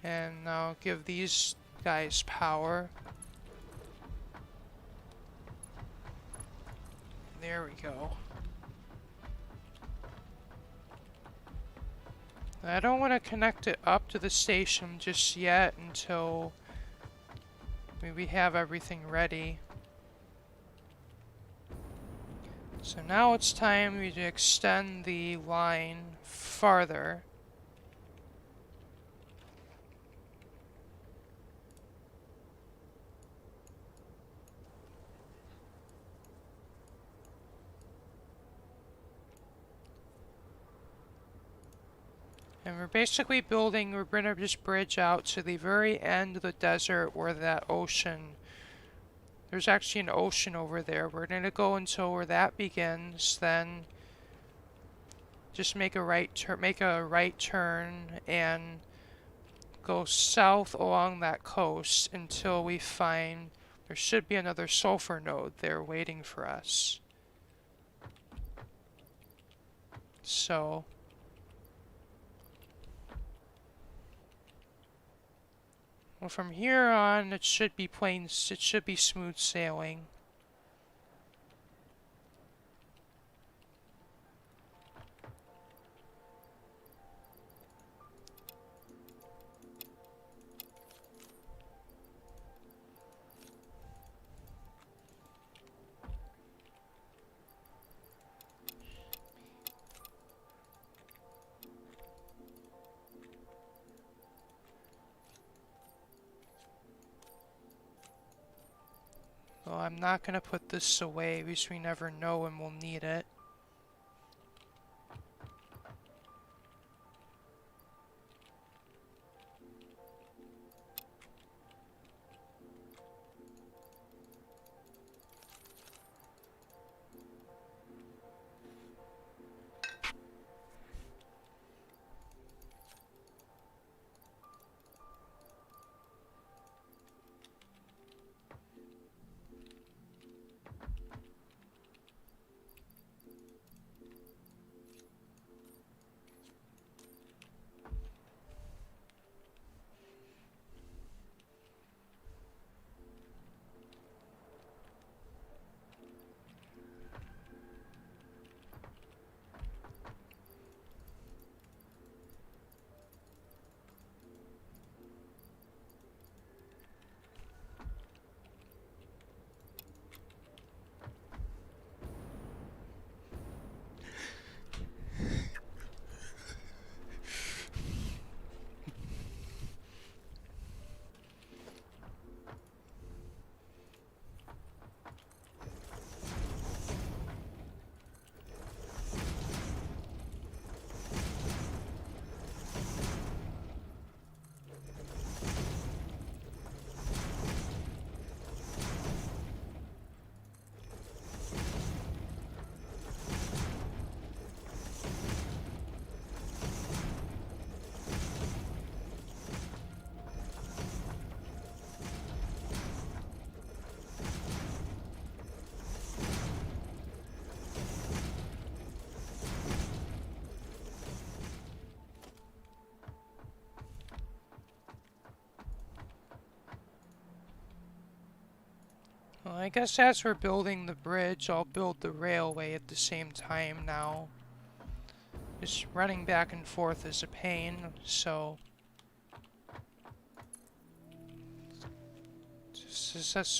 And now give these guys power. There we go. I don't want to connect it up to the station just yet until we have everything ready. So now it's time to extend the line farther. And we're basically building, we're going to just bridge out to the very end of the desert where that ocean, there's actually an ocean over there. We're going to go until where that begins, then just make a right turn and go south along that coast until we find there should be another sulfur node there waiting for us. So well, from here on, it should be it should be smooth sailing. Well, I'm not gonna put this away because we never know when we'll need it. Well, I guess as we're building the bridge, I'll build the railway at the same time now. Just running back and forth is a pain, so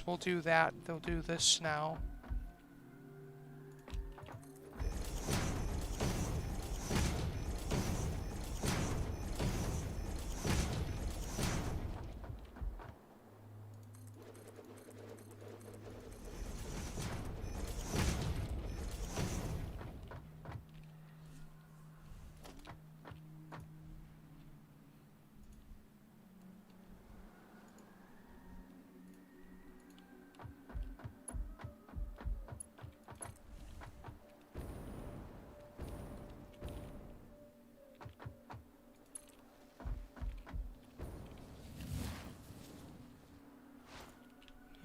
we'll do that. They'll do this now.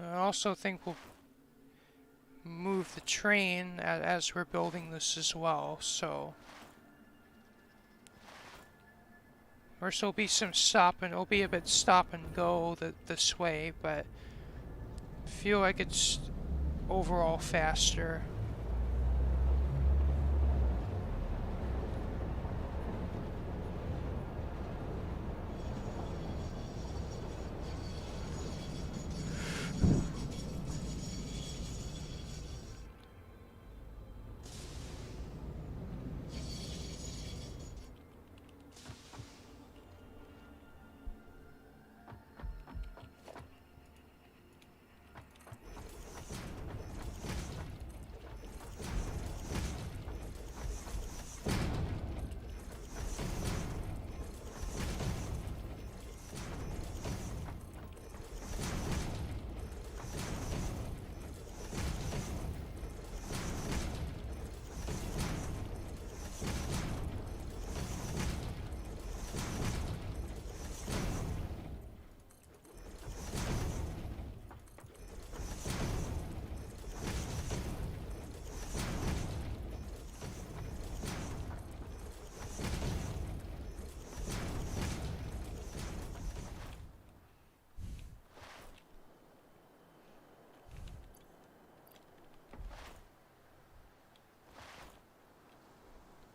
I also think we'll move the train as we're building this as well, so... Or so will be some stop and it'll be a bit stop and go this way, but I feel like it's overall faster.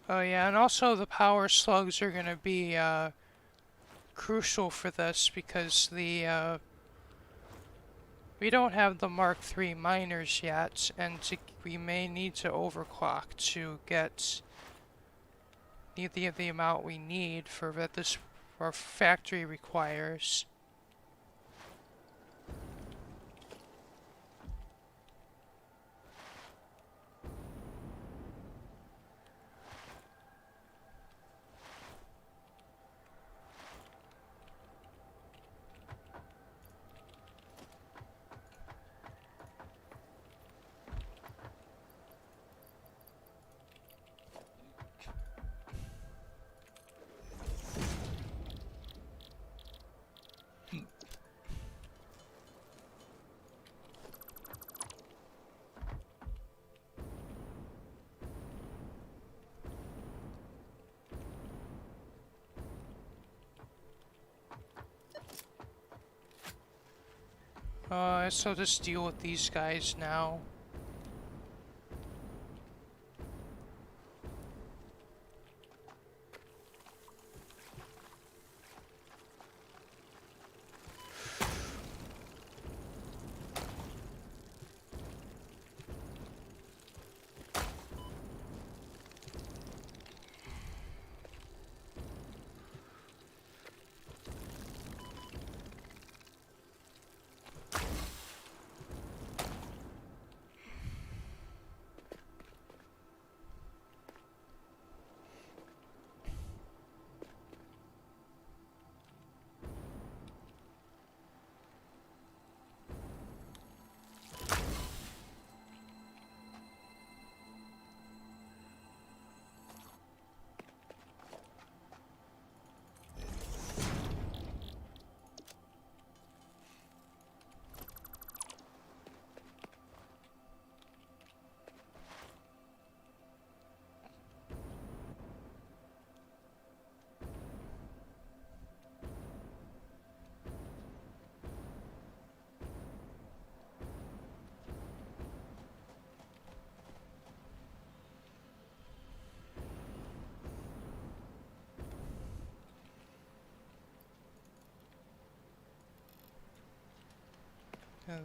Oh yeah, and also the power slugs are gonna be crucial for this because we don't have the Mark III miners yet, and we may need to overclock to get the amount we need for that this our factory requires. So just deal with these guys now.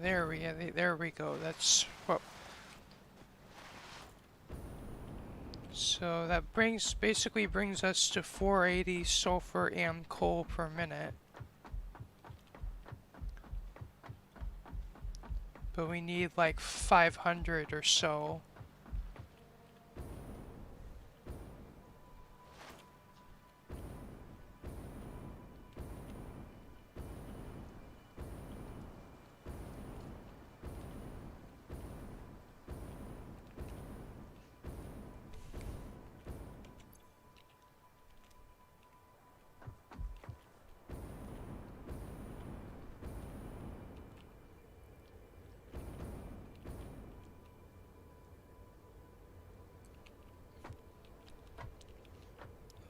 There we go. That's what. So that basically brings us to 480 sulfur and coal per minute. But we need like 500 or so.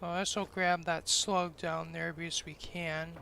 Let's go grab that slug down there because we can.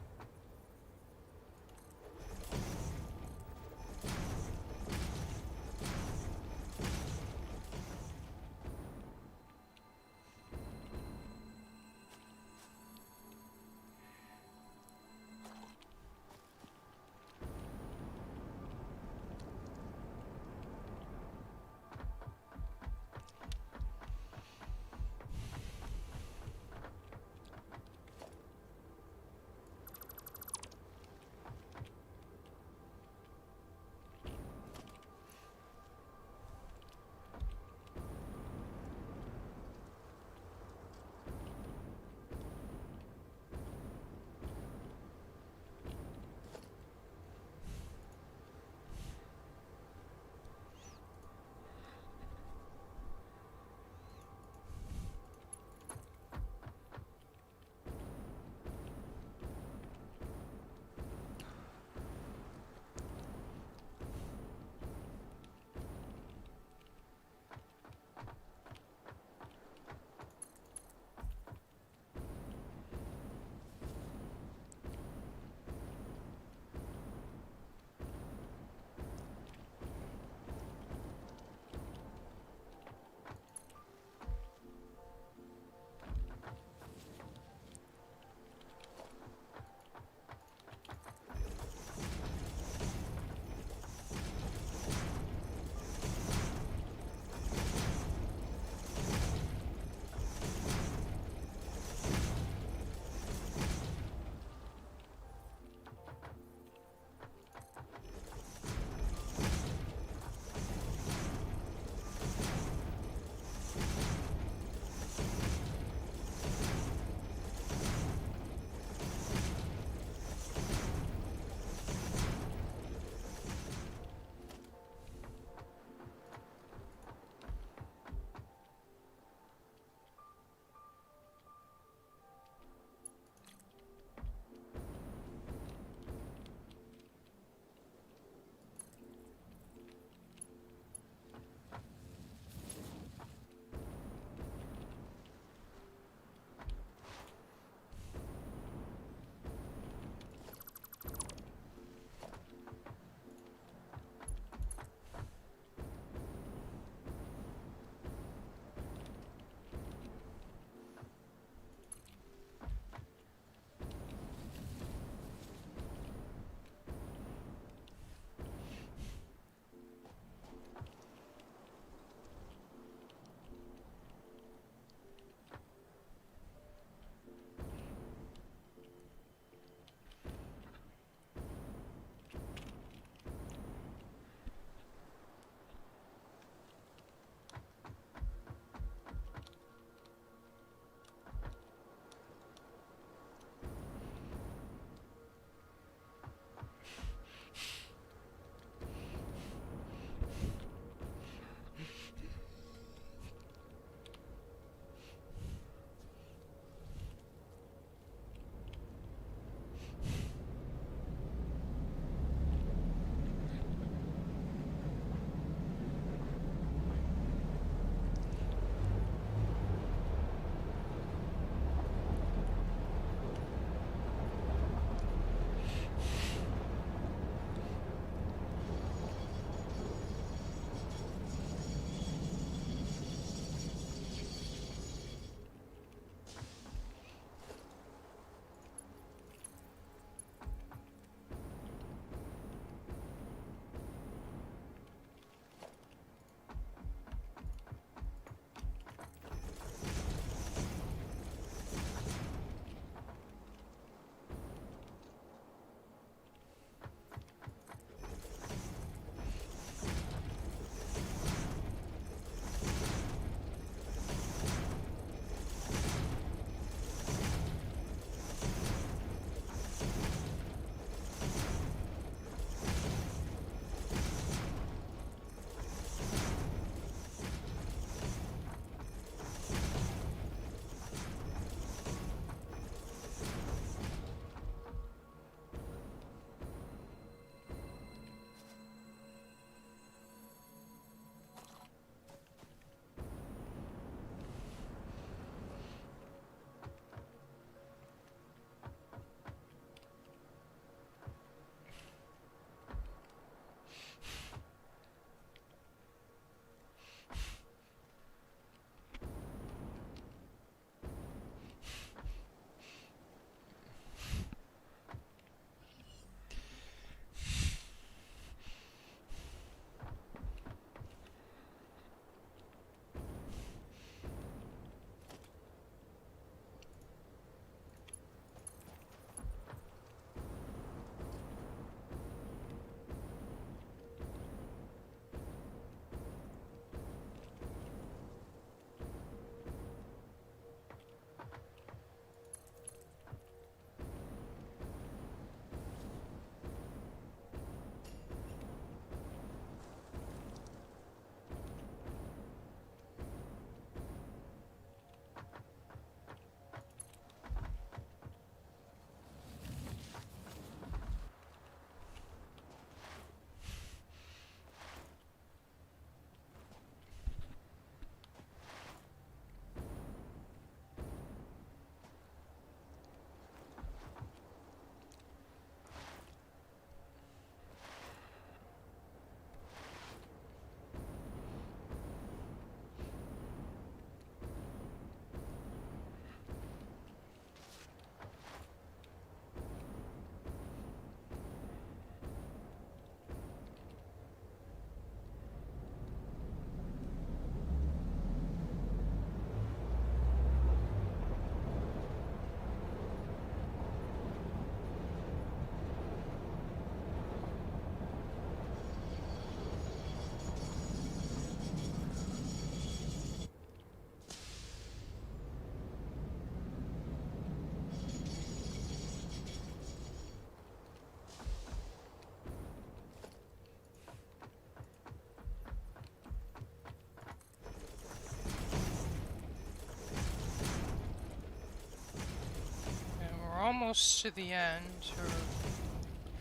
almost to the end, or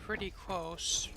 pretty close.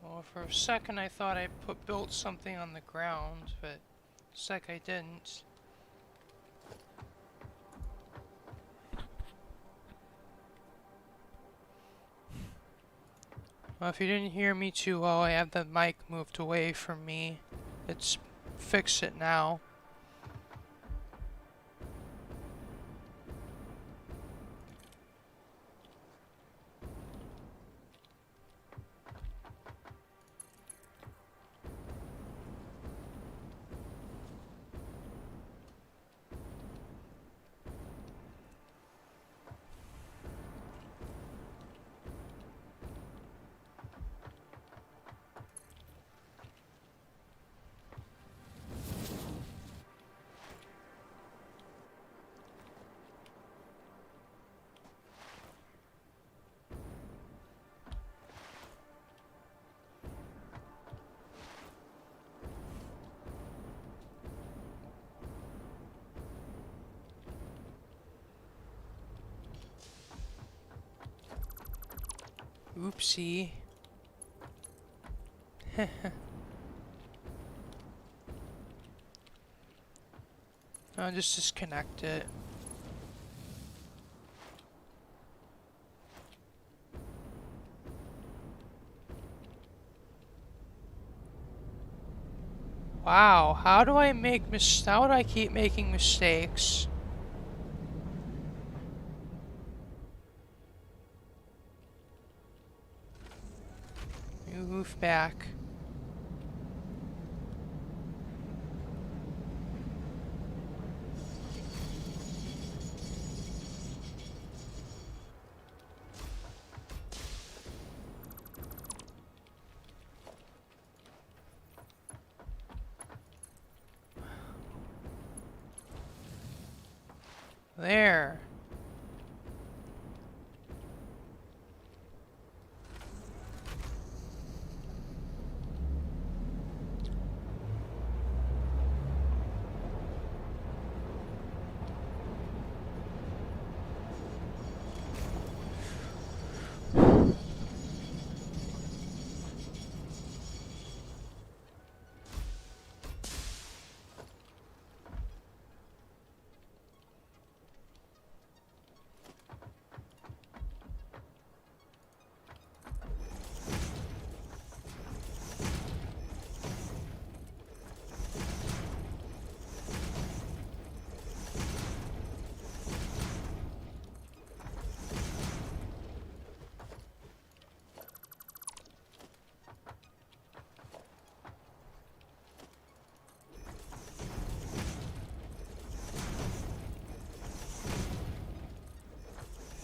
Well, for a second I thought I built something on the ground, but it's like I didn't. Well, if you didn't hear me too well, I have the mic moved away from me. It's fix it now. Oopsie. I'll just disconnect it. Wow, how do I keep making mistakes? Move back. There.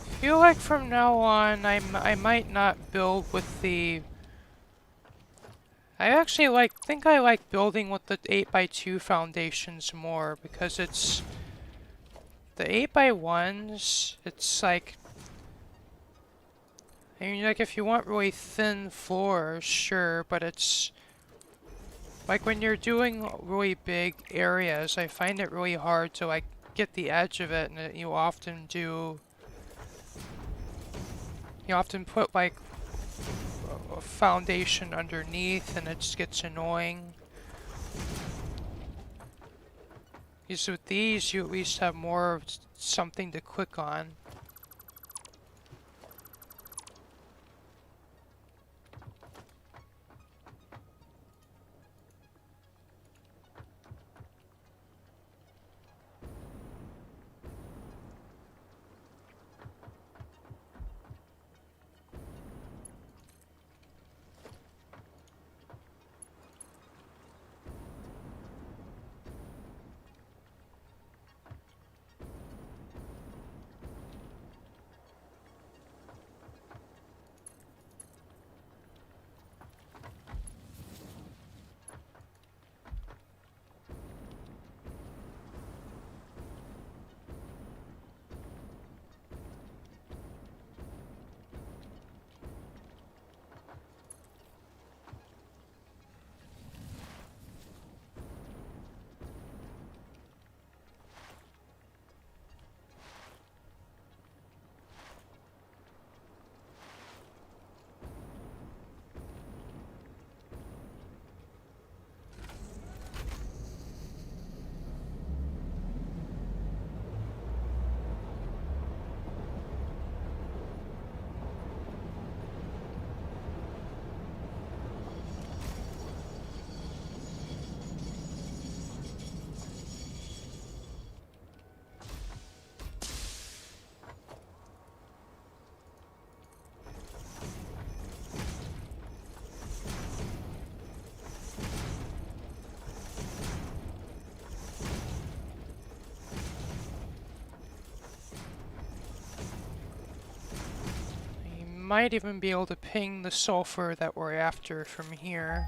I feel like from now on, I might not build with the... I actually think I like building with the 8x2 foundations more, because it's... The 8x1s, it's like... I mean, like, if you want really thin floors, sure, but it's... Like, when you're doing really big areas, I find it really hard to, like, get the edge of it, and you often do... You often put, like, a foundation underneath, and it just gets annoying. Because with these, you at least have more of something to click on. might even be able to ping the sulfur that we're after from here.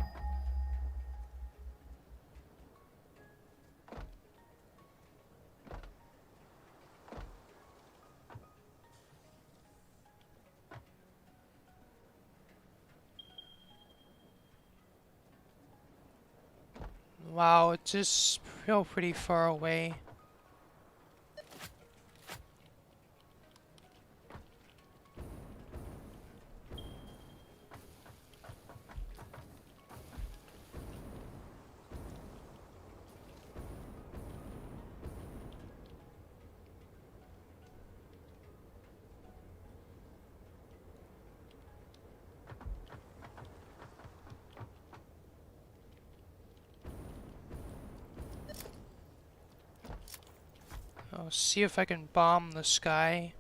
Wow, it just feels pretty far away. I'll see if I can bomb the sky.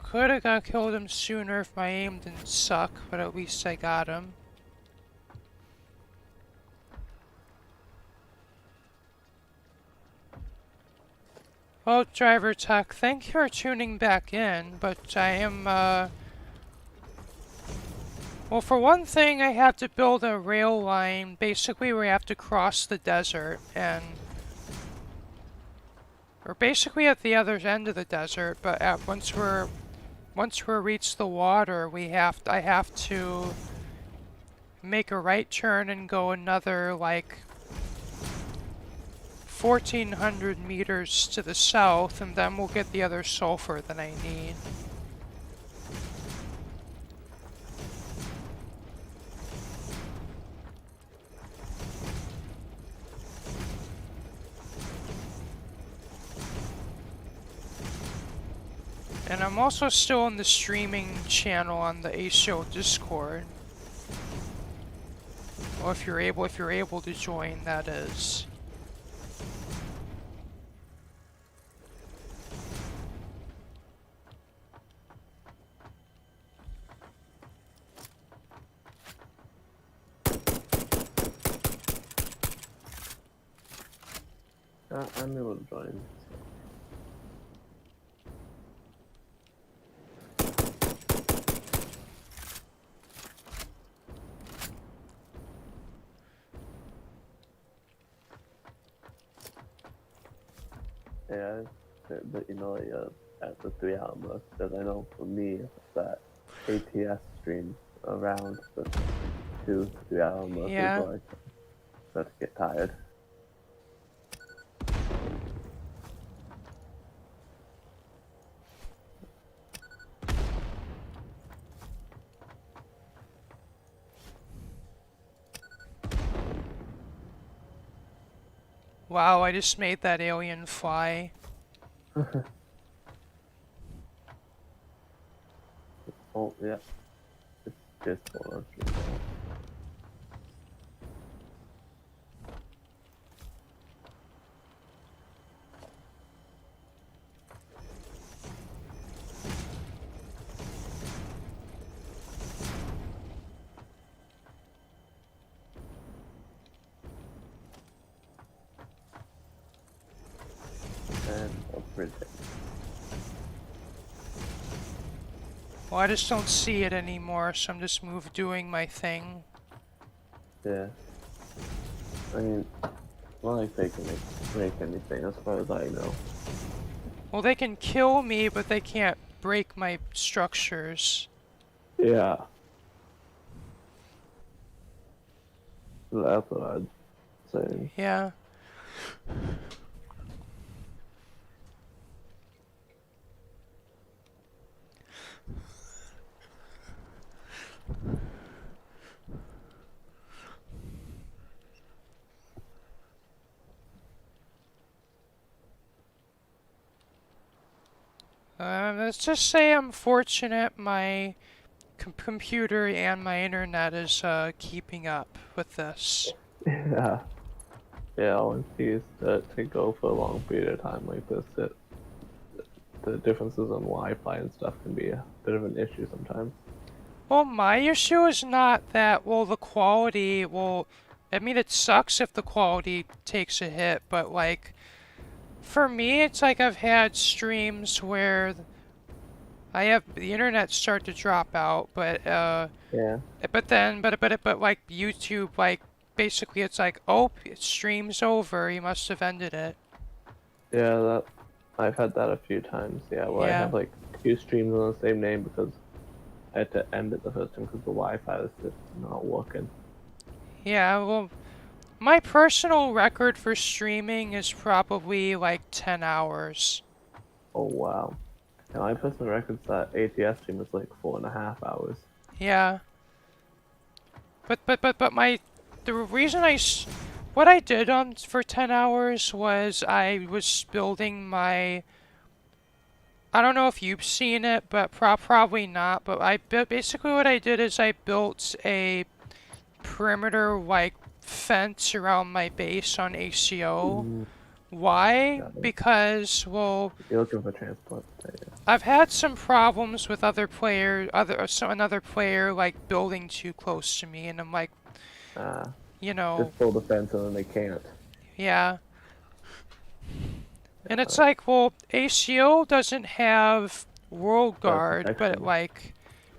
Could have got killed him sooner if my aim didn't suck, but at least I got him. Well, Driver Tech, thank you for tuning back in, but I am, well, for one thing, I have to build a rail line, basically we have to cross the desert, and we're basically at the other end of the desert, but once we're reached the water, I have to make a right turn and go another, like, 1,400 meters to the south, and then we'll get the other sulfur that I need. And I'm also still on the streaming channel on the ACO Discord. Well, if you're able to join, that is. I'm able to join. Yeah, but you know, at the 3 hour mark, because I know for me that ATS stream around the 2-3 hour mark Yeah. is like start to get tired. Wow, I just made that alien fly. Oh yeah, it's just hold on. And I'll print it. Well, I just don't see it anymore, so I'm just doing my thing. Yeah. I mean, well, like they can make anything as far as I know. Well, they can kill me, but they can't break my structures. Yeah. That's what I'd say. Yeah. Let's just say I'm fortunate my computer and my internet is keeping up with this. Yeah. Yeah, once you use to go for a long period of time like this, the differences in Wi-Fi and stuff can be a bit of an issue sometimes. Well, my issue is not that, well, the quality, well, I mean, it sucks if the quality takes a hit, but like, for me, it's like I've had streams where I have the internet start to drop out, Yeah. but like YouTube, like, basically it's like, oh, stream's over, you must have ended it. Yeah, that I've had that a few times. Yeah, where I Yeah. have like two streams on the same name because I had to end it the first time because the Wi-Fi was just not working. Yeah, well, my personal record for streaming is probably like 10 hours. Oh wow. And my personal record's that ATS stream is like 4.5 hours. Yeah. But the reason what I did on for 10 hours was I was building my, I don't know if you've seen it, but probably not, but basically what I did is I built a perimeter like fence around my base on ACO. Mm, Why? got it. Because, well, You're looking for transport. Yeah. I've had some problems with another player like building too close to me, and I'm like, Uh, you know, just build a fence and then they can't. yeah. And it's Uh, like, well, ACO doesn't have World Better Guard, but it protection. like,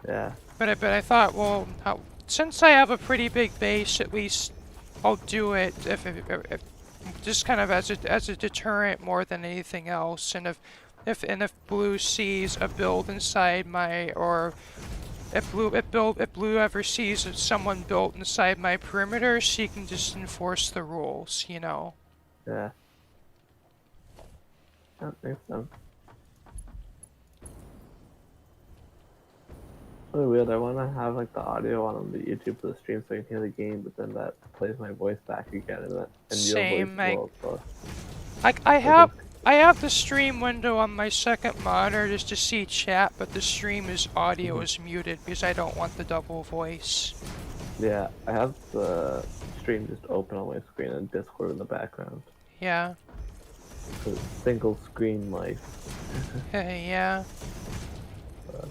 Yeah. but I thought, well, since I have a pretty big base, at least I'll do it if just kind of as a deterrent more than anything else. And if Blue sees a build inside my, or if Blue ever sees someone built inside my perimeter, she can just enforce the rules, you know. Yeah. That makes sense. Really weird. I want to have like the audio on the YouTube for the stream so I can hear the game, but then that plays my voice back again, and your voice Same. as well. So I I think, I have the stream window on my second monitor just to see chat, but the stream is audio mhm. is muted because I don't want the double voice. Yeah, I have the stream just open on my screen and Discord in the background. Yeah. So single screen life. Yeah. Uh,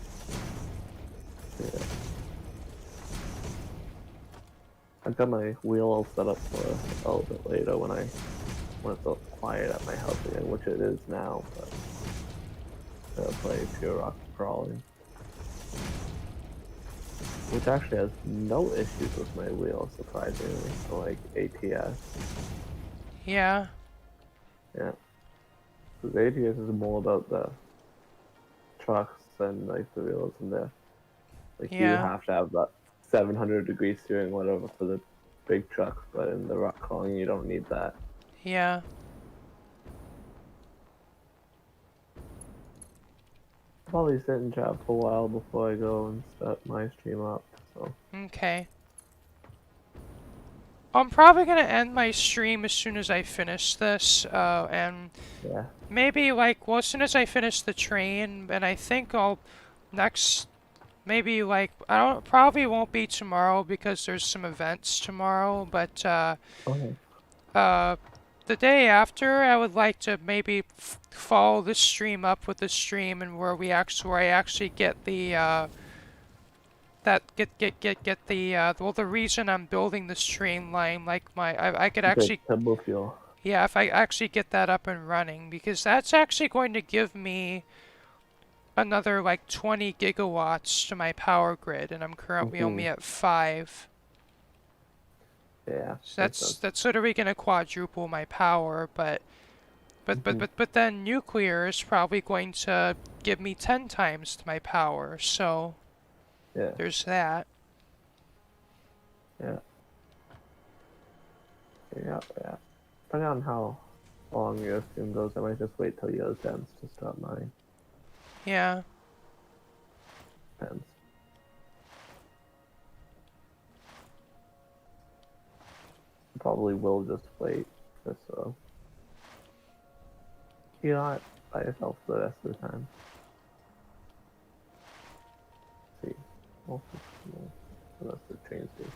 yeah. I've got my wheel all set up for a little bit later when it's all quiet at my house again, which it is now. But I'll play Pure Rock Crawling, which actually has no issues with my wheel, surprisingly. So like ATS, Yeah. yeah. Because ATS is more about the trucks and like the wheels in there. Like you Yeah. have to have that 700-degree steering, whatever, for the big trucks, but in the rock crawling, you don't need that. Yeah. I'll probably sit and chat for a while before I go and start my stream up. So Okay. I'm probably gonna end my stream as soon as I finish this, and yeah, maybe like, well, as soon as I finish the train, and I think I'll next, maybe like, I don't, probably won't be tomorrow because there's some events tomorrow, but, okay, uh, the day after, I would like to maybe follow this stream up with the stream and where I actually get the, that get the well, the reason I'm building the streamline, like I could the actually, turbo fuel. yeah, if I actually get that up and running, because that's actually going to give me another like 20 gigawatts to my power grid, and I'm currently Hmm. only at 5. Yeah, So makes sense. that's literally going to quadruple my power, Hmm. but then nuclear is probably going to give me 10 times my power, so Yeah, there's that. yeah. Yeah, yeah. Depending on how long your stream goes, I might just wait till yours ends to start mine. Yeah. Depends. Probably will just wait just so you're not by yourself for the rest of the time. Let's see. Also, the rest of the train station.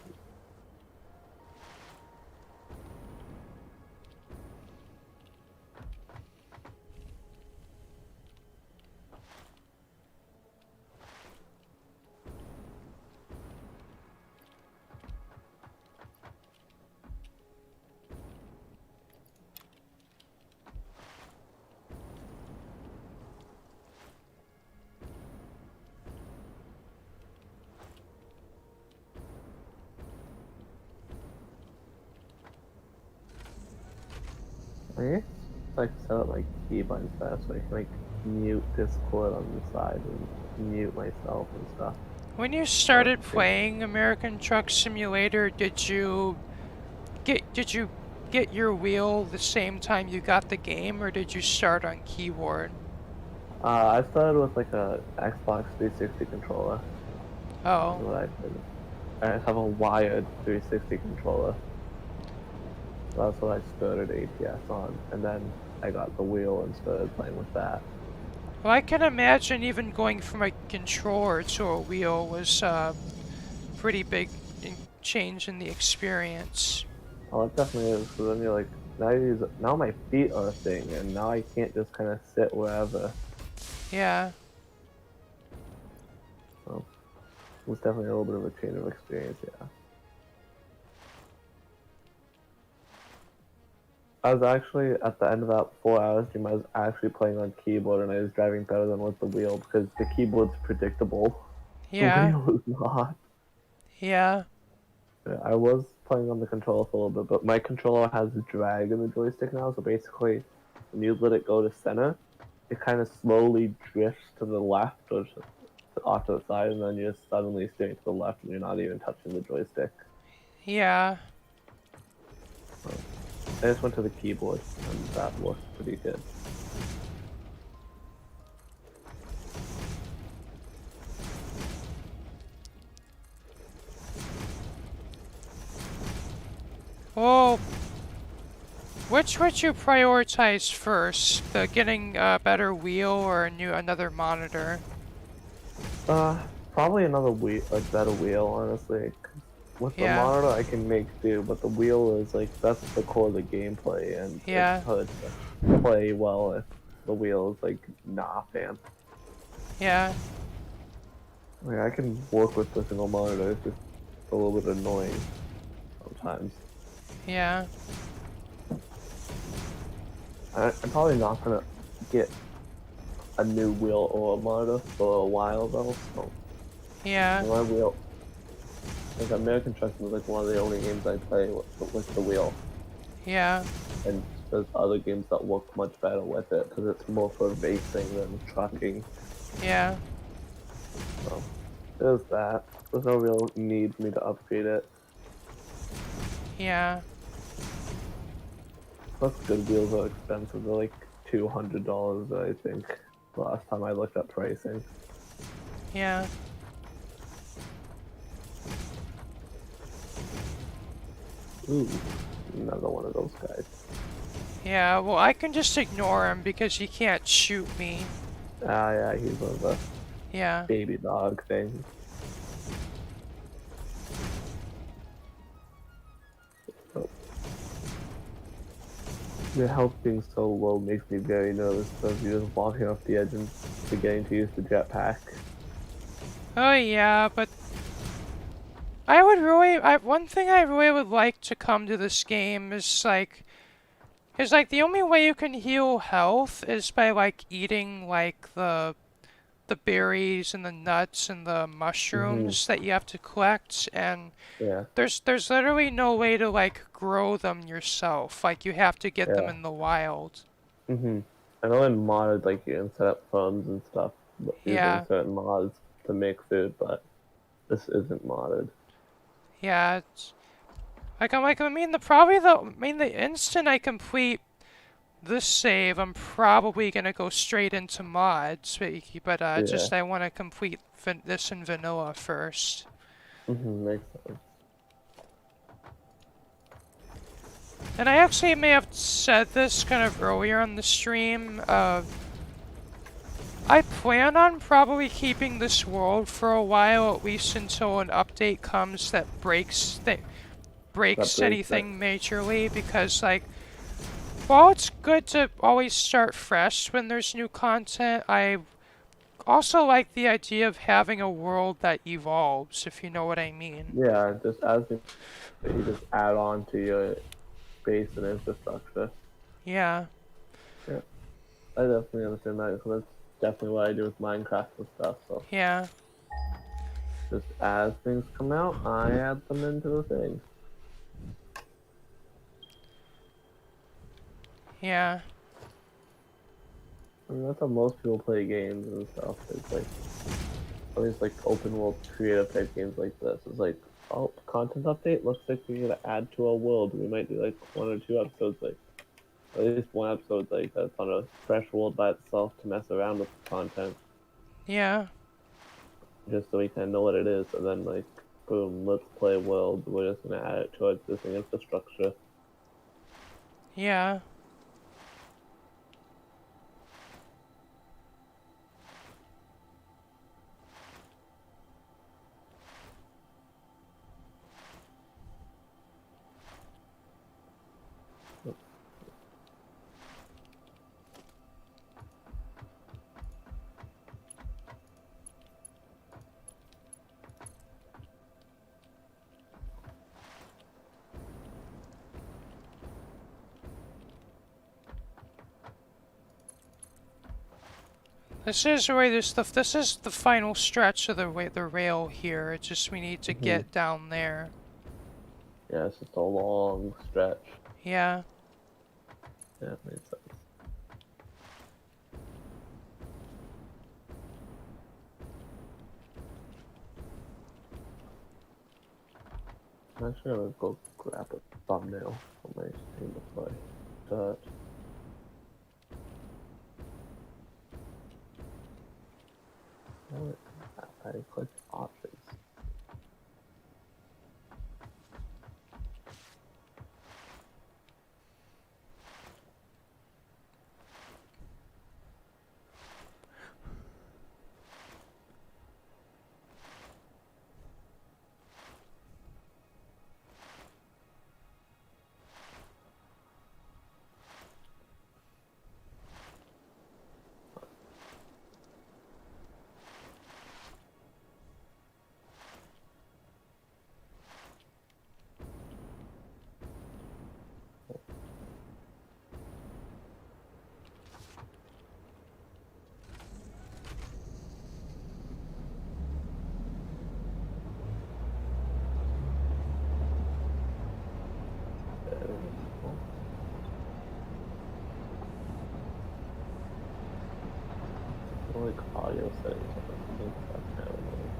I guess like set up my key buttons fast so I can like mute Discord on the side and mute myself and stuff. When you So started playing American Truck Simulator, did you get your wheel the same time you got the game, or did you start on keyboard? I started with like a Xbox 360 controller. Is Oh. what I did. I have a wired 360 controller. So that's what I started ATS on, and then I got the wheel and started playing with that. Well, I can imagine even going from a controller to a wheel was a pretty big change in the experience. Oh, it definitely is. So then you're like, now my feet are a thing, and now I can't just kind of sit wherever. Yeah. So it was definitely a little bit of a change of experience, yeah. I was actually at the end of that 4 hours stream. I was actually playing on keyboard, and I was driving better than with the wheel because the keyboard's predictable. The Yeah. wheel is not. Yeah. Yeah, I was playing on the controller for a little bit, but my controller has drag in the joystick now. So basically, when you let it go to center, it kind of slowly drifts to the left or off to the side, and then you're suddenly steering to the left, and you're not even touching the joystick. Yeah. So I just went to the keyboard, and that works pretty good. Well, which would you prioritize first? The getting a better wheel or another monitor? Probably another wheel, a better wheel, honestly. 'Cause with the Yeah. monitor, I can make do, but the wheel is like that's the core of the gameplay, and it's Yeah. hard to play well if the wheel is like nah, fam. Yeah. Like I can work with the single monitor, it's just a little bit annoying sometimes. Yeah. I'm probably not gonna get a new wheel or a monitor for a while though. So Yeah. my wheel, like American Truck is like one of the only games I play with the wheel. Yeah. And there's other games that work much better with it because it's more for racing than trucking. Yeah. So there's that. There's no real need for me to upgrade it. Yeah. Plus, good wheels are expensive. They're like $200, I think. The last time I looked at pricing. Yeah. Ooh, another one of those guys. Yeah. Well, I can just ignore him because he can't shoot me. Ah, yeah, he's one of the Yeah. baby dog things. Oh. The health being so low makes me very nervous because you're just walking off the edge and beginning to use the jetpack. Oh yeah, but one thing I really would like to come to this game is like the only way you can heal health is by like eating like the berries and the nuts and the Mm-hmm. mushrooms that you have to collect, and Yeah, there's literally no way to like grow them yourself. Like you have to get them yeah. in the wild. I know in modded, like you can set up farms and stuff using Yeah. certain mods to make food, but this isn't modded. Yeah. I mean, the instant I complete this save, I'm probably gonna go straight into mods, but Yeah. just I want to complete this in vanilla first. Makes sense. And I actually may have said this kind of earlier on the stream. I plan on probably keeping this world for a while, at least until an update comes that breaks Breaks that. anything majorly, because like, while it's good to always start fresh when there's new content, I also like the idea of having a world that evolves, if you know what I mean. Yeah, just as you just add on to your base and infrastructure. Yeah, Yeah, I definitely understand that because that's definitely what I do with Minecraft and stuff. So yeah, just as things come out, I add them into the thing. yeah, I mean, that's how most people play games and stuff. It's like at least like open world creative type games like this. It's like, oh, content update. Looks like we're gonna add to our world. We might do like 1 or 2 episodes, like at least one episode like that's on a fresh world by itself to mess around with the content, yeah, just so we kind of know what it is. And then like, boom, let's play world. We're just gonna add it to our existing infrastructure. yeah. This is this is the final stretch of the rail here. It's just we need to Hmm. get down there. Yeah, it's just a long stretch. Yeah, Yeah, it makes sense. I'm actually gonna go grab a thumbnail for my stream before I start. I clicked options. Like audio settings. I think that's kind of annoying.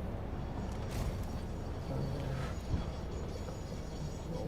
No.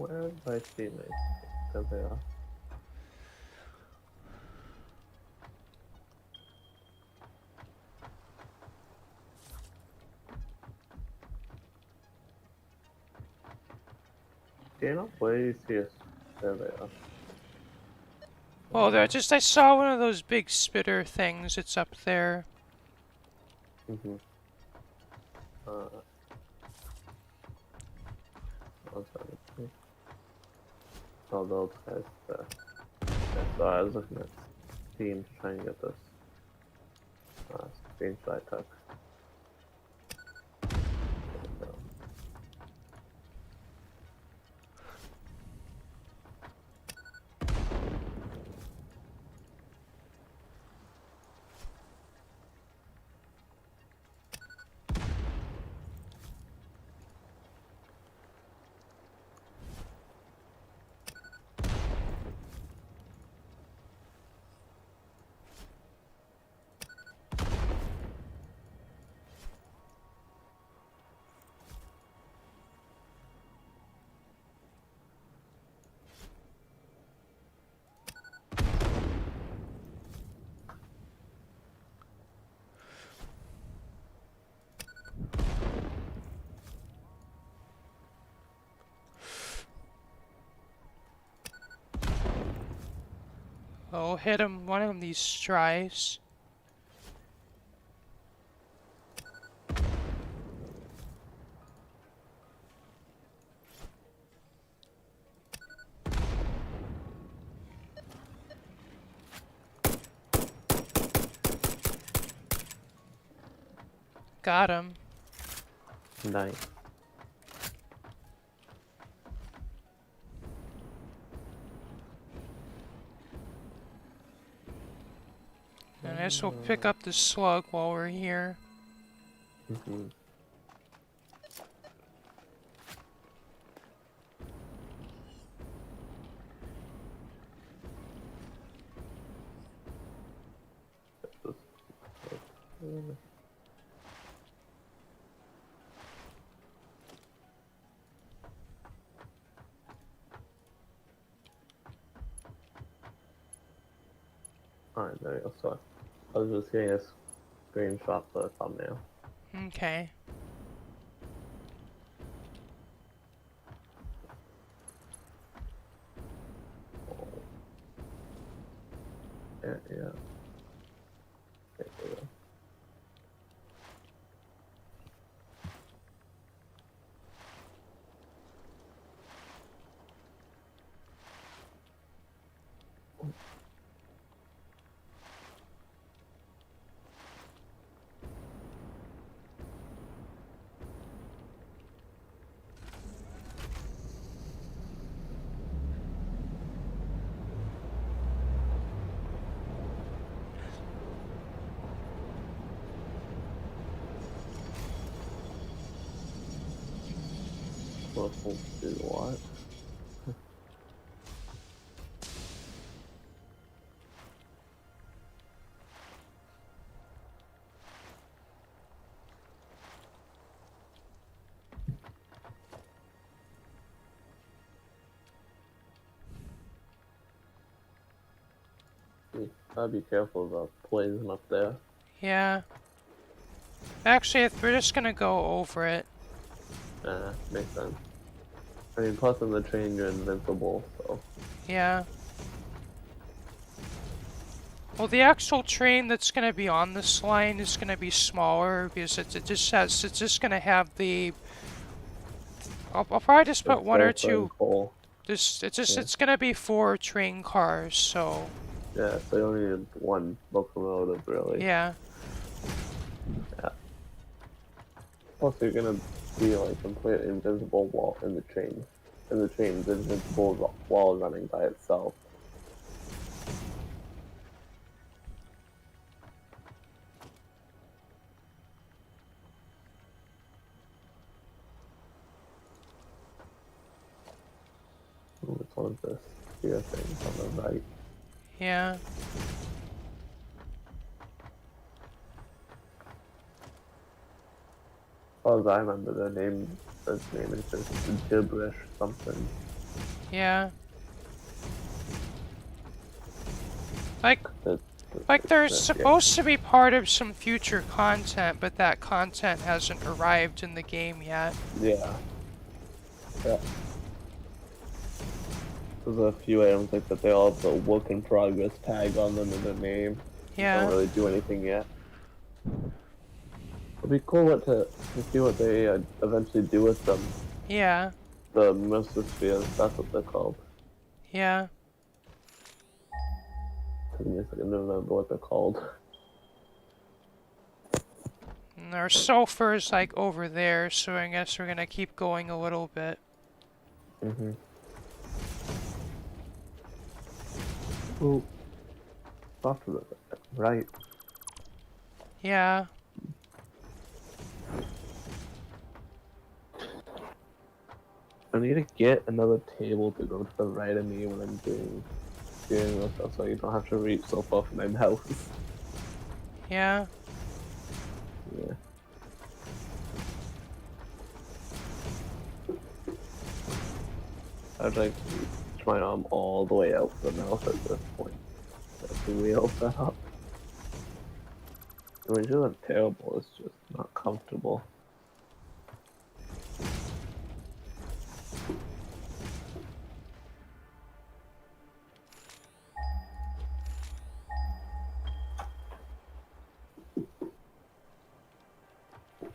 Where are my teammates? There they are. Dana, where do you see us? There they are. Oh, they're just, I saw one of those big spitter things. It's up there. Mm-hmm. Oh, those guys there. Yeah, so I was looking at Steam to try and get this screenshot I took. There we go. Oh, hit him. One of these tries. Got him. Nice. And I guess we'll pick up the slug while we're here. Mm-hmm. Alright, there you go. So I was just getting a screenshot for the thumbnail. Okay. Yeah. There we go. Supposed to do what? You gotta be careful of the poison up there. Yeah. Actually, we're just gonna go over it. Makes sense. I mean, plus in the train you're invincible, so. Yeah. Well, the actual train that's gonna be on this line is gonna be smaller because it's just gonna have the. I'll probably just put It's one or sulfur and two. coal. It's gonna be 4 train cars, so. Yeah, so you only need one locomotive, really. Yeah. Yeah. Plus, you're gonna be like completely invisible while in the train. And the train's invincible while running by itself. Ooh, it's one of the spear things on the right. Yeah. As far as I remember, its name is just gibberish something. Yeah. Like, That, like there's yeah. supposed to be part of some future content, but that content hasn't arrived in the game yet. Yeah. Yeah. There's a few items like that. They all have the work in progress tag on them in their name. Don't Yeah. really do anything yet. It'd be cool to see what they eventually do with them. Yeah. The Mesospheres, that's what they're called. Yeah. Took me a second to remember what they're called. And our sulfur is like over there, so I guess we're gonna keep going a little bit. Mm-hmm. Well, off to the right. Yeah. I need to get another table to go to the right of me when I'm doing this stuff, so you don't have to reach so far from my mouse. Yeah. Yeah. I'd like to try arm all the way out the mouse at this point. That's the wheel set up. Which isn't terrible, it's just not comfortable.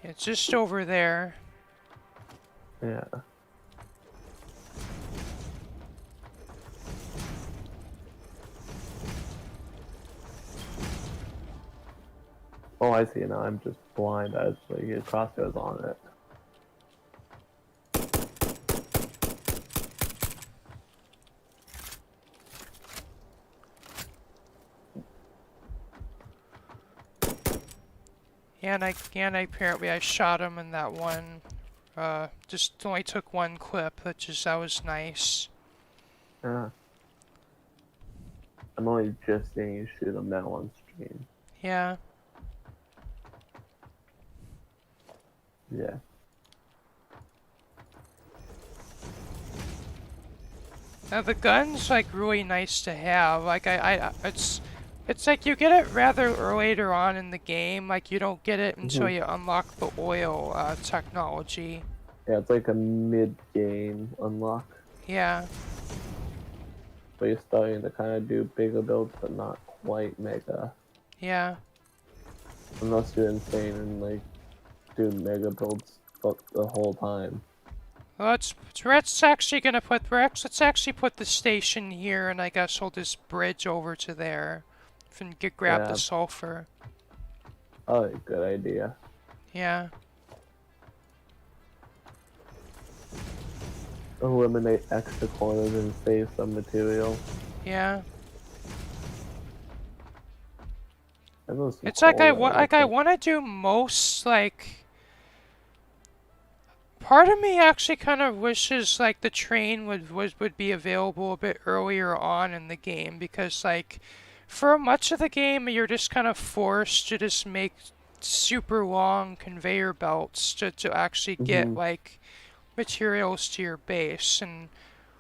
It's just over there. Yeah. Oh, I see now. I'm just blind as the crosshairs on it. And I apparently I shot him in that one. Just only took one clip, that was nice. Yeah. I'm only just seeing you shoot them now on stream. Yeah. Yeah. Now the gun's like really nice to have. Like it's like you get it rather later on in the game. Like you don't get it until you unlock the oil technology. Yeah, it's like a mid-game unlock. Yeah. But you're starting to kind of do bigger builds, but not quite mega. Yeah. Unless you're insane and like do mega builds the whole time. Well, let's actually gonna put let's actually put the station here, and I guess we'll just bridge over to there, and grab the Yeah. sulfur. Oh, good idea. Yeah. Eliminate extra corners and save some material. Yeah. It's like I want to do most like. Part of me actually kind of wishes like the train would be available a bit earlier on in the game, because like for much of the game you're just kind of forced to just make super long conveyor belts to actually get like materials to your base, and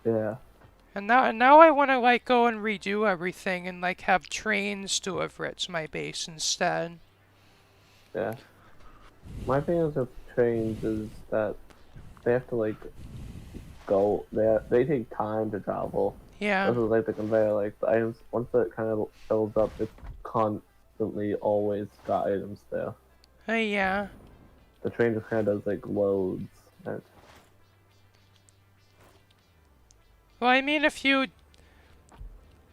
Yeah. now I want to like go and redo everything and like have trains deliver it to my base instead. Yeah. My thing is with trains is that they have to like go. They take time to travel. Yeah. This is like the conveyor. Like the items, once it kind of fills up, it's constantly always got items there. Yeah. The train just kind of does like loads. And Well, I mean,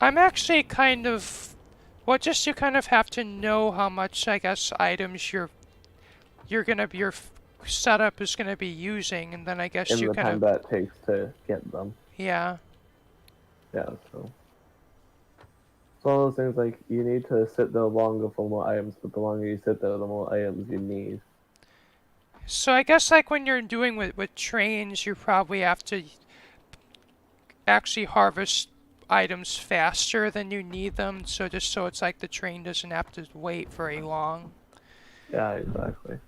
I'm actually kind of, well, just you kind of have to know how much, I guess, items your setup is gonna be using, and then I guess in you the kind time of, that takes to get them. yeah, Yeah. So. It's one of those things like you need to sit there longer for more items, but the longer you sit there, the more items you need. So I guess like when you're doing with trains, you probably have to actually harvest items faster than you need them, so just so it's like the train doesn't have to wait very long. Yeah, exactly.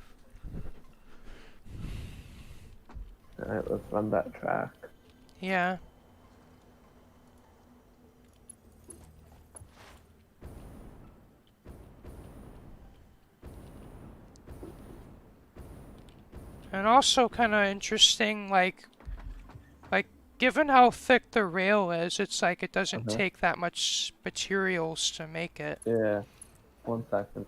Alright, let's run that track. Yeah. And also kind of interesting, like given how thick the rail is, it's like it doesn't Uh-huh. take that much materials to make it. Yeah. 1 second.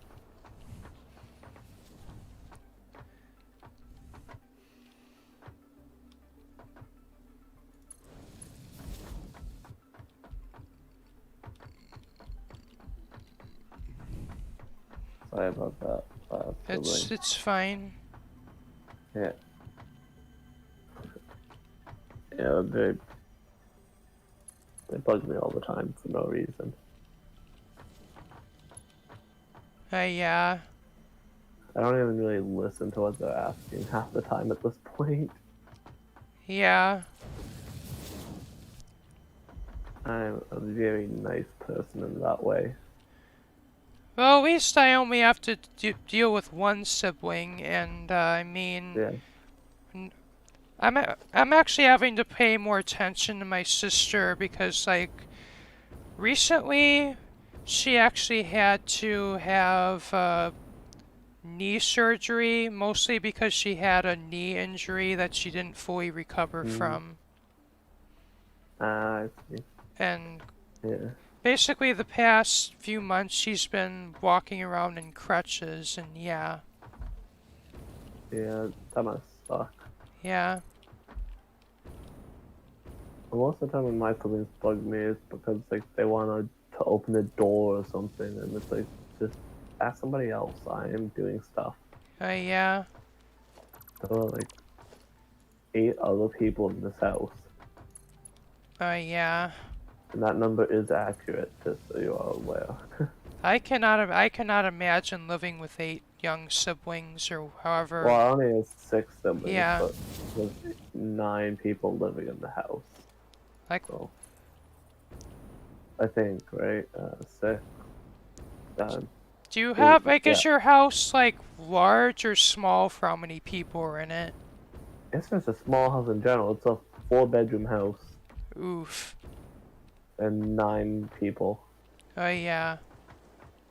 Sorry about that. Sibling. It's fine. Yeah. Yeah, they bug me all the time for no reason. Yeah. I don't even really listen to what they're asking half the time at this point. Yeah. I'm a very nice person in that way. Well, at least I only have to deal with one sibling, and I mean, Yeah. I'm actually having to pay more attention to my sister because like recently she actually had to have knee surgery, mostly because she had a knee injury that she didn't fully recover Mm. from. I see. And Yeah. basically the past few months she's been walking around in crutches, and yeah. Yeah, that must suck. Yeah. And most of the time when my siblings bug me, it's because like they want to open the door or something, and it's like just ask somebody else. I am doing stuff. Yeah. There are like 8 other people in this house, Yeah. and that number is accurate, just so you are aware. I cannot imagine living with 8 young siblings or Well, however. I only have 6 siblings, Yeah. but there's 9 people living in the house. Like, So I think, right? Six. do you Eight. have, like, Yeah. is your house, like, large or small for how many people are in it? It's just a small house in general. It's a 4 bedroom house Oof. and 9 people. Yeah.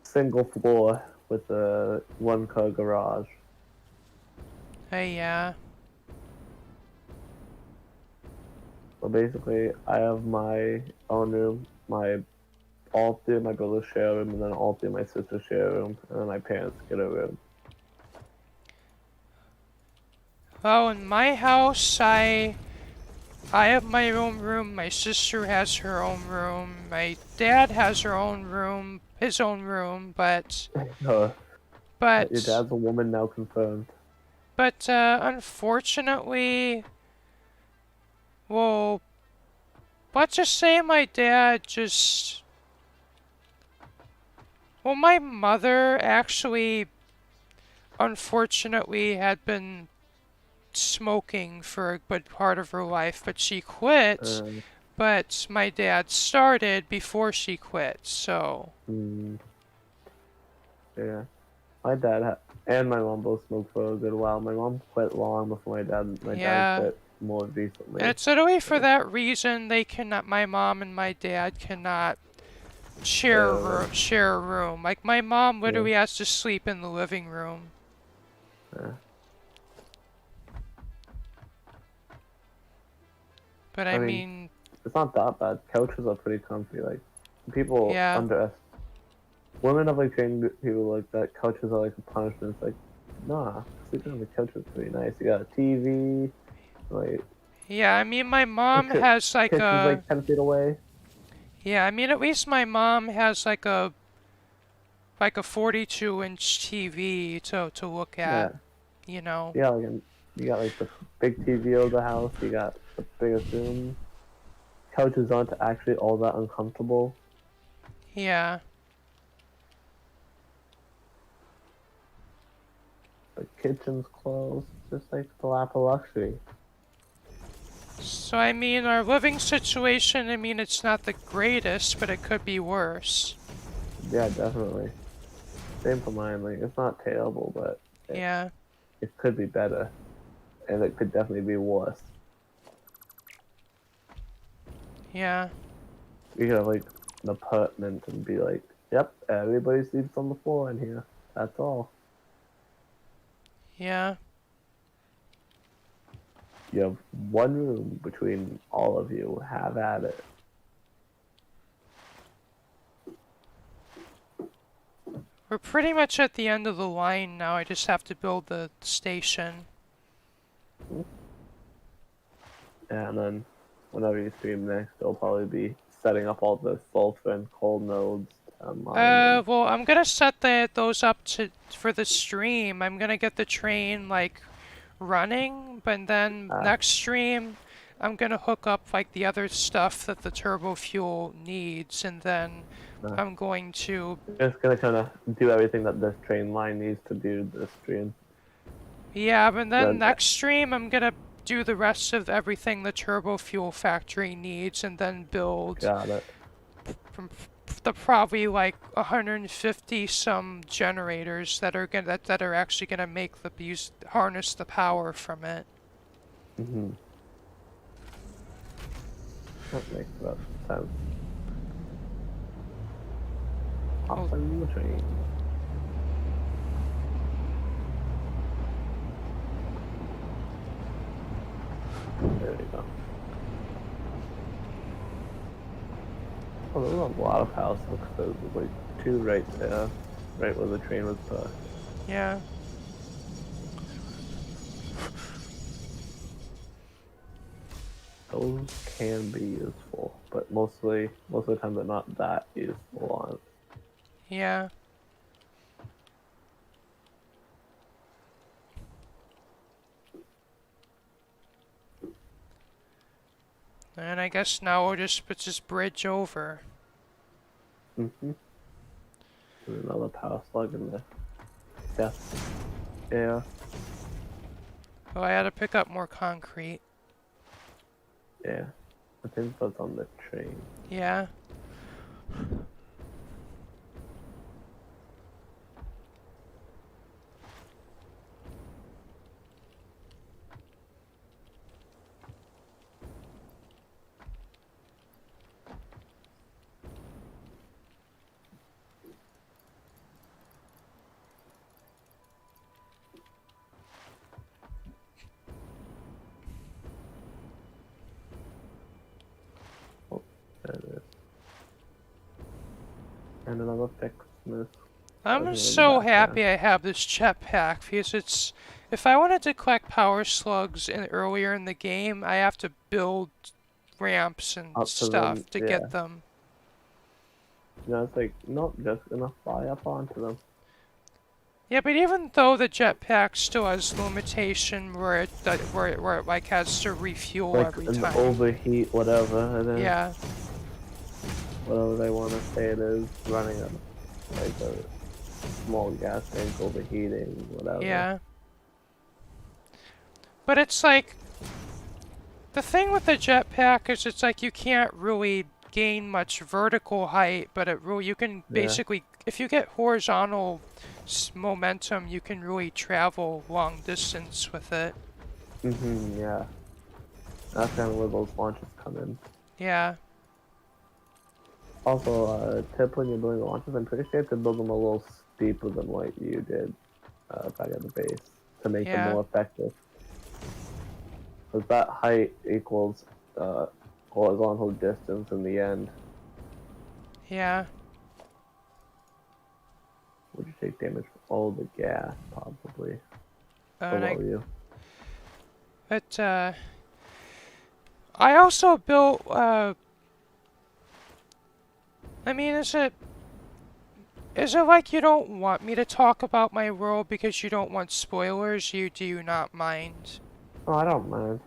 Single floor with a 1 car garage. Yeah. So basically, I have my own room, all 3 of my brothers share a room, and then all 3 of my sisters share a room, and then my parents get a room. Well, in my house, I have my own room, my sister has her own room, my dad has his own room, Uh, your but, dad's a woman now confirmed. unfortunately, well, let's just say my dad just, well, my mother actually, unfortunately, had been smoking for a good part of her life, but she quit, Uh, but my dad started before she quit, so. mm, yeah. My dad and my mom both smoked for a good while. My mom quit long before my dad. My dad Yeah. quit more And recently. it's literally for So, that reason my mom and my dad cannot share a room. Like my mom yeah, literally has to sleep in the living room. yeah. But I I mean, mean, it's not that bad. Couches are pretty comfy. Like people yeah, underestimate. Women have like trained people like that. Couches are like a punishment. It's like, nah, sleeping on the couch is pretty nice. You got a TV. Like yeah. I mean, my the mom has like kitchen's a, like 10 feet away. yeah. I mean, at least my mom has like a 42-inch TV to look at. Yeah, You know. yeah. You got like the big TV of the house. You got the biggest room. Couches aren't actually all that uncomfortable. Yeah. The kitchen's closed. It's just like the lap of luxury. So I mean, our living situation. I mean, it's not the greatest, but it could be worse. Yeah, definitely. Same for mine. Like it's not terrible, but Yeah. it could be better, and it could definitely be worse. Yeah. We could have like an apartment and be like, "Yep, everybody sleeps on the floor in here. That's all." Yeah. You have one room between all of you. Have at it. We're pretty much at the end of the line now. I just have to build the station. And then whenever you stream next, they'll probably be setting up all the sulfur and coal nodes online. And Well, I'm gonna set those up for the stream. I'm gonna get the train, like, running, but then next stream, I'm gonna hook up, like, the other stuff that the turbo fuel needs, and then I'm going to... just gonna kind of do everything that this train line needs to do this stream. Yeah, but then Then, next stream, I'm gonna do the rest of everything the turbo fuel factory needs, and then build got it. from the probably like 150 some generators that are that are actually gonna make the harness the power from it. Mm-hmm. That makes about sense. Hop on the train. There we go. Oh, there's a lot of house hooks. There's like two right there, right where the train was put. Yeah. Those can be useful, but most of the time they're not that useful on it. Yeah. And I guess now we'll just put this bridge over. Mm-hmm. There's another power slug in there. Yeah. Yeah. Oh, I had to pick up more concrete. Yeah. I think that's on the train. Yeah. Oh, there it is. And another fixness. I'm so happy I have this jetpack because it's... If I wanted to collect power slugs earlier in the game, I have to build ramps and stuff to get them. No, it's like, nope, just gonna fly up onto them. Yeah, but even though the jetpack still has limitation where it like has to refuel like every an time. overheat, whatever it is. Yeah. Whatever they want to say it is, running a like a small gas tank overheating, whatever. Yeah. But it's like, the thing with the jetpack is it's like you can't really gain much vertical height, but you can basically, if you get horizontal momentum, you can really travel long distance with it. Mm-hmm, yeah. That's kind of where those launches come in. Yeah. Also, tip when you're doing the launches, I'm pretty sure you have to build them a little steeper than what you did back at the base to make them more effective. Because that height equals horizontal distance in the end. Yeah. Would you take damage from all the gas, probably? Below you. But, I also built, I mean, is it like you don't want me to talk about my world because you don't want spoilers? Do you not mind? Oh, I don't mind.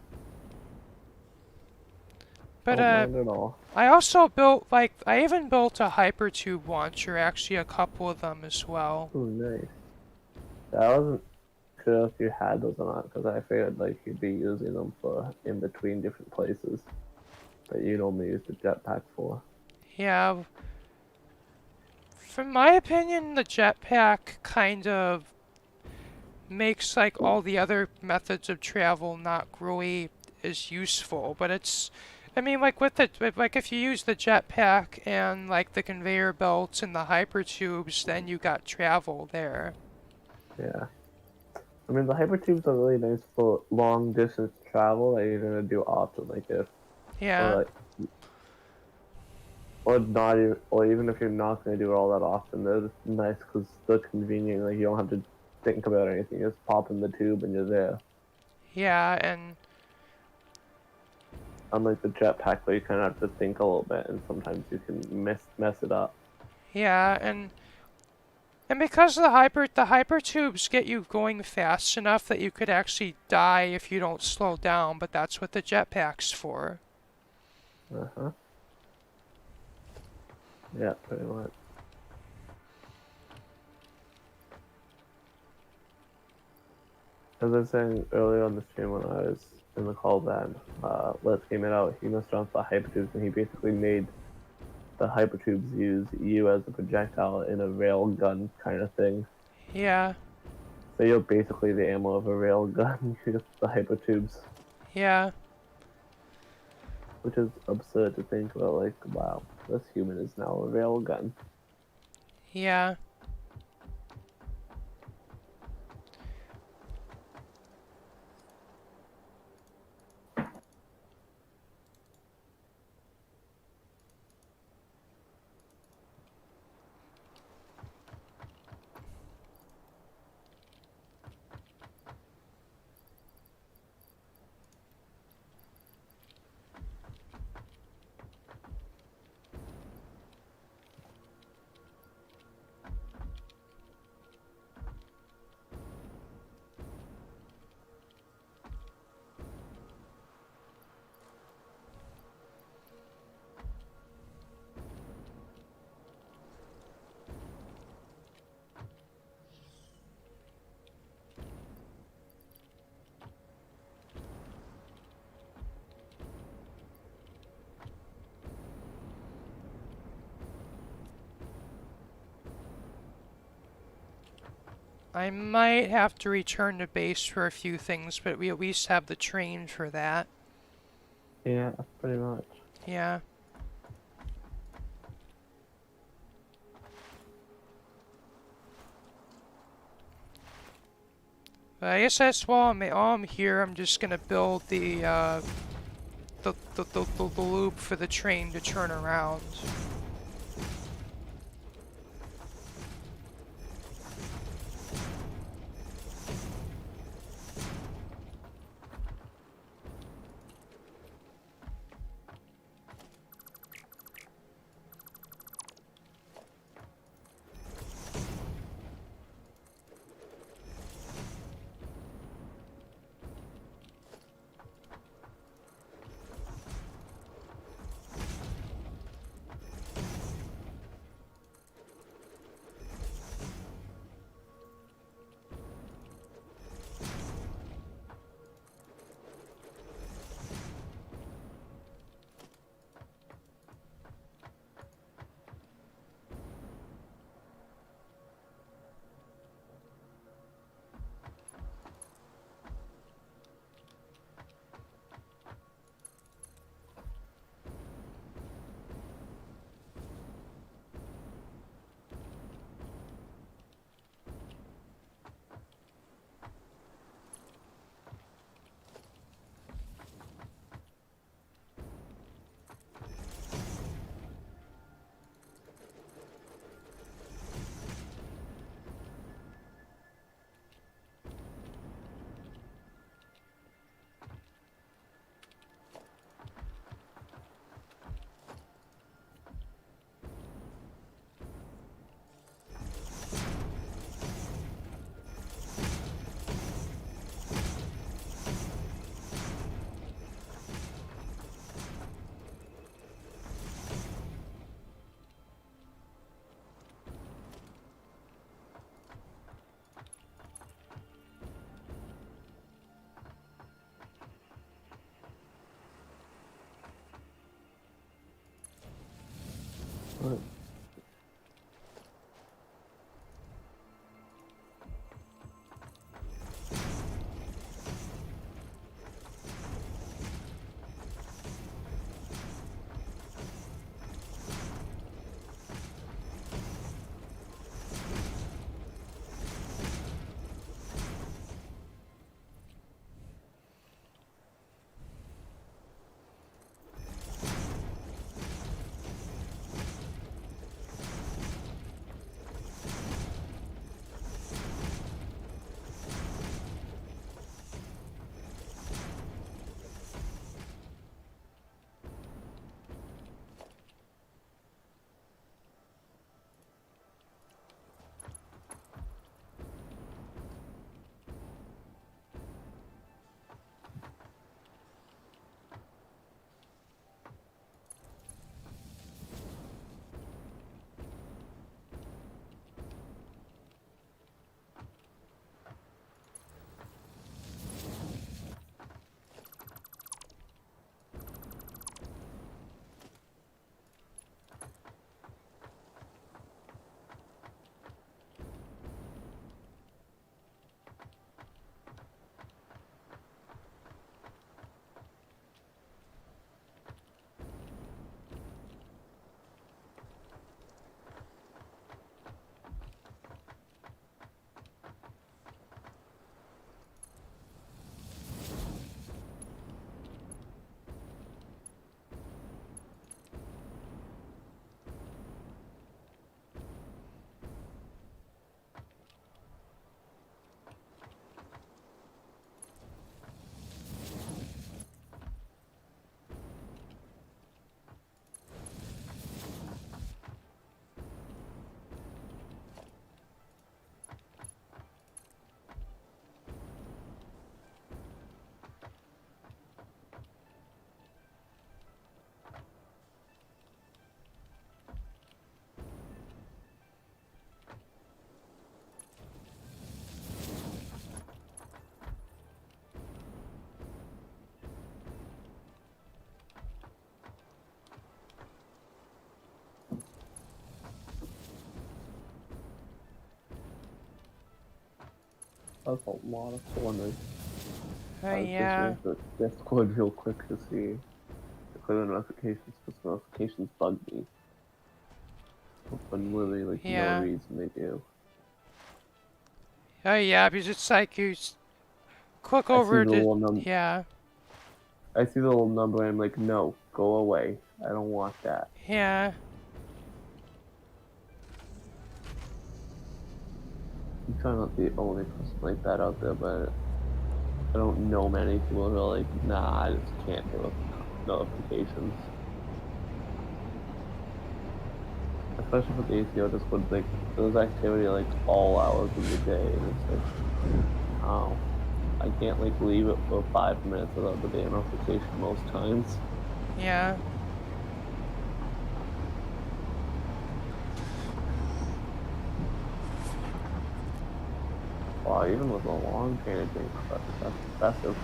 But, don't mind at all. I also built, like, I even built a hypertube launcher, actually a couple of them as well. Oh, nice. Yeah, I wasn't sure if you had those or not, because I figured, like, you'd be using them for in between different places that you'd only use the jetpack for. Yeah. From my opinion, the jetpack kind of makes, like, all the other methods of travel not really as useful, but it's... I mean, like, like, if you use the jetpack and, like, the conveyor belts and the hypertubes, then you got travel there. Yeah. I mean, the hypertubes are really nice for long distance travel that you're gonna do often, like if or Yeah. like or not even, or even if you're not gonna do it all that often, they're just nice because they're convenient. Like you don't have to think about anything. You just pop in the tube and you're there. Yeah, and Unlike the jetpack, where you kind of have to think a little bit, and sometimes you can mess it up. yeah, and because the hyper tubes get you going fast enough that you could actually die if you don't slow down, but that's what the jetpack's for. Uh huh. Yeah, pretty much. As I was saying earlier on the stream when I was in the call then, Let's Game It Out, he messed around with the hypertubes and he basically made the hypertubes use you as a projectile in a rail gun kind of thing. Yeah, So you're basically the ammo of a rail gun, just the hypertubes, yeah, which is absurd to think about. Like, wow, this human is now a rail gun. yeah. I might have to return to base for a few things, but we at least have the train for that. Yeah, pretty much. Yeah. But I guess that's while I'm here, I'm just gonna build the loop for the train to turn around. Right. That's a lot of cylinders. I was just Yeah. going to Discord real quick to see to clear the notifications because notifications bug me. When literally like no Yeah. reason they do. Oh, yeah, because it's like you click I see over the to... little num Yeah. I see the little number and I'm like, no, go away. I don't want that. Yeah. I'm trying not to be the only person like that out there, but I don't know many people who are like, nah, I just can't deal with notifications. Especially for the ACO Discord, like there's activity like all hours of the day, and it's like, oh, I can't like leave it for 5 minutes without the damn notification most times. Yeah. Wow, even with a long chain of being that's impressive.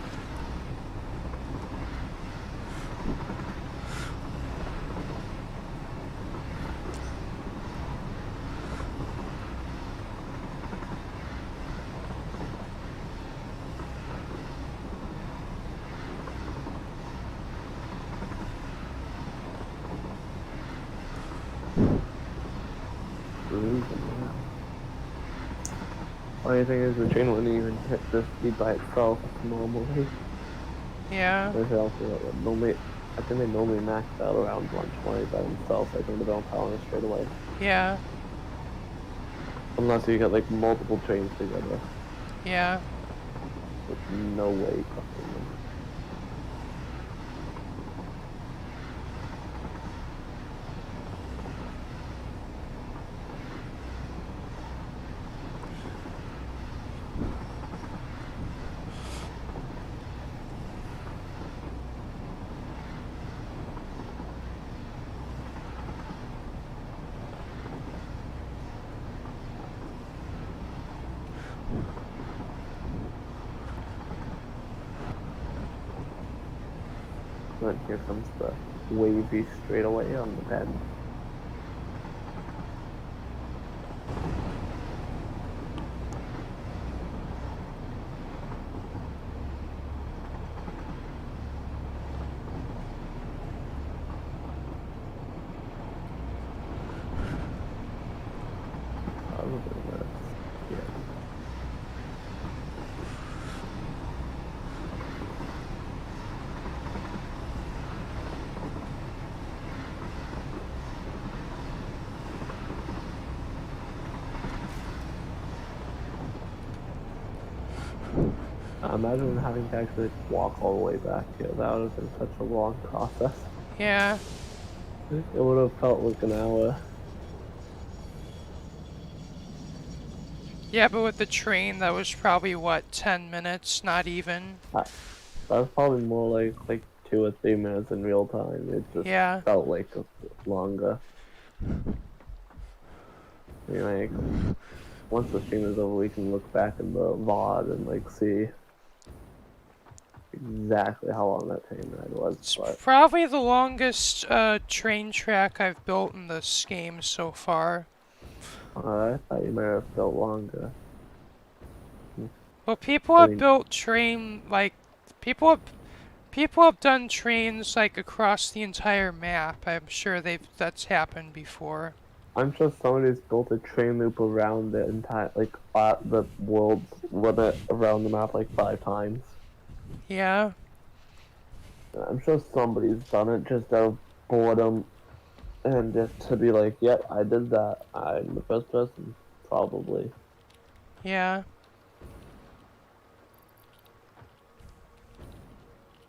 Losing that. Funny thing is, the train wouldn't even hit this speed by itself normally. Yeah. There's also normally, I think they normally max out around 120 by themselves. I think they don't power it straight away. Yeah. Unless you get like multiple trains together. Yeah. With no way crushing them. Then here comes the wavy straightaway on the bend. Probably this. Yeah. Imagine having to actually walk all the way back here. That would have been such a long process. Yeah. It would have felt like an hour. Yeah, but with the train, that was probably, what, 10 minutes? Not even. That was probably more like 2 or 3 minutes in real time. It just Yeah. felt like longer. I mean, like once the stream is over, we can look back in the VOD and like see exactly how long that train ride was. It's But probably the longest train track I've built in this game so far. I thought you might have felt longer. Well, people I have mean, built people have people have done trains like across the entire map. I'm sure that's happened before. I'm sure somebody's built a train loop around the entire the world's limit around the map like 5 times. Yeah. I'm sure somebody's done it just out of boredom and just to be like, yep, I did that. I'm the first person. Probably. Yeah.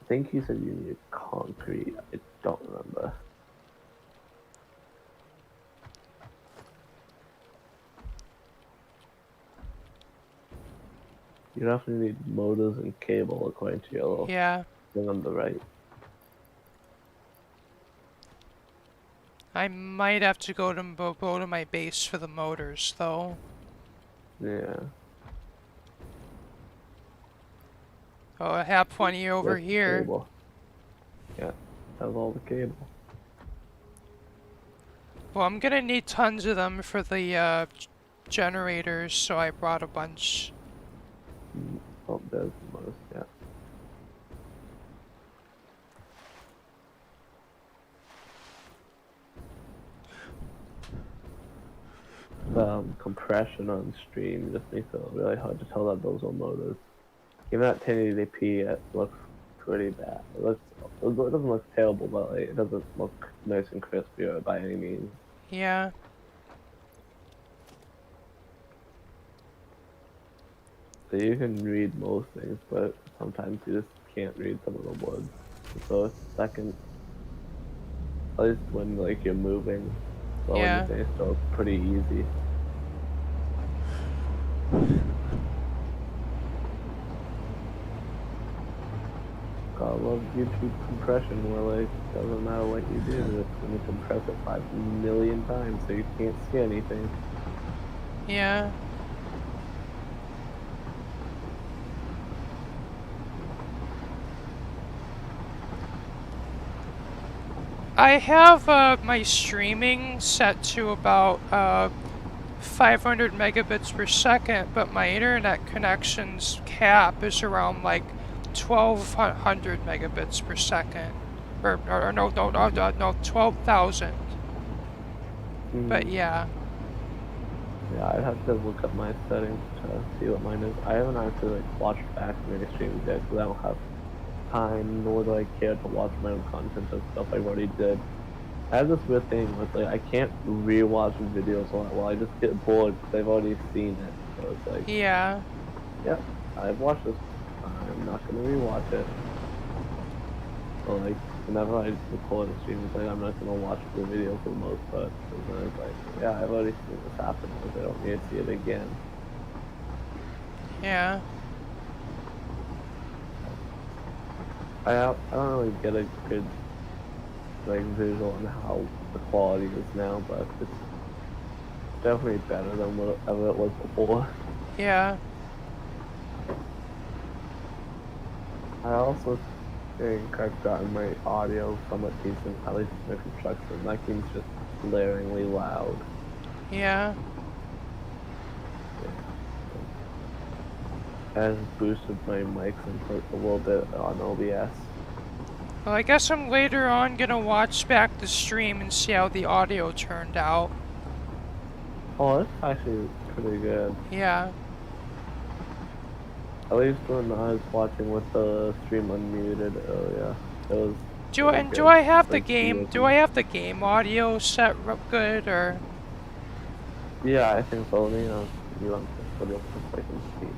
I think you said you needed concrete. I don't remember. You definitely need motors and cable according to your little Yeah. thing on the right. I might have to go to my base for the motors, though. Yeah. Oh, I have plenty over That's the here. cable. Yeah. That's all the cable. Well, I'm gonna need tons of them for the generators, so I brought a bunch. Oh, there's most, yeah. The compression on stream just makes it really hard to tell that those are motors. Even at 1080p, it looks pretty bad. It doesn't look terrible, but like, it doesn't look nice and crispy by any means. Yeah. So you can read most things, but sometimes you just can't read some of the words. So second, at least when like you're moving, so when you're Yeah. saying stuff, it's pretty easy. God, I love YouTube compression where like doesn't matter what you do, it's gonna compress it 5 million times so you can't see anything. Yeah. I have my streaming set to about 500 megabits per second, but my internet connection's cap is around like 1200 megabits per second. Or no, 12,000. But yeah. Yeah, I'd have to look up my settings to see what mine is. I haven't actually like watched back many streams yet because I don't have time nor do I care to watch my own content of stuff I've already did. I have this weird thing with like I can't rewatch videos a lot. Well, I just get bored because I've already seen it. So it's like, Yeah. yep, I've watched this. I'm not gonna rewatch it. So like whenever I record a stream, it's like I'm not gonna watch the video for the most part. And then it's like, yeah, I've already seen this happen, but I don't need to see it again. Yeah. I don't really get a good like visual on how the quality is now, but it's definitely better than whatever it was before. Yeah. I also think I've gotten my audio somewhat decent, at least my construction. My game's just glaringly loud. Yeah. Has boosted my mics input a little bit on OBS. Well, I guess I'm later on gonna watch back the stream and see how the audio turned out. Oh, it's actually pretty good. Yeah. At least when I was watching with the stream unmuted earlier, it was pretty good. Do I have the Like, game? Do I have the game audio set good or? yeah, I think so. You know, you want to put it up so I can see.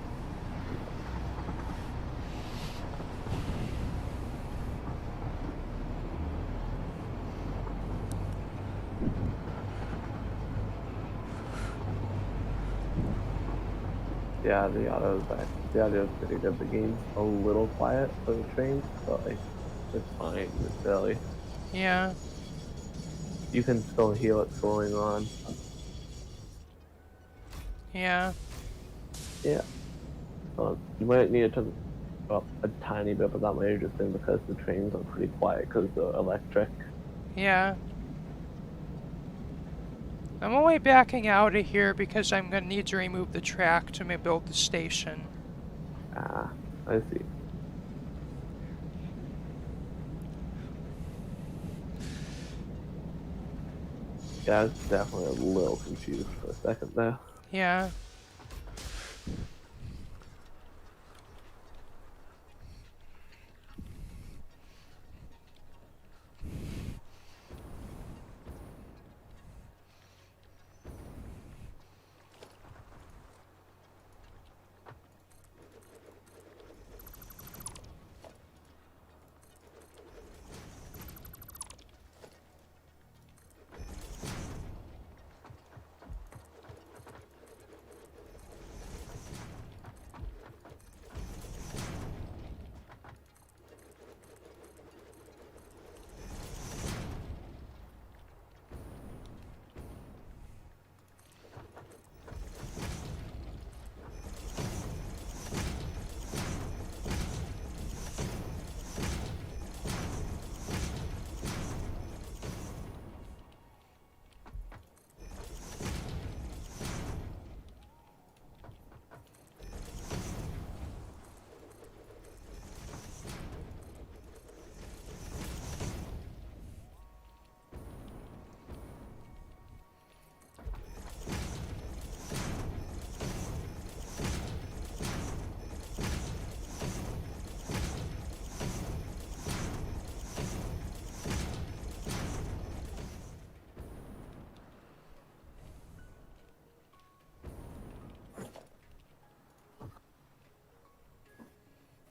Yeah, the audio's back. The audio's pretty good. The game's a little quiet for the trains, but like, it's fine. It's barely. Yeah. You can still hear what's going on. Yeah. Yeah. You might need to turn up a tiny bit, but that might just been because the trains are pretty quiet because they're electric. Yeah. I'm only backing out of here because I'm gonna need to remove the track to build the station. Ah, I see. Yeah, I was definitely a little confused for a second there. Yeah.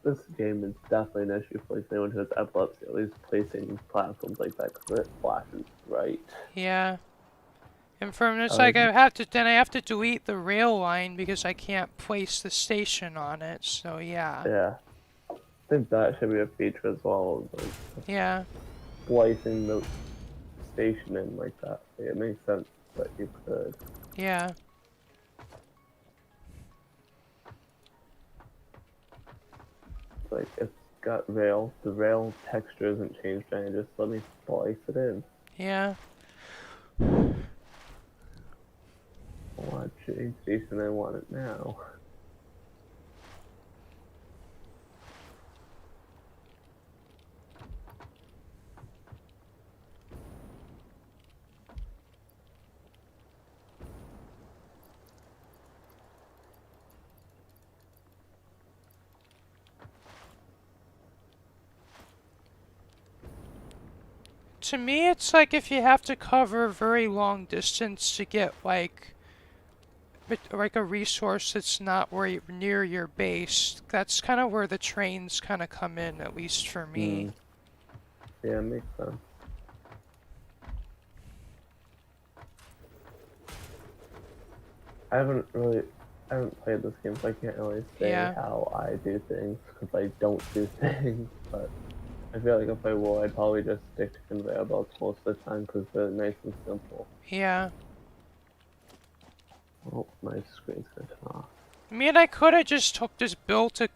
this game is definitely an issue for like anyone who has epilepsy. At least placing platforms like that because it flashes right. Yeah. And from I this, like, like I have to delete the rail line because I can't place the station on it. So yeah. yeah. I think that should be a feature as well, like Yeah. splicing the station in like that. Like, it makes sense that you could. Yeah. Like it's got rail. The rail texture isn't changed, and just let me splice it in. Yeah. I want a train station. I want it now. To me, it's like if you have to cover a very long distance to get like a resource that's not where near your base. That's kind of where the trains kind of come in, at least for me. Hmm. Yeah, makes sense. I haven't played this game, so I can't really say Yeah. how I do things because I don't do things. But I feel like if I will, I'd probably just stick to conveyor belts most of the time because they're nice and simple. Yeah. Oh, my screen's gonna turn off. I mean, I could have just built a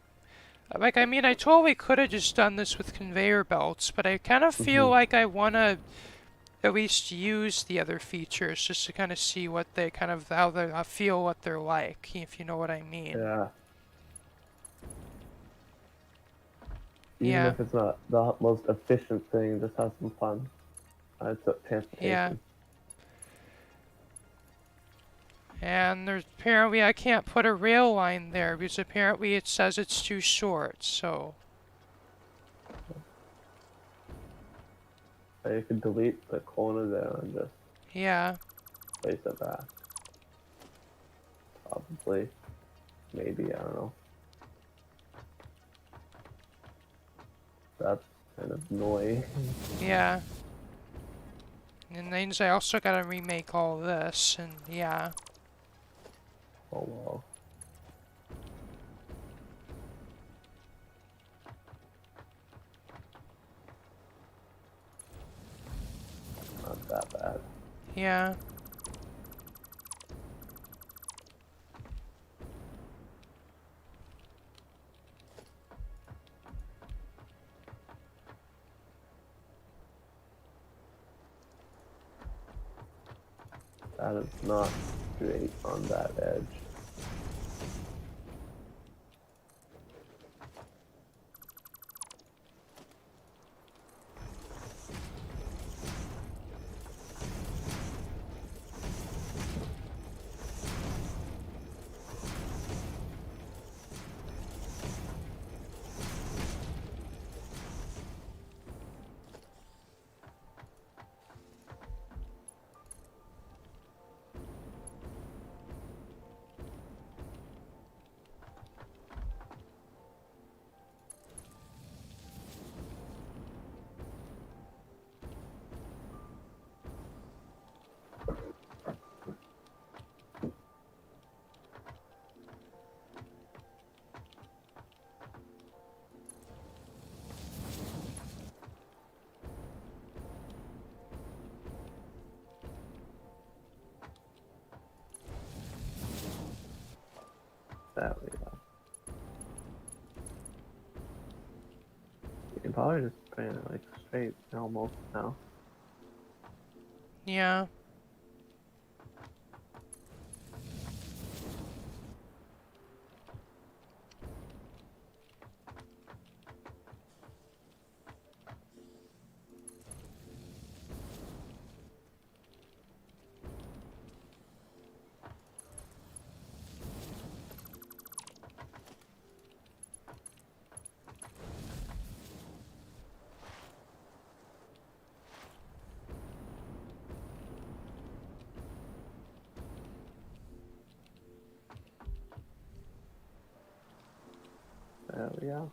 like. I mean, I totally could have just done this with conveyor belts, but I kind of feel Hmm. like I wanna at least use the other features just to kind of see what they kind of how they I feel what they're like, if you know what I mean. Yeah. Even Yeah. if it's not the most efficient thing, just have some fun. It's Yeah. transportation. And there's apparently I can't put a rail line there because apparently it says it's too short. So So you can delete the corner there and just yeah, place it back. Probably. Maybe, I don't know. That's kind of annoying. yeah. And then I also gotta remake all this, and yeah, Oh well. Not that bad. yeah, That is not straight on that edge. There we go. You can probably just bring it like straight almost now. yeah. There we go.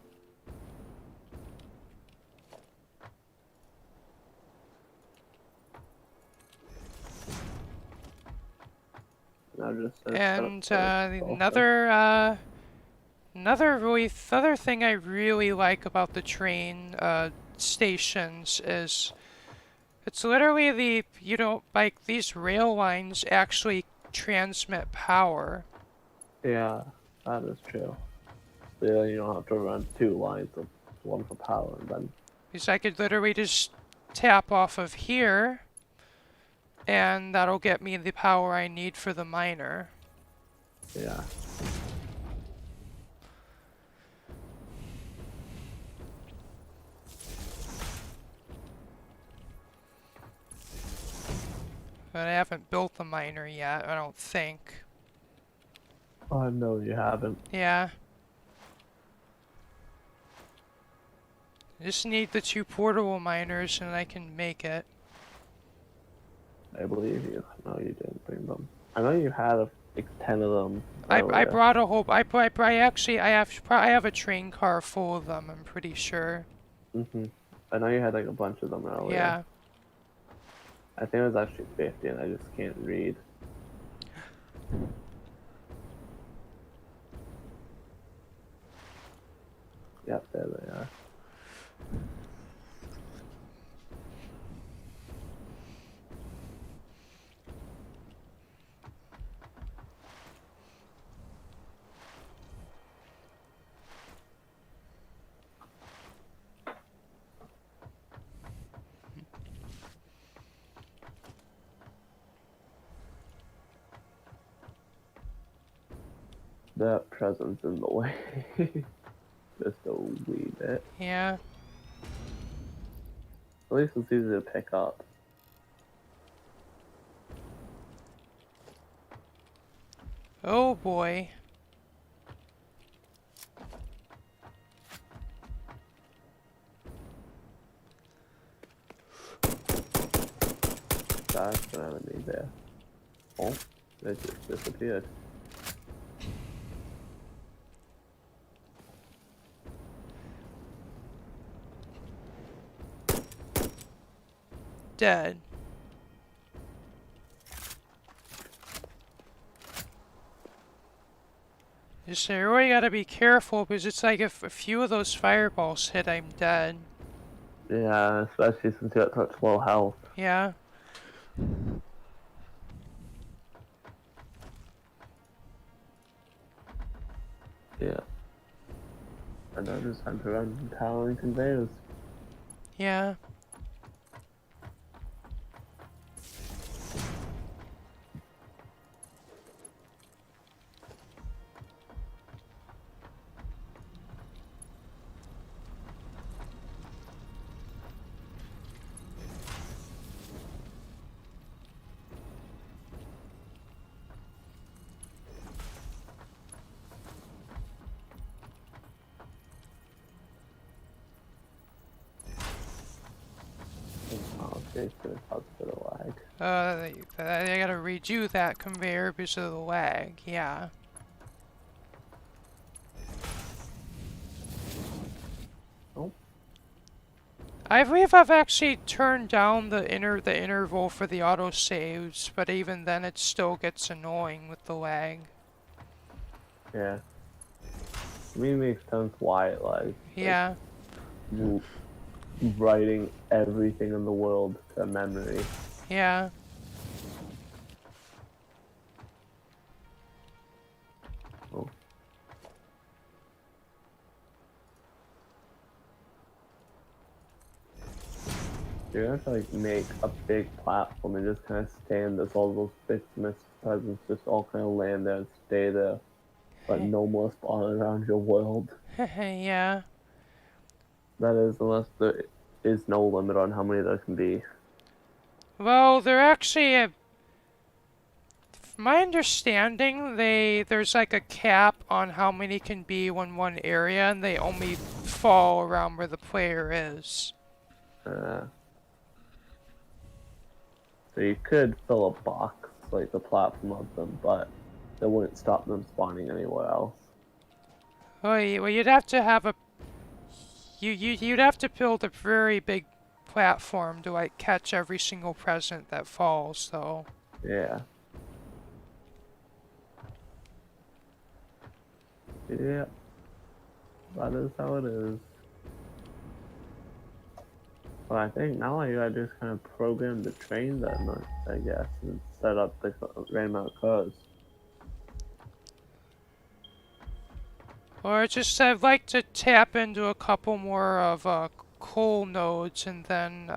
now just to set up And for also. another thing I really like about the train stations is it's literally like these rail lines actually transmit power. Yeah, that is true. So yeah, you don't have to run two lines of one for power and then Because I could literally just tap off of here, and that'll get me the power I need for the miner. yeah. But I haven't built the miner yet, I don't think. Oh no, you haven't. Yeah. I just need the 2 portable miners and I can make it. I believe you. No, you didn't bring them. I know you had like 10 of them I earlier. brought a whole. I have a train car full of them. I'm pretty sure. I know you had like a bunch of them earlier. Yeah. I think it was actually 50 and I just can't read. Yep, there they are. That present's in the way. Just a wee bit. Yeah. At least it's easy to pick up. Oh boy. That's an enemy there. Oh, they just disappeared. Dead. Just I really gotta be careful because it's like if a few of those fireballs hit, I'm dead. Yeah, especially since you got such low health. Yeah. Yeah. And now just time to run towering conveyors. Yeah. Oh, okay, it's gonna cause a bit of lag. I gotta redo that conveyor because of the lag. Yeah. Oh. I believe I've actually turned down the interval for the auto saves, but even then it still gets annoying with the lag. Yeah. I mean, it makes sense why it lags. Yeah. Like, writing everything in the world to memory. Yeah. Oh. You're gonna have to like make a big platform and just kind of stand as all those bits of presents just all kind of land there and stay there, but no more spawn around your world. Yeah. That is, unless there is no limit on how many there can be. Well, they're actually from my understanding, there's like a cap on how many can be in one area, and they only fall around where the player is. Uh, so you could fill a box, like the platform of them, but that wouldn't stop them spawning anywhere else. Well, you'd have to have a you'd have to build a very big platform to like catch every single present that falls, though. Yeah. Yeah, that is how it is. Well, I think now I gotta just kind of program the train that much, I guess, and set up the right amount of cars. Or just I'd like to tap into a couple more of coal nodes and then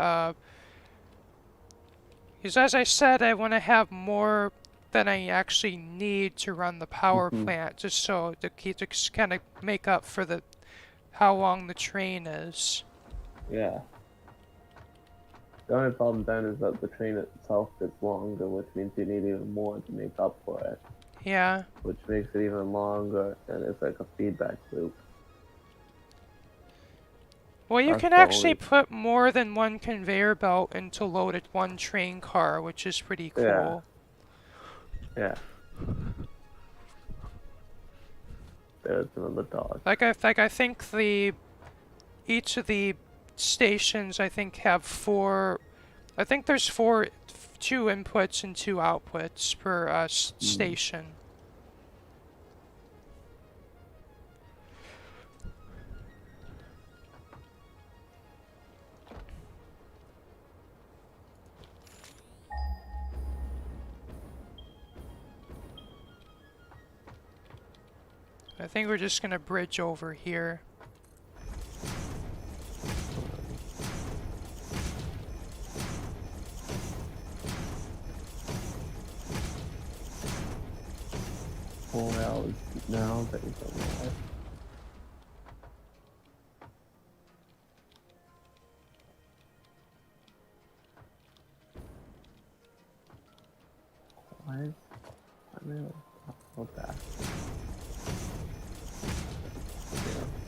because as I said, I want to have more than I actually need to run the power Hmm. plant, just so to keep to kind of make up for the how long the train is. Yeah. The only problem then is that the train itself gets longer, which means you need even more to make up for it, Yeah. which makes it even longer, and it's like a feedback loop. Well, you That's can the actually only. put more than one conveyor belt into loaded one train car, which is pretty Yeah, cool. yeah. There's another dog. I think the each of the stations I think have four. I think there's two inputs and two outputs per Mm. station. I think we're just gonna bridge over here. Four hours now that he's alive. Why is I mean, hold back. Yeah.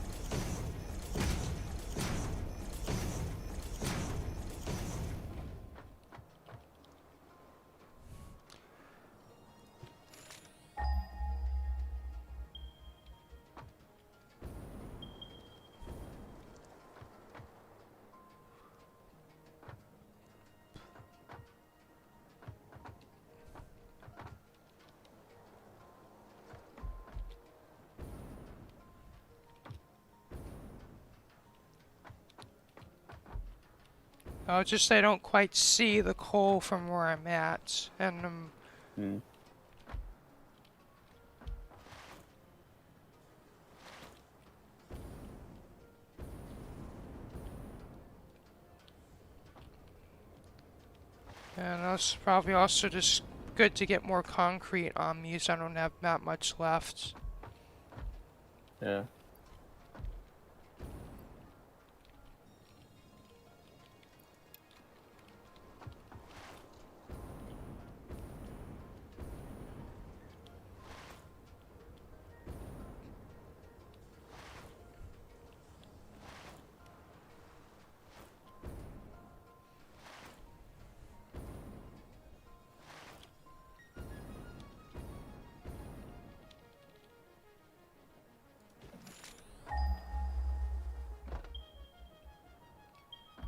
Oh, just I don't quite see the coal from where I'm at, and Mm. that's probably also just good to get more concrete on me, as I don't have that much left. Yeah.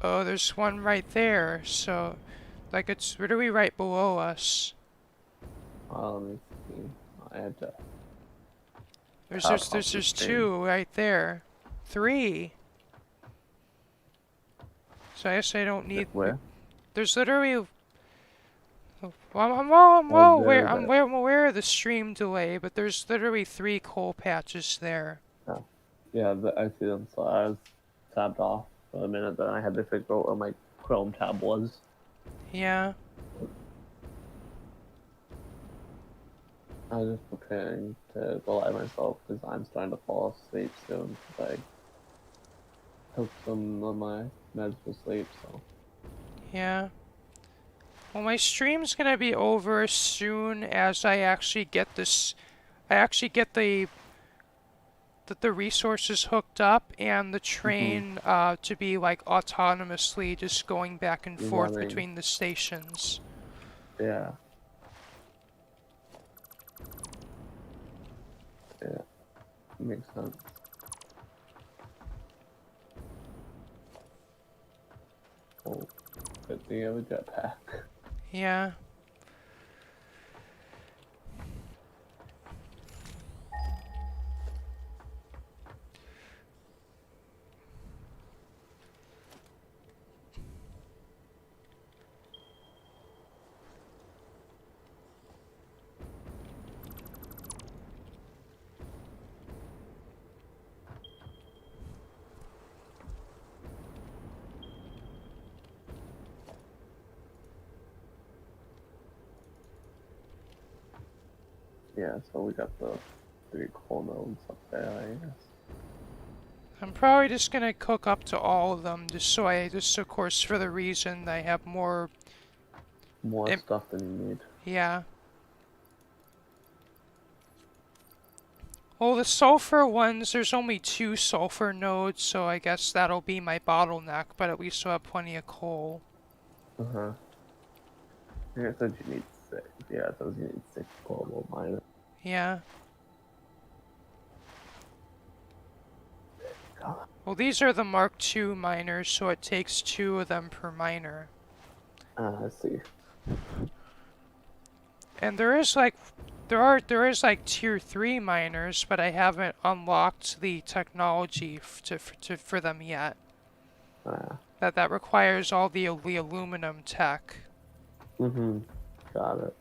Oh, there's one right there. So, like, it's literally right below us. Let me see. I had to There's cut there's off there's, the there's stream. two right there. Three. So I guess I don't need. Where? There's literally. I'm Oh, well there aware. is I'm that. aware of the stream delay, but there's literally three coal patches there. Oh. Yeah, I see them. So I was tabbed off for a minute, then I had to figure out where my Chrome tab was. Yeah. I was just preparing to go live myself because I'm starting to fall asleep soon because I took some of my meds for sleep, so. Yeah. Well, my stream's gonna be over as soon as I actually get this. I actually get the resources hooked up and the Mm-hmm. train to be like autonomously just going back and forth Running. between the stations. Yeah. Yeah. Makes sense. Oh, good thing you have a jetpack. Yeah. Yeah, so we got the 3 coal nodes up there, I guess. I'm probably just gonna cook up to all of them, just of course for the reason I have more. More stuff than you need. Yeah. Well, the sulfur ones, there's only 2 sulfur nodes, so I guess that'll be my bottleneck, but at least I'll have plenty of coal. Uh-huh. I think it said you need 6. Yeah, it says you need 6 global miners. Yeah. God. Well, these are the Mark II miners, so it takes 2 of them per miner. I see. And there is like tier 3 miners, but I haven't unlocked the technology for them yet. That requires all the aluminum tech. Mm-hmm. Got it.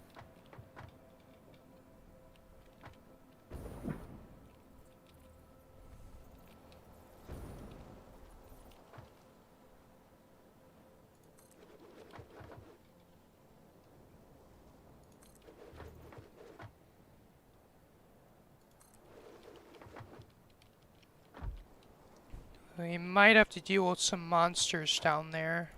We might have to deal with some monsters down there.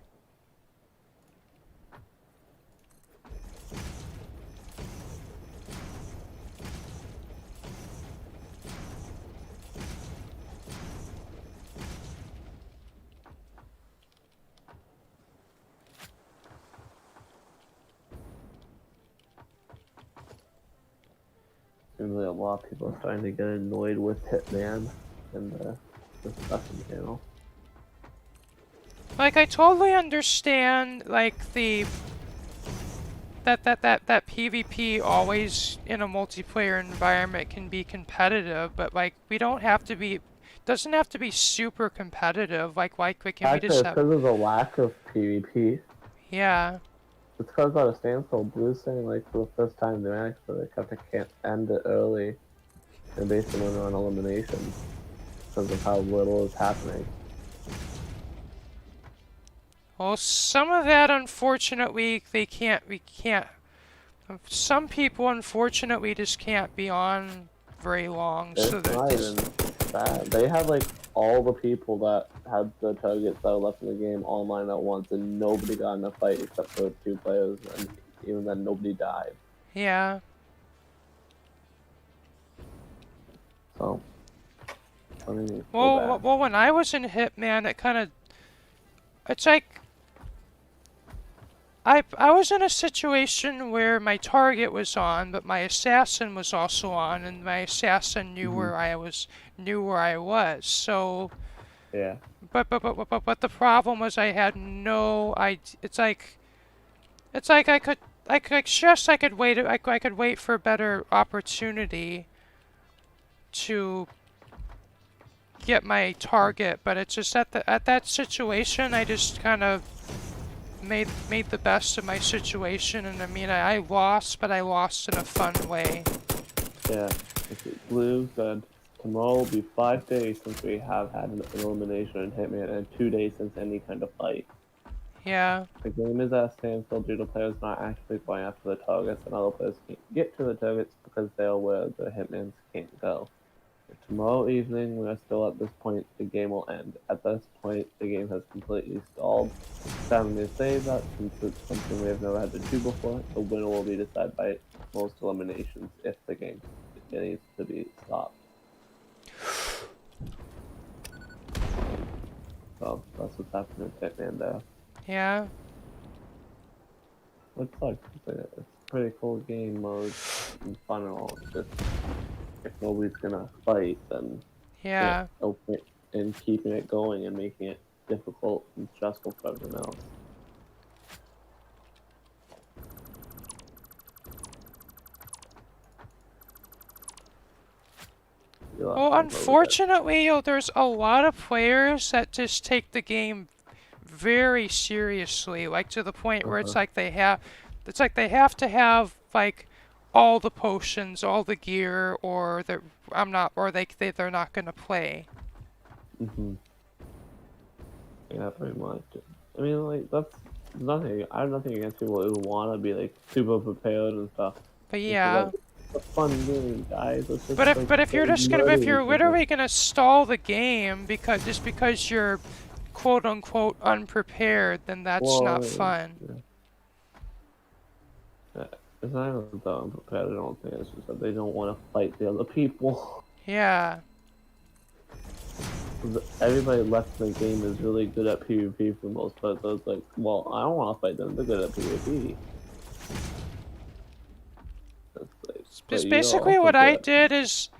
Seems like a lot of people are starting to get annoyed with Hitman and the discussion channel. Like, I totally understand, like, that PvP always in a multiplayer environment can be competitive, but like we don't have to be doesn't have to be super competitive. Like can we Actually, just it's have because of the lack of PvP. Yeah. It's because out of standstill, Blue's saying like for the first time they actually kept it can't end it early and basically went on elimination because of how little is happening. Well, some of that unfortunately we can't some people unfortunately just can't be on very long, so It's not even bad. They had like all the people that had the targets that were left in the game online at once, and nobody got in a fight except for 2 players, and even then nobody died. Yeah. So, I mean, Well, when I was in Hitman, it's like I was in a situation where my target was on, but my assassin was also on, and my assassin knew where I was. So, yeah, but the problem was I had no idea. It's like I could wait. I could wait for a better opportunity to get my target, but it's just at that situation I just kind of made the best of my situation, and I mean I lost, but I lost in a fun way. yeah. Blue said tomorrow will be 5 days since we have had an elimination in Hitman, and 2 days since any kind of fight. Yeah. The game is at a standstill due to players not actually going after the targets, and other players can't get to the targets because they are where the hitmans can't go. If tomorrow evening we are still at this point, the game will end. At this point, the game has completely stalled. Sadly to say that, since it's something we have never had to do before, the winner will be decided by most eliminations if the game needs to be stopped. So that's what's happening at Hitman there. Yeah. Looks like it's a pretty cool game mode and fun and all. It's just if nobody's gonna fight, then Yeah. open and keeping it going and making it difficult and stressful for everyone else. Well, unfortunately, there's a lot of players that just take the game very seriously, like to the point where it's like they have to have like all the potions, all the gear, or they're not gonna play. Yeah, pretty much. I mean, like that's nothing. I have nothing against people who want to be like super prepared and stuff. But It's just, like yeah. a fun game, guys. It's just But if like but if you're just gonna if murdering you're people. literally gonna stall the game because you're quote unquote unprepared, then that's not Well, fun. yeah. It's not even that unprepared. I don't think it's just that they don't want to fight the other people. Yeah. Everybody left in the game is really good at PvP for the most part. So it's like, well, I don't want to fight them. They're good at PvP. It's like, but Just you're basically also what good I at did is,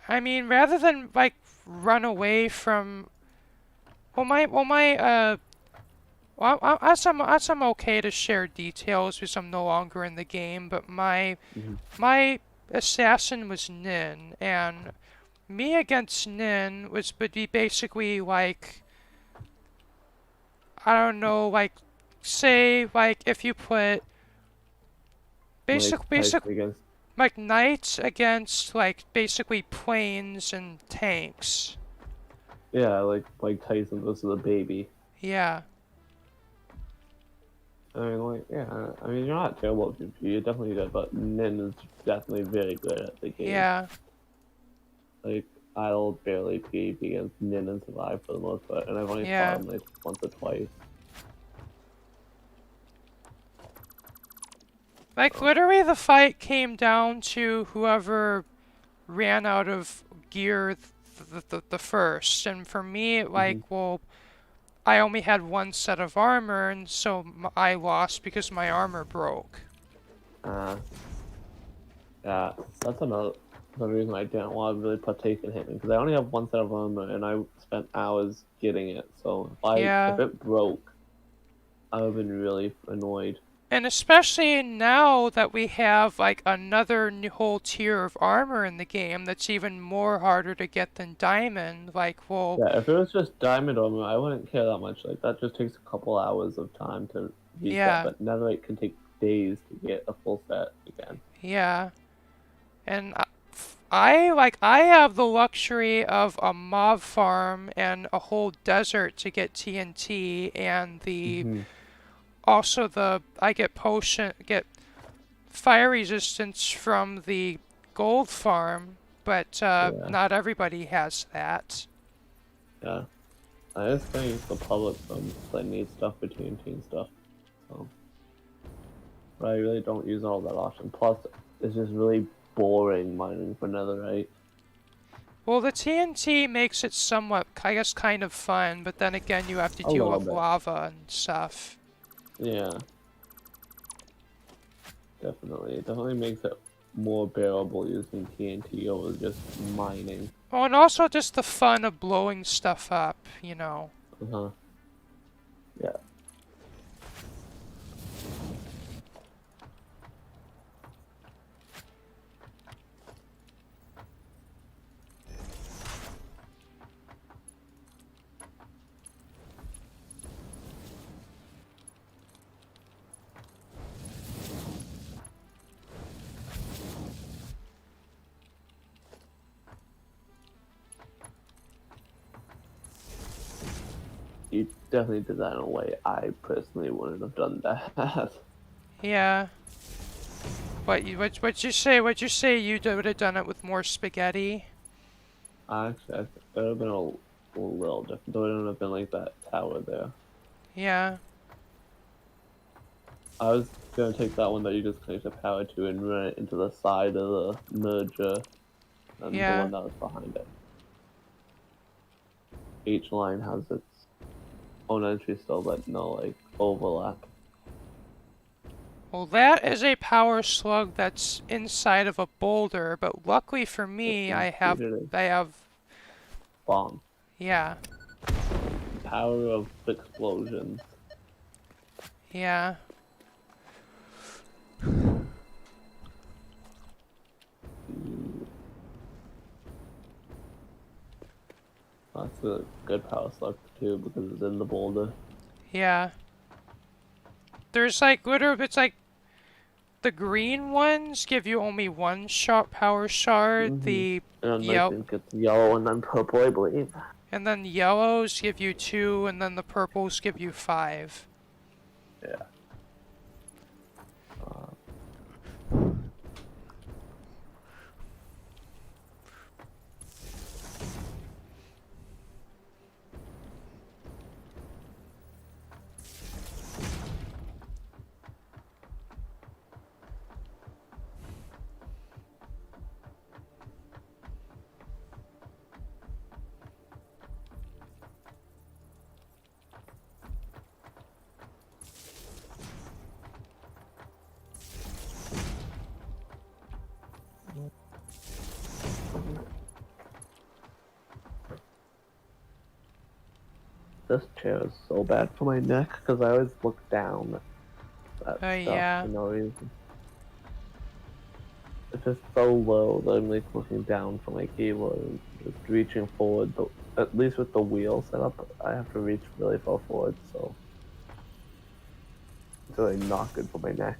I mean, rather than like run away from, as I'm okay to share details because I'm no longer in the game, but PvP. my assassin was Nin, and me against Nin would be basically like, I don't know, like, say, like, if you put Like basic, Tyson against, like, knights against, like, basically planes and tanks. yeah, like Tyson versus the baby. Yeah, I mean, like, yeah, I mean, you're not terrible at PvP. You're definitely good, but Nin is definitely very good at the game. yeah, Like, I'll barely PvP against Nin and survive for the most part, and I've only fought yeah. him like once or twice. Like, So, literally the fight came down to whoever ran out of gear the first. And for me, like, hmm well, I only had one set of armor, and so I lost because my armor broke. uh, yeah, that's another reason I didn't want to really partake in Hitman because I only have one set of armor, and I spent hours getting it. So if Yeah. it broke, I would have been really annoyed. And especially now that we have like another new whole tier of armor in the game that's even more harder to get than diamond, like, well, Yeah, if it was just diamond armor, I wouldn't care that much. Like that just takes a couple hours of time to reset, yeah, but netherite can take days to get a full set again. yeah. And I have the luxury of a mob farm and a whole desert to get TNT and the hmm also the I get fire resistance from the gold farm, but Yeah, not everybody has that. yeah. I just think the public like needs stuff for TNT and stuff. So, but I really don't use all that often. Plus, it's just really boring mining for netherite. Well, the TNT makes it somewhat, I guess, kind of fun, but then again, you have to A deal little with bit. lava and stuff. Yeah, definitely. It definitely makes it more bearable using TNT over just mining. Oh, and also just the fun of blowing stuff up, you know. Uh-huh. Yeah. You definitely did that in a way I personally wouldn't have done that. Yeah. What'd you say you would have done it with more spaghetti? Actually, it would have been a little different. It wouldn't have been like that tower there. Yeah. I was gonna take that one that you just connect the power to and run it into the side of the merger and the Yeah. one that was behind it. Each line has its own entry still, but no like overlap. Well, that is a power slug that's inside of a boulder, but luckily for me, And treated as I have, bomb. yeah, Power of explosions. yeah. That's a good power slug too because it's in the boulder. Yeah. There's like literally, it's like the green ones give you only one shot power shard. And I Yep, think it's yellow and then purple, I believe. and then yellows give you two, and then the purples give you five. Yeah. Uh, This chair is so bad for my neck because I always look down at stuff Yeah. for no reason. It's just so low that I'm like looking down from my keyboard and just reaching forward. But at least with the wheel setup, I have to reach really far forward, so it's really not good for my neck.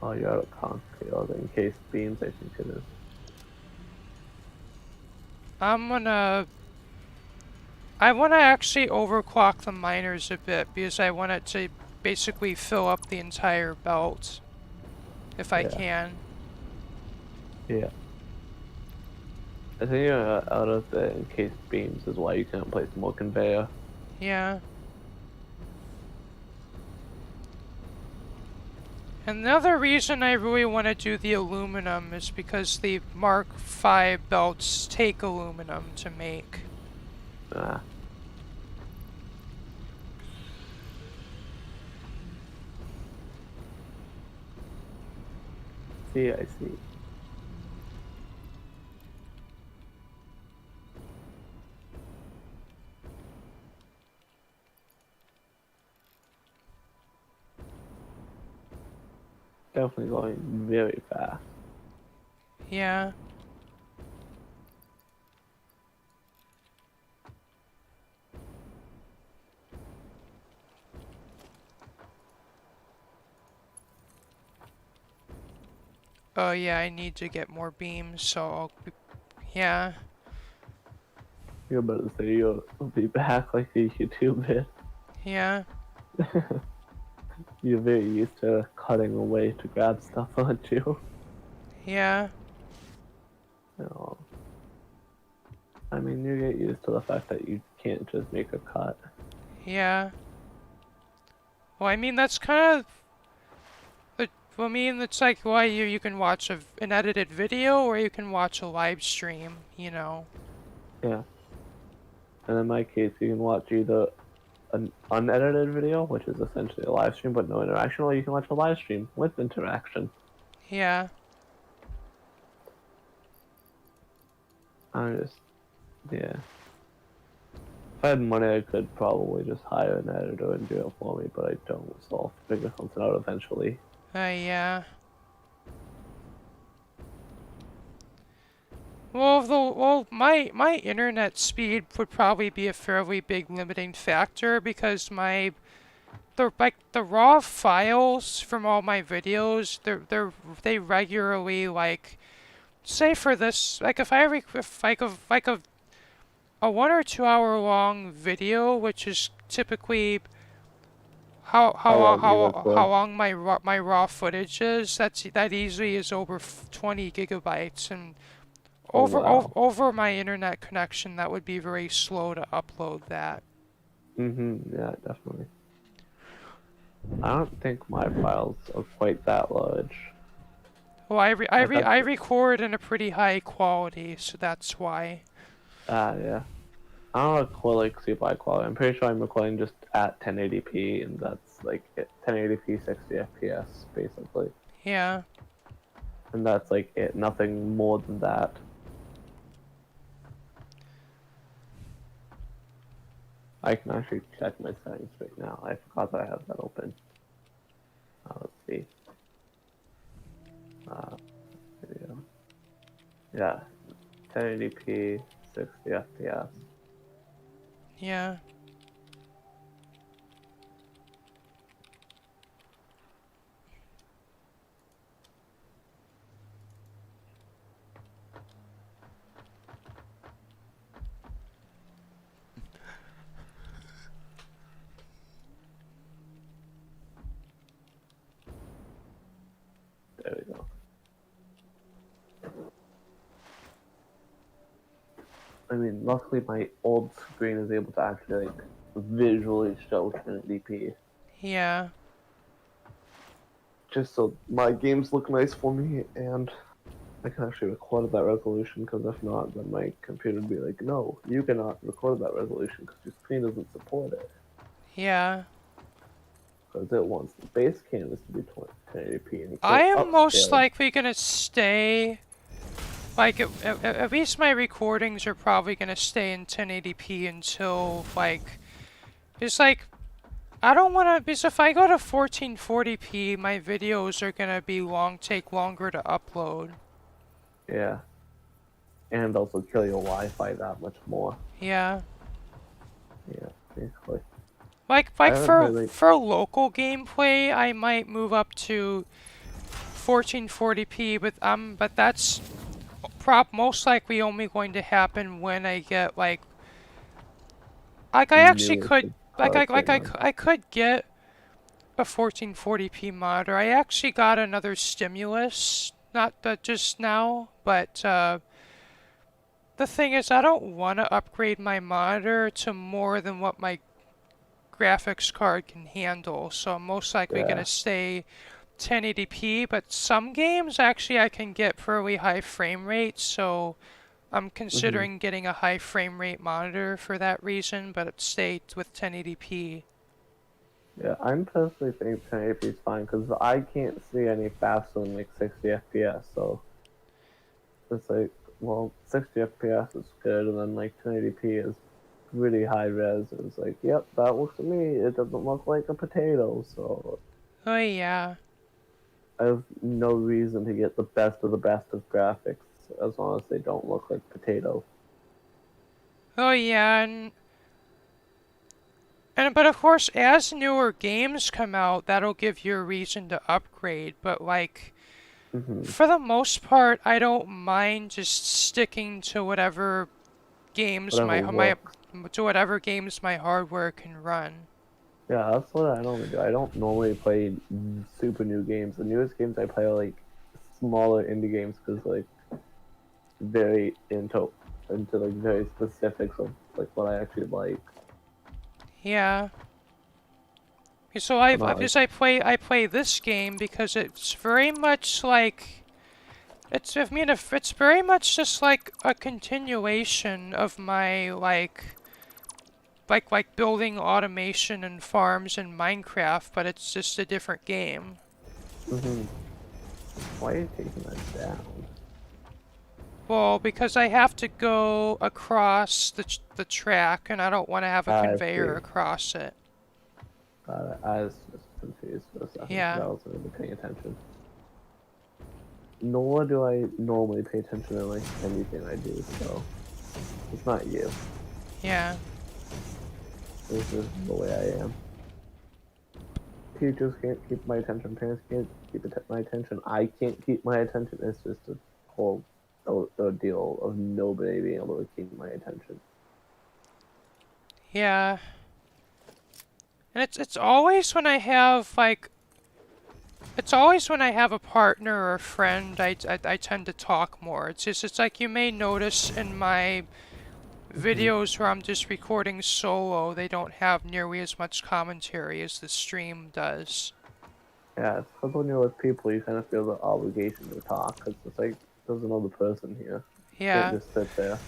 Oh, you're out of concrete, or the encased beams, I think it is. I'm gonna... I want to actually overclock the miners a bit because I want it to basically fill up the entire belt. If I Yeah, can. yeah. I think you're out of the encased beams is why you can't place more conveyor. Yeah. Another reason I really want to do the aluminum is because the Mark V belts take aluminum to make. Ah, see, I see. Definitely going very fast. Yeah. Oh yeah, I need to get more beams, so yeah. You're about to say you'll be back like a YouTube hit. Yeah. You're very used to cutting away to grab stuff, aren't you? Yeah. No. I mean, you get used to the fact that you can't just make a cut. Yeah. Well, I mean, that's kind of... I mean, it's like why you can watch an edited video or you can watch a live stream, you know. Yeah. And in my case, you can watch either an unedited video, which is essentially a live stream but no interaction, or you can watch a live stream with interaction. Yeah. I just, yeah. If I had money, I could probably just hire an editor and do it for me, but I don't, so I'll figure something out eventually. Yeah. Well, my internet speed would probably be a fairly big limiting factor because the raw files from all my videos, they regularly like, say for this, like if like a 1 or 2 hour long video, which is typically How long do you how record? long my raw footage is, that easily is over 20 gigabytes, and Oh wow. over my internet connection, that would be very slow to upload that. Yeah, definitely. I don't think my files are quite that large. Well, Like I that's, record in a pretty high quality, so that's why. yeah. I don't record like super high quality. I'm pretty sure I'm recording just at 1080p, and that's like 1080p 60 FPS basically, Yeah. and that's like it. Nothing more than that. I can actually check my settings right now. I forgot that I have that open. Let's see. Uh, Video. Yeah, 1080p 60 FPS. Yeah. There we go. I mean, luckily my old screen is able to actually like visually show 1080p, Yeah. just so my games look nice for me, and I can actually record at that resolution. Because if not, then my computer would be like, "No, you cannot record at that resolution because your screen doesn't support it." Yeah. because it wants the base canvas to be 1080p, and you I can't am most upscale it. likely gonna stay, like, at least my recordings are probably gonna stay in 1080p until, like, it's like, I don't wanna, because if I go to 1440p, my videos are gonna be take longer to upload. Yeah, and also kill your Wi-Fi that much more. Yeah. Yeah, basically. I Like haven't played like. for local gameplay, I might move up to 1440p, but that's most likely only going to happen when I get like I actually Newest could cards right now. I could get a 1440p monitor. I actually got another stimulus, not just now, but the thing is I don't want to upgrade my monitor to more than what my graphics card can handle, so I'm most likely going Yeah. to stay 1080p, but some games actually I can get fairly high frame rates, so I'm hmm considering getting a high frame rate monitor for that reason, but it stayed with 1080p. Yeah, I'm personally think 1080p is fine because I can't see any faster than like 60 FPS. So it's like, well, 60 FPS is good, and then like 1080p is really high res. It's like, yep, that works for me. It doesn't look like a potato, so Oh yeah. I have no reason to get the best of graphics as long as they don't look like potato. Oh yeah, and but of course as newer games come out, that'll give you a reason to upgrade, but like hmm for the most part, I don't mind just sticking to whatever games Whatever my works. to whatever games my hardware can run. Yeah, that's what I normally do. I don't normally play super new games. The newest games I play are like smaller indie games because like very into like very specifics of like what I actually like, Yeah. So but not like. because I play this game because it's very much like if it's very much just like a continuation of my like building automation and farms in Minecraft, but it's just a different game. hmm Why are you taking that down? Well, because I have to go across the track and I don't want to have a I conveyor see. across it. I was just confused for a second because Yeah. I wasn't really paying attention. Nor do I normally pay attention to like anything I do, so it's not you. Yeah. This is the way I am. Teachers can't keep my attention. Parents can't keep my attention. I can't keep my attention. It's just a whole ordeal of nobody being able to keep my attention. Yeah. And it's always when I have like it's always when I have a partner or a friend I tend to talk more. It's like you may notice in my hmm videos where I'm just recording solo, they don't have nearly as much commentary as the stream does. Yeah, it's because when you're with people, you kind of feel the obligation to talk because it's like there's another person here. You can't Yeah. just sit there.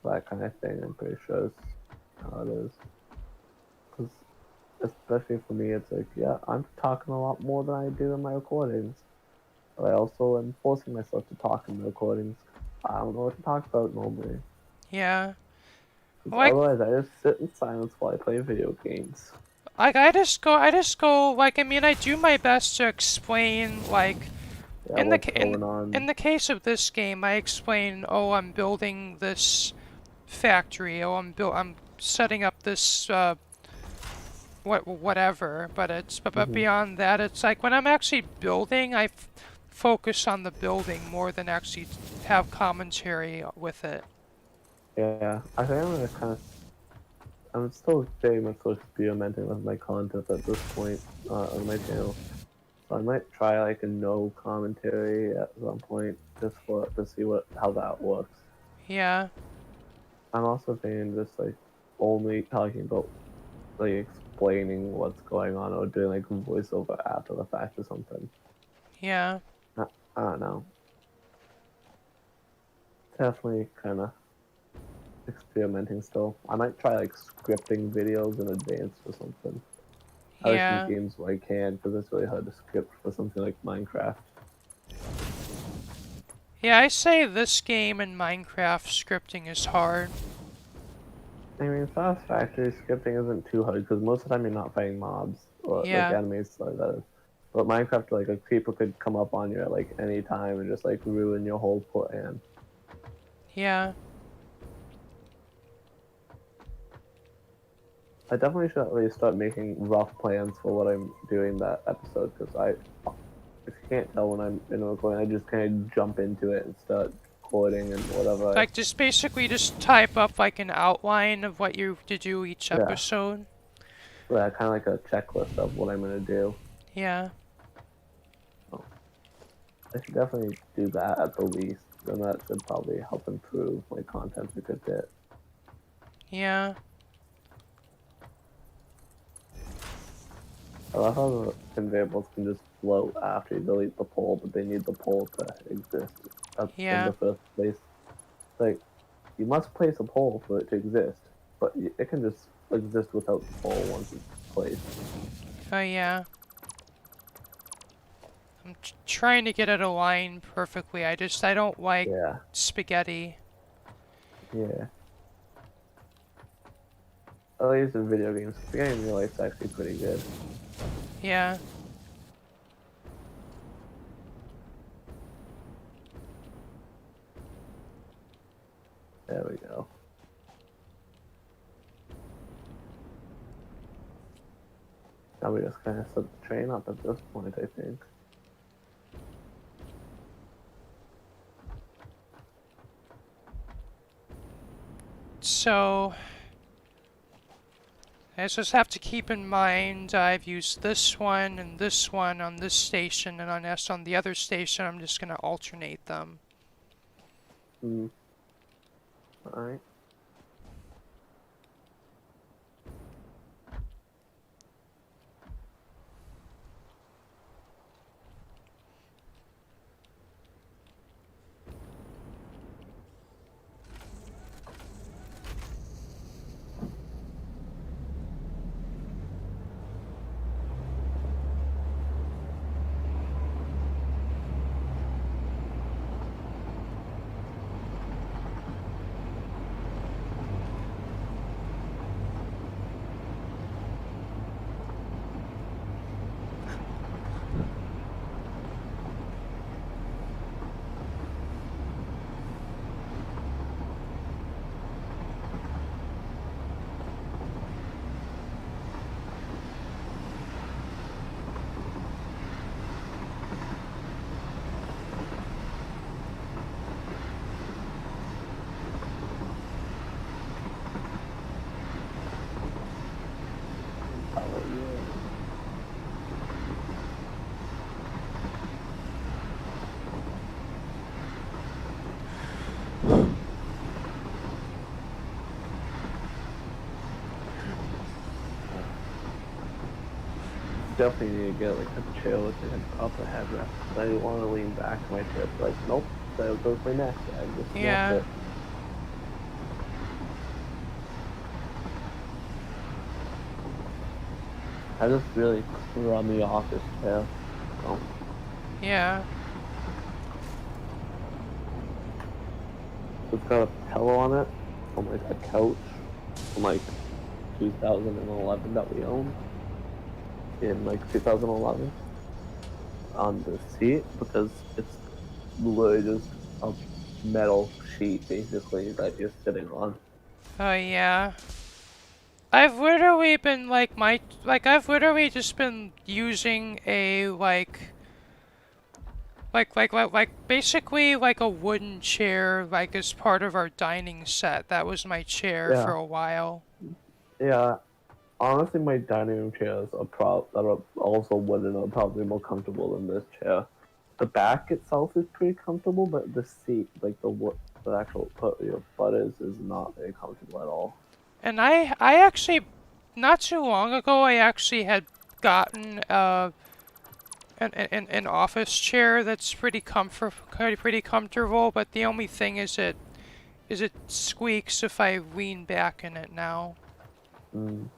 That kind of thing. I'm pretty sure is how it is. Because especially for me, it's like, yeah, I'm talking a lot more than I do in my recordings. But I also am forcing myself to talk in the recordings. I don't know what to talk about normally. Yeah. Because Like otherwise, I just sit in silence while I play video games. I just go like I mean I do my best to explain like Yeah, what's going in on? the case of this game I explain oh I'm building this factory oh I'm setting up this whatever but hmm beyond that it's like when I'm actually building focus on the building more than actually have commentary with it. Yeah, I think I'm gonna kind of. I'm still very much so experimenting with my content at this point on my channel. So I might try like a no commentary at some point just for to see what how that works. Yeah. I'm also thinking just like only talking about like explaining what's going on or doing like voiceover after the fact or something. Yeah. I, I don't know. Definitely kind of experimenting still. I might try like scripting videos in advance or something. I like some Yeah. games where I can, because it's really hard to script for something like Minecraft. Yeah, I say this game in Minecraft scripting is hard. I mean, Satisfactory scripting isn't too hard because most of the time you're not fighting mobs or like Yeah. enemies like that. But Minecraft, like a creeper could come up on you at like any time and just like ruin your whole plan. Yeah. I definitely should at least start making rough plans for what I'm doing that episode because if you can't tell when I'm in a recording, I just kind of jump into it and start recording and whatever. Like, just basically just type up like an outline of what you to do each Yeah, episode. yeah, kind of like a checklist of what I'm gonna do. Yeah. So I should definitely do that at the least. Then that should probably help improve my content a good bit. Yeah. I love how the conveyor belts can just float after you delete the pole, but they need the pole to exist in Yeah. the first place. Like, you must place a pole for it to exist, but it can just exist without the pole once it's placed. Oh, yeah. I'm trying to get it aligned perfectly. I don't like Yeah, spaghetti. yeah. At least in video games, the game in real life's actually pretty good. Yeah. There we go. Now we just kind of set the train up at this point, I think. So, I just have to keep in mind I've used this one and this one on this station, and on the other station I'm just gonna alternate them. Hmm. Alright. Oh, yeah. Definitely need to get like a chair with like a proper headrest. I didn't want to lean back in my chair. Like, nope, there goes my neck. I just snapped Yeah. it. I just really run the office chair. So, Yeah. it's got a pillow on it from like a couch from like 2011 that we owned in like 2011 on the seat because it's literally just a metal sheet basically that you're sitting on. Oh, yeah. I've literally been I've literally just been using a basically like a wooden chair like as part of our dining set. That was my chair for Yeah, a while. yeah. Honestly, my dining room chairs that are also wooden are probably more comfortable than this chair. The back itself is pretty comfortable, but the seat, like the actual put your butt is not very comfortable at all. And I actually not too long ago I actually had gotten an office chair that's pretty comfortable, but the only thing is is it squeaks if I lean back in it now. Mm.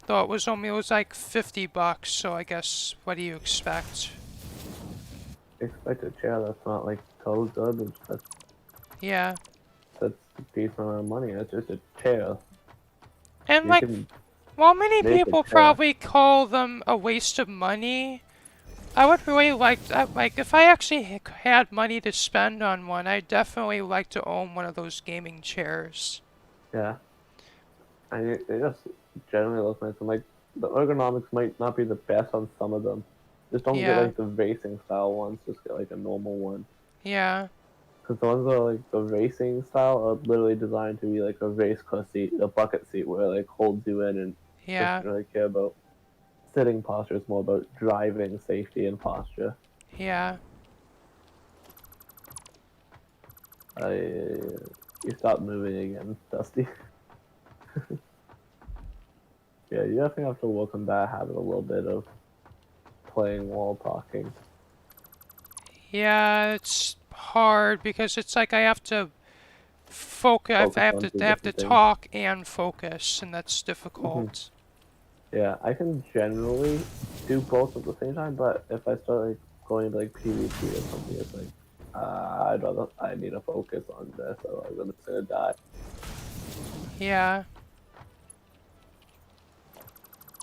Though it was like $50, so I guess what do you expect? Expect a chair that's not like total garbage. Yeah. That's a decent amount of money. That's just a chair. And You like, can while many make a people chair. probably call them a waste of money, I would really like if I actually had money to spend on one, I'd definitely like to own one of those gaming chairs. Yeah. And it just generally looks nice. And like the ergonomics might not be the best on some of them. Just don't get Yeah, like the racing style ones. Just get like a normal one. yeah, Because the ones that are like the racing style are literally designed to be like a race car seat, a bucket seat where it like holds you in and doesn't yeah, really care about sitting posture. It's more about driving safety and posture. yeah. I you stop moving again, Dusty. Yeah, you definitely have to work on that habit a little bit of playing while talking. Yeah, it's hard because it's like I have to focus. Focus on two I have to different things. talk and focus, and that's Hmm. difficult. Yeah, I can generally do both at the same time, but if I start like going to like PvP or something, it's like I need to focus on this, otherwise I'm just gonna die. Yeah,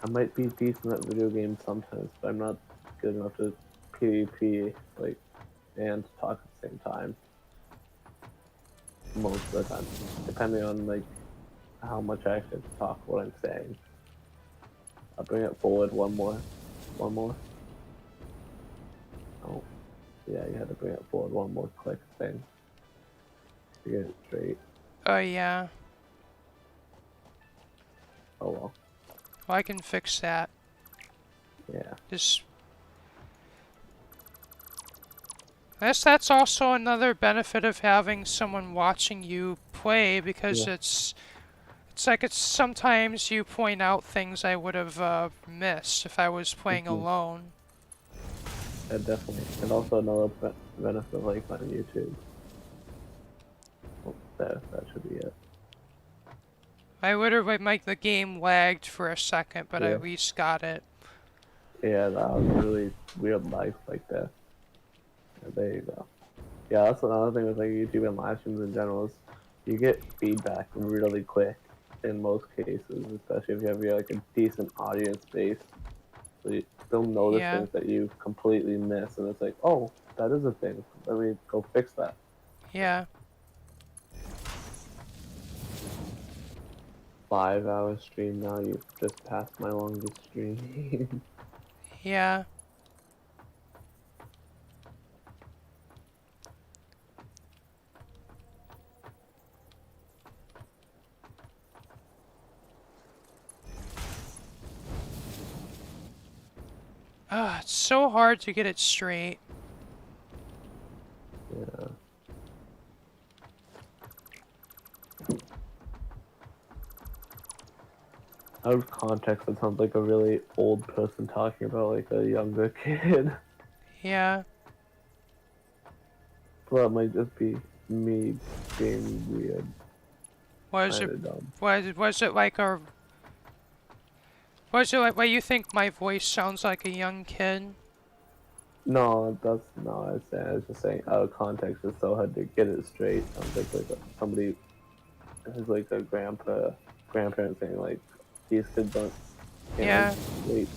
I might be decent at video games sometimes, but I'm not good enough to PvP like and talk at the same time most of the time, depending on like how much I actually talk what I'm saying. I'll bring it forward one more. Oh, yeah, you had to bring it forward one more click thing to get it straight. yeah. Oh well, Well, I can fix that. yeah. Just, I guess that's also another benefit of having someone watching you play because Yeah. it's like it's sometimes you point out things I would have missed if I was playing Mm-hmm. alone. Yeah, definitely. And also another benefit of like on YouTube. Oh, there, that should be it. I would have like the game lagged for a second, but I Yeah. at least got it. Yeah, that was really weird life like that. Yeah, there you go. Yeah, that's another thing with like YouTube and live streams in general is you get feedback really quick in most cases, especially if you have like a decent audience base. So they'll notice Yeah, things that you completely miss, and it's like, oh, that is a thing. Let me go fix that. yeah. 5 hour stream now. You've just passed my longest stream. Yeah. Ah, it's so hard to get it straight. Yeah. Out of context, it sounds like a really old person talking about like a younger kid. Yeah. So that might just be me being weird, Was kind it of dumb. was it like a was it like why you think my voice sounds like a young kid? No, that's not what I was saying. I was just saying out of context, it's so hard to get it straight. Sounds like somebody who's like a grandparent saying like these kids don't can't like Yeah. wait.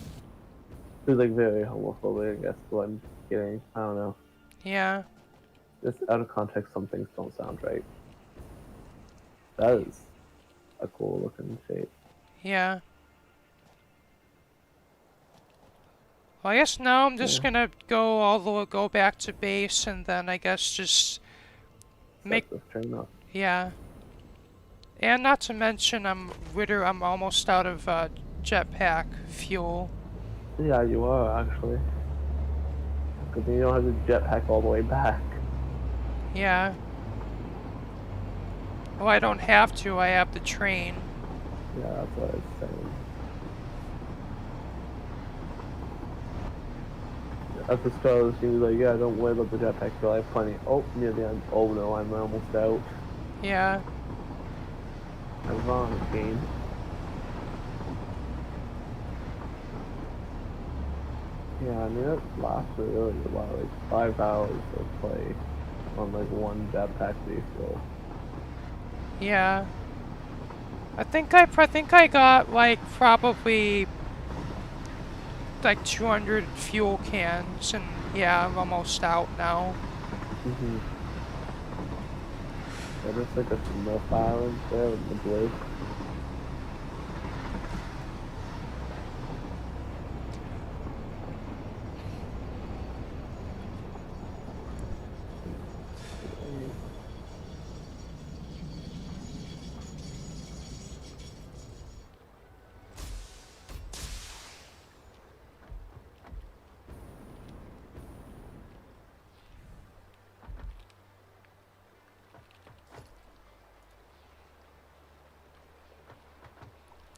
Who's like very homophobic, I guess. What I'm getting, I don't know. Yeah. Just out of context, some things don't sound right. That is a cool looking shape. Yeah. Well, I guess now I'm just Yeah, gonna go back to base and then I guess just make set this train up. yeah. And not to mention I'm almost out of jetpack fuel. Yeah, you are actually. Good thing you don't have to jetpack all the way back. Yeah. Well, I don't have to. I have the train. Yeah, that's what I was saying. at the start of the stream, he's like, yeah, don't worry about the jetpack, girl. I have plenty. Oh, near the end. Oh no, I'm almost out. Yeah. Ironic game. Yeah, I mean, it lasted really a while, like 5 hours of play on like one jetpack vehicle. Yeah. I think I got like probably like 200 fuel cans, and yeah, I'm almost out now. Mm-hmm. Yeah, there's like a Smurf island there with the blue.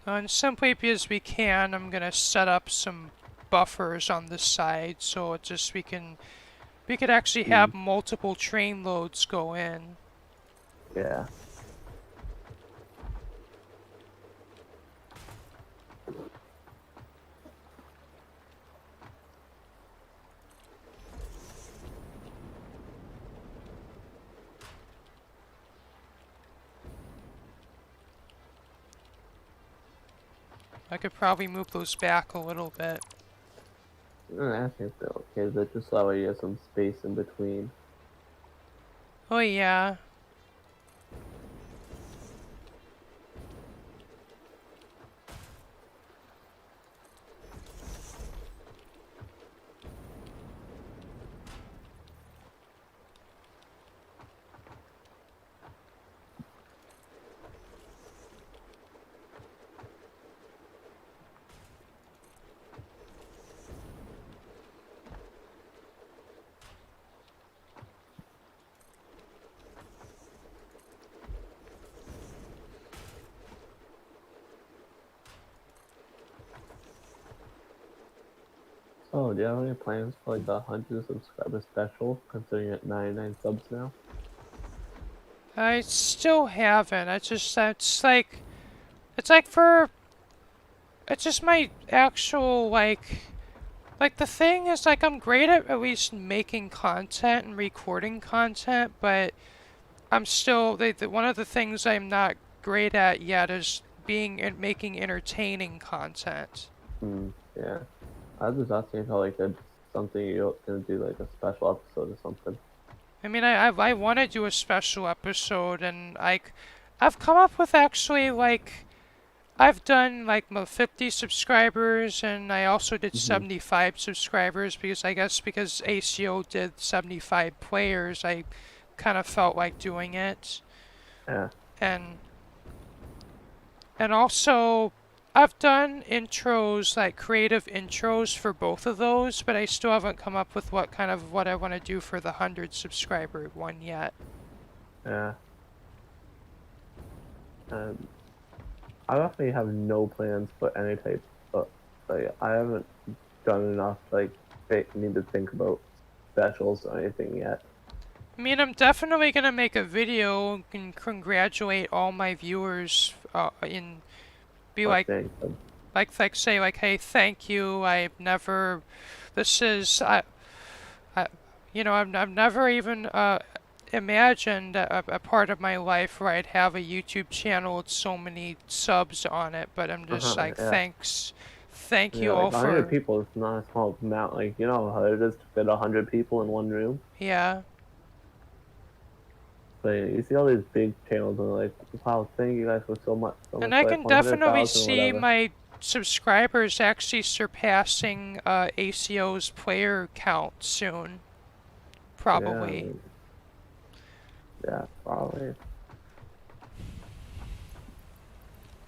And simply because we can, I'm gonna set up some buffers on the side so it just we could actually have multiple train loads go in. Yeah. I could probably move those back a little bit. I think they're okay. That just that way you have some space in between. Oh yeah. Oh, do you have any plans for like the 100 subscriber special, considering it 99 subs now? I still haven't. It's like for it's just my actual like the thing is like I'm great at least making content and recording content, but I'm still one of the things I'm not great at yet is being and making entertaining content. Yeah. I was just asking how like that's something you're gonna do like a special episode or something. I mean, I want to do a special episode, and I've come up with actually like I've done like my 50 subscribers, and I also did Mm-hmm. 75 subscribers because I guess because ACO did 75 players, I kind of felt like doing it, Yeah. and also I've done intros, like creative intros for both of those, but I still haven't come up with what I want to do for the 100 subscriber one yet. Yeah. Um, I definitely have no plans for any type, but like I haven't done enough like need to think about specials or anything yet. I mean, I'm definitely gonna make a video and congratulate all my viewers, in be But like, things. say like, hey, thank you. I've never, this is I you know, I've never even imagined a part of my life where I'd have a YouTube channel with so many subs on it. But I'm just like, Yeah. thank Yeah, you like all 100 for, people is not a small amount. Like, you know how hard it is to fit 100 people in one room? yeah. But you see all these big channels and like, wow, thank you guys for so And much, I like can definitely 100,000 or see whatever. my subscribers actually surpassing ACO's player count soon. Yeah, I Probably. mean, yeah, probably.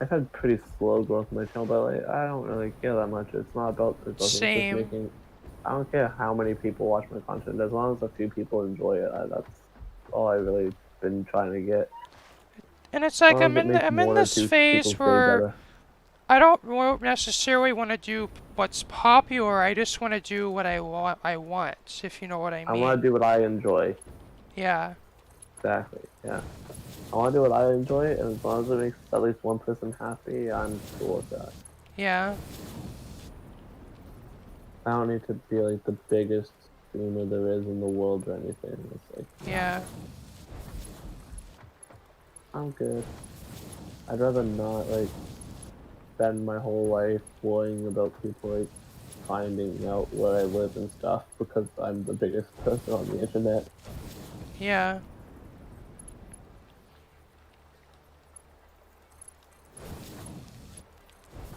I've had pretty slow growth in my channel, but like, I don't really care that much. It's not about the growth, it's just Same. making, I don't care how many people watch my content, as long as a few people enjoy it, that's all I really been trying to get. And it's As like long as it makes I'm in one or this two phase people's day where better. won't necessarily want to do what's popular. I just want to do what I want, if you know what I I want mean. to do what I enjoy. Yeah. Exactly. Yeah. I want to do what I enjoy, and as long as it makes at least one person happy, I'm cool with that. Yeah. I don't need to be like the biggest streamer there is in the world or anything. It's like, nah, Yeah. I'm good. I'd rather not like spend my whole life worrying about people like finding out where I live and stuff because I'm the biggest person on the internet. Yeah.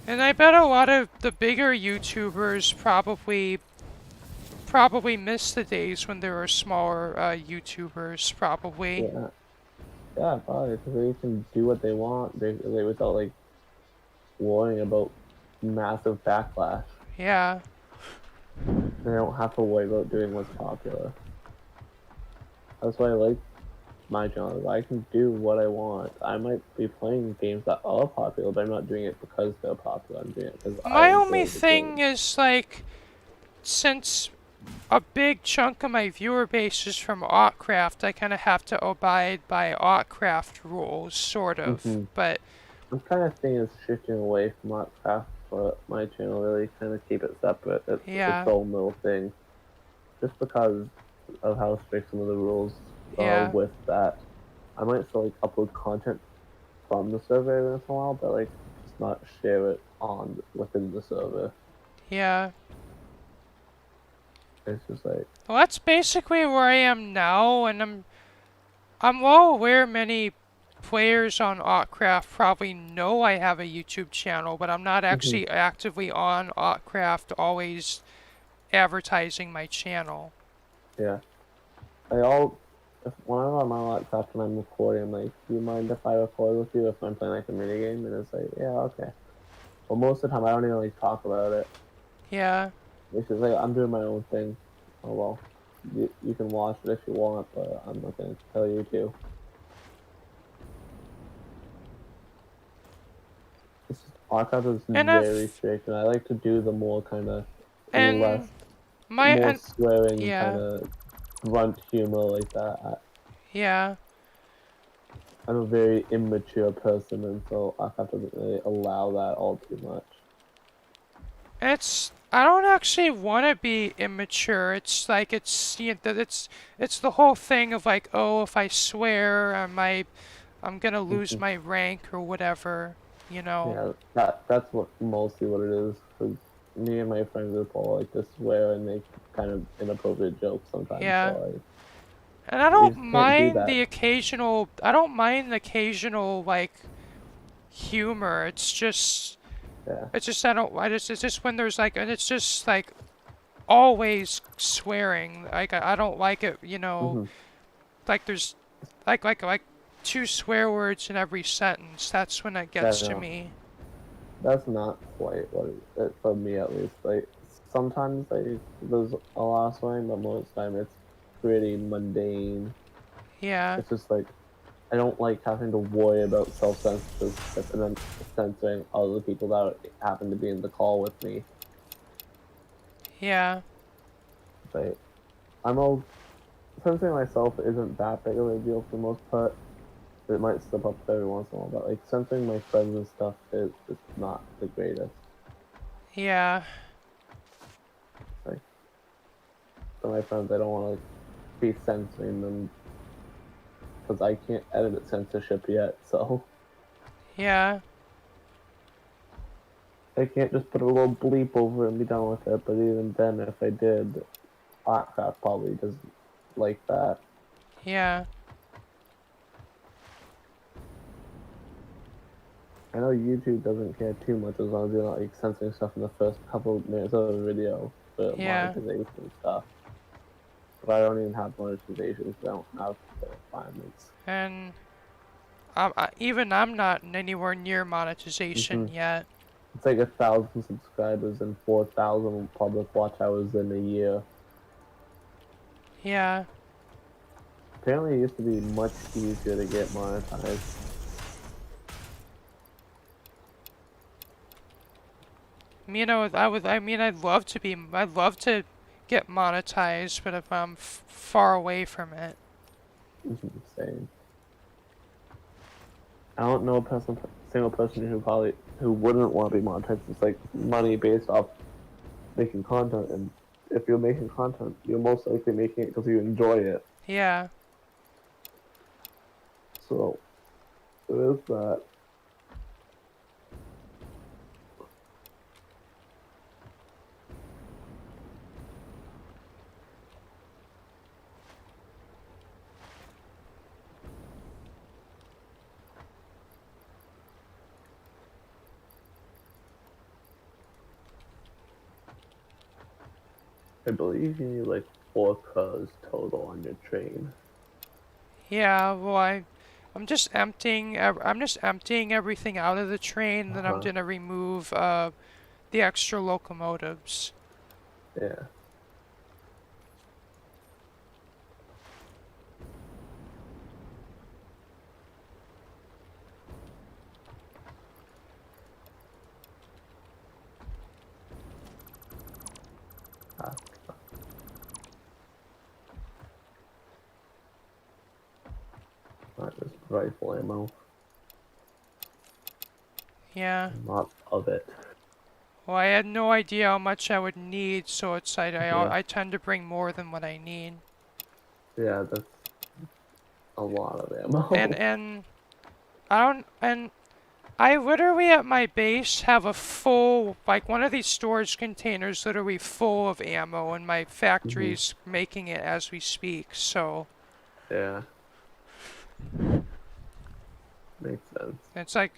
And I bet a lot of the bigger YouTubers probably miss the days when there were smaller YouTubers, probably. Yeah, yeah, probably because they can do what they want basically without like worrying about massive backlash. Yeah. They don't have to worry about doing what's popular. That's why I like my channel. I can do what I want. I might be playing games that are popular, but I'm not doing it because they're popular. I'm doing it because I My only enjoy the thing game. is like, since a big chunk of my viewer base is from Otcraft, I kind of have to abide by Otcraft rules, sort of. Mm-hmm. But I'm kind of seeing is shifting away from Minecraft for my channel. Really, kind of keep it separate. It's its yeah, own little thing, just because of how strict some of the rules are yeah, with that. I might still like upload content from the server every once in a while, but like just not share it on within the server. yeah. It's just like, Well, that's basically where I am now, and I'm well aware many players on Otcraft probably know I have a YouTube channel, but I'm not mhm, actually actively on Otcraft always advertising my channel. yeah. I all if when I'm on my laptop and I'm recording, I'm like, do you mind if I record with you if I'm playing like a mini game? And it's like, yeah, okay. But most of the time, I don't even like talk about it. Yeah, It's just like I'm doing my own thing. Oh well, you can watch it if you want, but I'm not gonna tell you to. It's just, Archive is and very strict, and I like to do the more kind of less, and my more and swearing kind yeah, of grunt humor like that. yeah. I'm a very immature person, and so Archive doesn't really allow that all too much. I don't actually want to be immature. It's like it's the whole thing of like, oh, if I swear, I'm gonna lose Mhm. my rank or whatever, you know. Yeah, that's what mostly what it is. Because me and my friend group all like to swear and make kind of inappropriate jokes sometimes. Yeah. So like, And I you don't just can't do mind that. the occasional I don't mind the occasional like humor. Yeah. It's just I don't I just it's just when there's like and it's just like always swearing. Like I don't like it, you know. Hmm. Like there's like two swear words in every sentence. That's when it Yeah. gets to No, me. that's not quite what it for me at least. Like sometimes like there's a lot of swearing, but most of the time it's pretty mundane. Yeah, It's just like I don't like having to worry about self-censorship and then censoring other people that happen to be in the call with me. yeah, Like I'm all censoring myself isn't that big of a deal for the most part. It might slip up every once in a while, but like censoring my friends and stuff is not the greatest. yeah, Like for my friends, I don't want to like, be censoring them because I can't edit censorship yet, so yeah, I can't just put a little bleep over it and be done with it. But even then, if I did, Minecraft probably doesn't like that. yeah, I know YouTube doesn't care too much as long as you're not like censoring stuff in the first couple of minutes of a video for yeah. monetization and stuff. But I don't even have monetization because I don't have the requirements. And even I'm not anywhere near monetization Hmm. yet. It's like 1,000 subscribers and 4,000 public watch hours in a year. Yeah, Apparently, it used to be much easier to get monetized. I mean, I'd love to get monetized, but if I'm far away from it. Same. I don't know a single person who wouldn't want to be monetized. It's like money based off making content, and if you're making content, you're most likely making it because you enjoy it. Yeah. So there is that. I believe you need like 4 cars total on your train. Yeah, well, I'm just emptying everything out of the train, then I'm Uh-huh. gonna remove the extra locomotives. Yeah. Ah, not just rifle ammo. Yeah. Not of it. Well, I had no idea how much I would need, so it's like Yeah. I tend to bring more than what I need. Yeah, that's a lot of And ammo. and I don't and I literally at my base have a full, like one of these storage containers literally full of ammo, and my hmm factory's making it as we speak, so Yeah, makes sense. it's like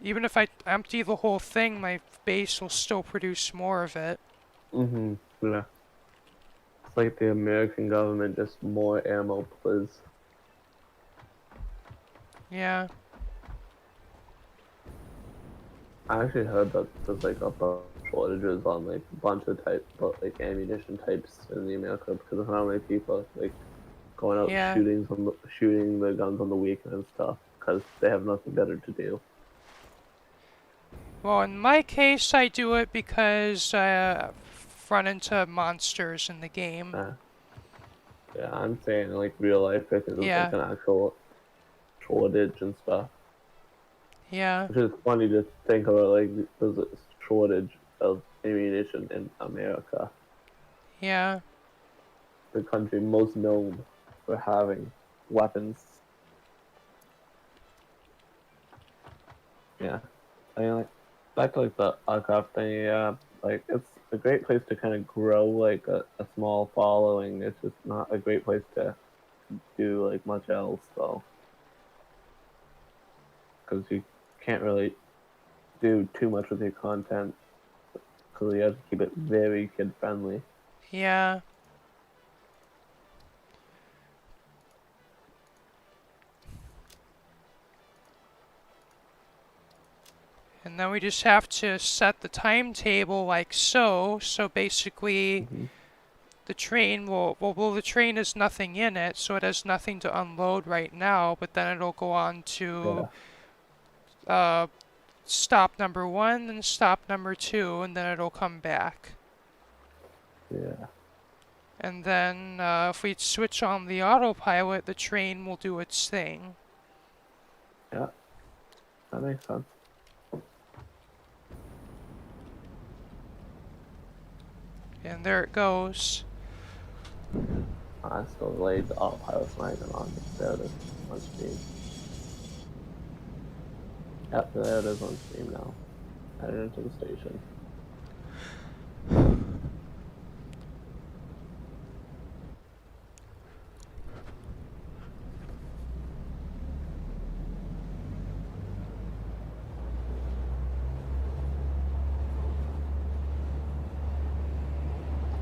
even if I empty the whole thing, my base will still produce more of it. Yeah. It's like the American government, just more ammo, please. Yeah, I actually heard that there's like a bunch of shortages on like a bunch of but like ammunition types in the America because of how many people are, like going out yeah. shooting the guns on the weekend and stuff because they have nothing better to do. Well, in my case, I do it because I run into monsters in the game. Uh, yeah, I'm saying like real life because it's like Yeah, an actual shortage and stuff. yeah, Which is funny to think about, like there's a shortage of ammunition in America, yeah, the country most known for having weapons. Yeah, I mean, like back to like the aircraft thing. Yeah, like it's a great place to kind of grow like a small following. It's just not a great place to do like much else though, because you can't really do too much with your content because you have to keep it very kid friendly. yeah. And then we just have to set the timetable like so. So basically, hmm the train has nothing in it, so it has nothing to unload right now, but then it'll go on to Yeah, uh, stop number one, then stop number two, and then it'll come back. yeah, And then if we switch on the autopilot, the train will do its thing. yeah. That makes sense. And there it goes. I still delayed the autopilot's not even on. There it is on stream. Yep, there it is on stream now. Headed into the station.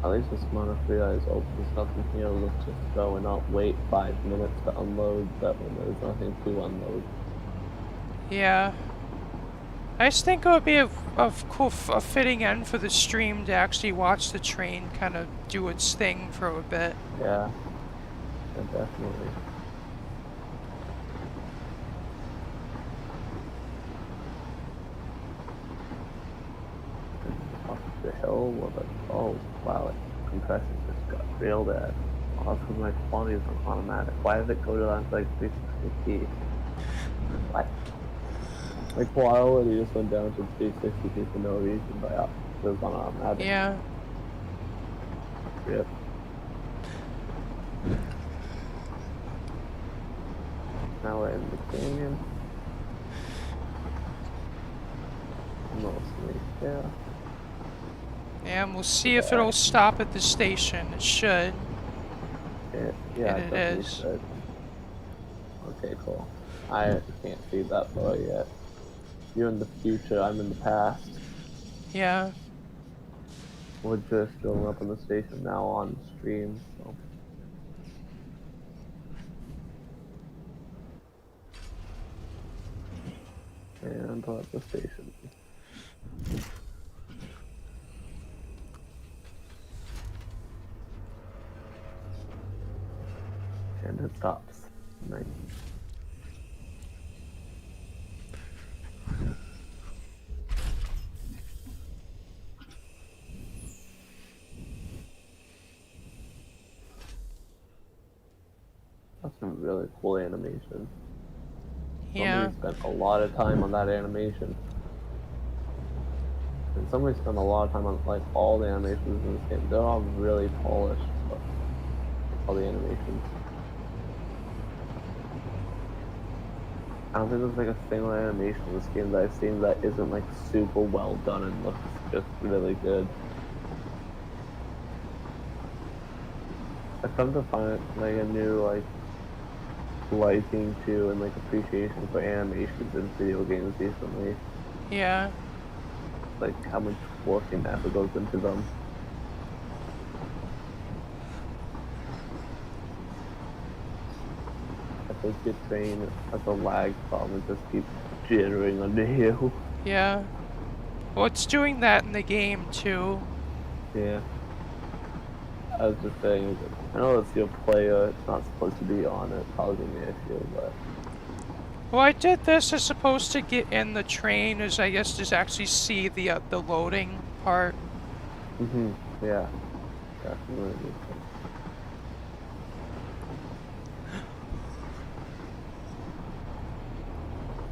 At least this monorail is open. There's nothing here. Let's just go and not wait 5 minutes to unload. That when there's nothing to unload. Yeah. I just think it would be a fitting end for the stream to actually watch the train kind of do its thing for a bit. Yeah, yeah, definitely. still was like, oh wow, like compression just got real bad. Oh, that's because my quality is on automatic. Why did it go down to like 360p? What? My quality just went down to 360p for no reason, but yeah, it was on automatic. Yeah. Rip. Now we're in the canyon. Mostly, yeah. And we'll see if it'll stop at the station. It should. Yeah, And it it definitely is. should. Okay, cool. I can't see that far yet. You're in the future, I'm in the past. Yeah. We're just showing up on the station now on stream, so. And we're at the station. And it stops. Nice. That's some really cool animation. Yeah. Somebody spent a lot of time on that animation. And somebody spent a lot of time on like all the animations in this game. They're all really polished, but all the animations. I don't think there's like a single animation in this game that I've seen that isn't like super well done and looks just really good. I've come to find like a new like liking to and like appreciation for animations in video games recently. Yeah. Like how much work and effort goes into them. I think your train has a lag problem, it just keeps jittering under you. Yeah. Well, it's doing that in the game, too. Yeah. I was just saying, I know it's your player, it's not supposed to be on it causing the issue, but. Well, I did this as supposed to get in the train, as I guess just actually see the loading part. Yeah. Definitely.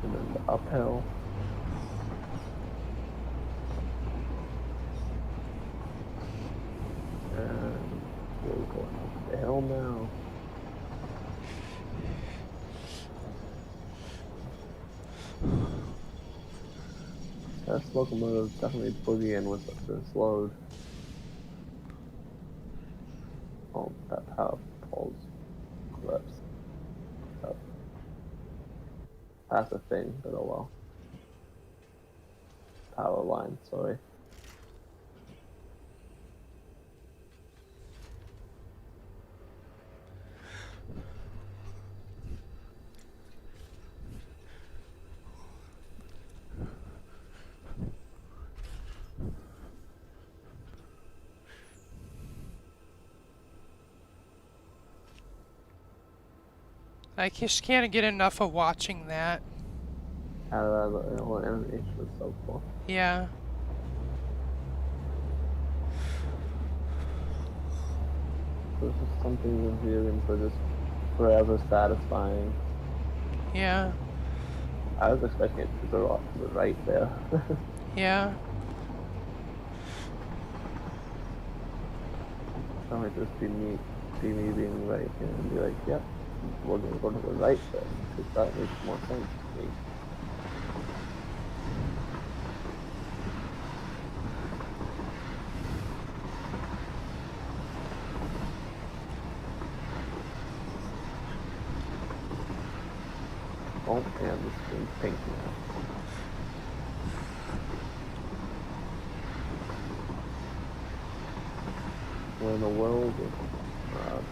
And then the uphill. And we're going up the hill now. That locomotive is definitely boogieing with this load. Oh, that power pole's clips. That's a thing, but oh well. Power line, sorry. I just can't get enough of watching that. The whole animation is so cool. Yeah. This is something the video games are just forever satisfying. Yeah. I was expecting it to go off to the right there. Yeah. That might just be me being right here and be like, yep, we're gonna go to the right there, because that makes more sense to me. Oh, and the screen's pink now. We're in a world of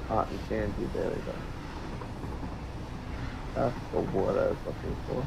cotton candy, there we go. That's the word I was looking for.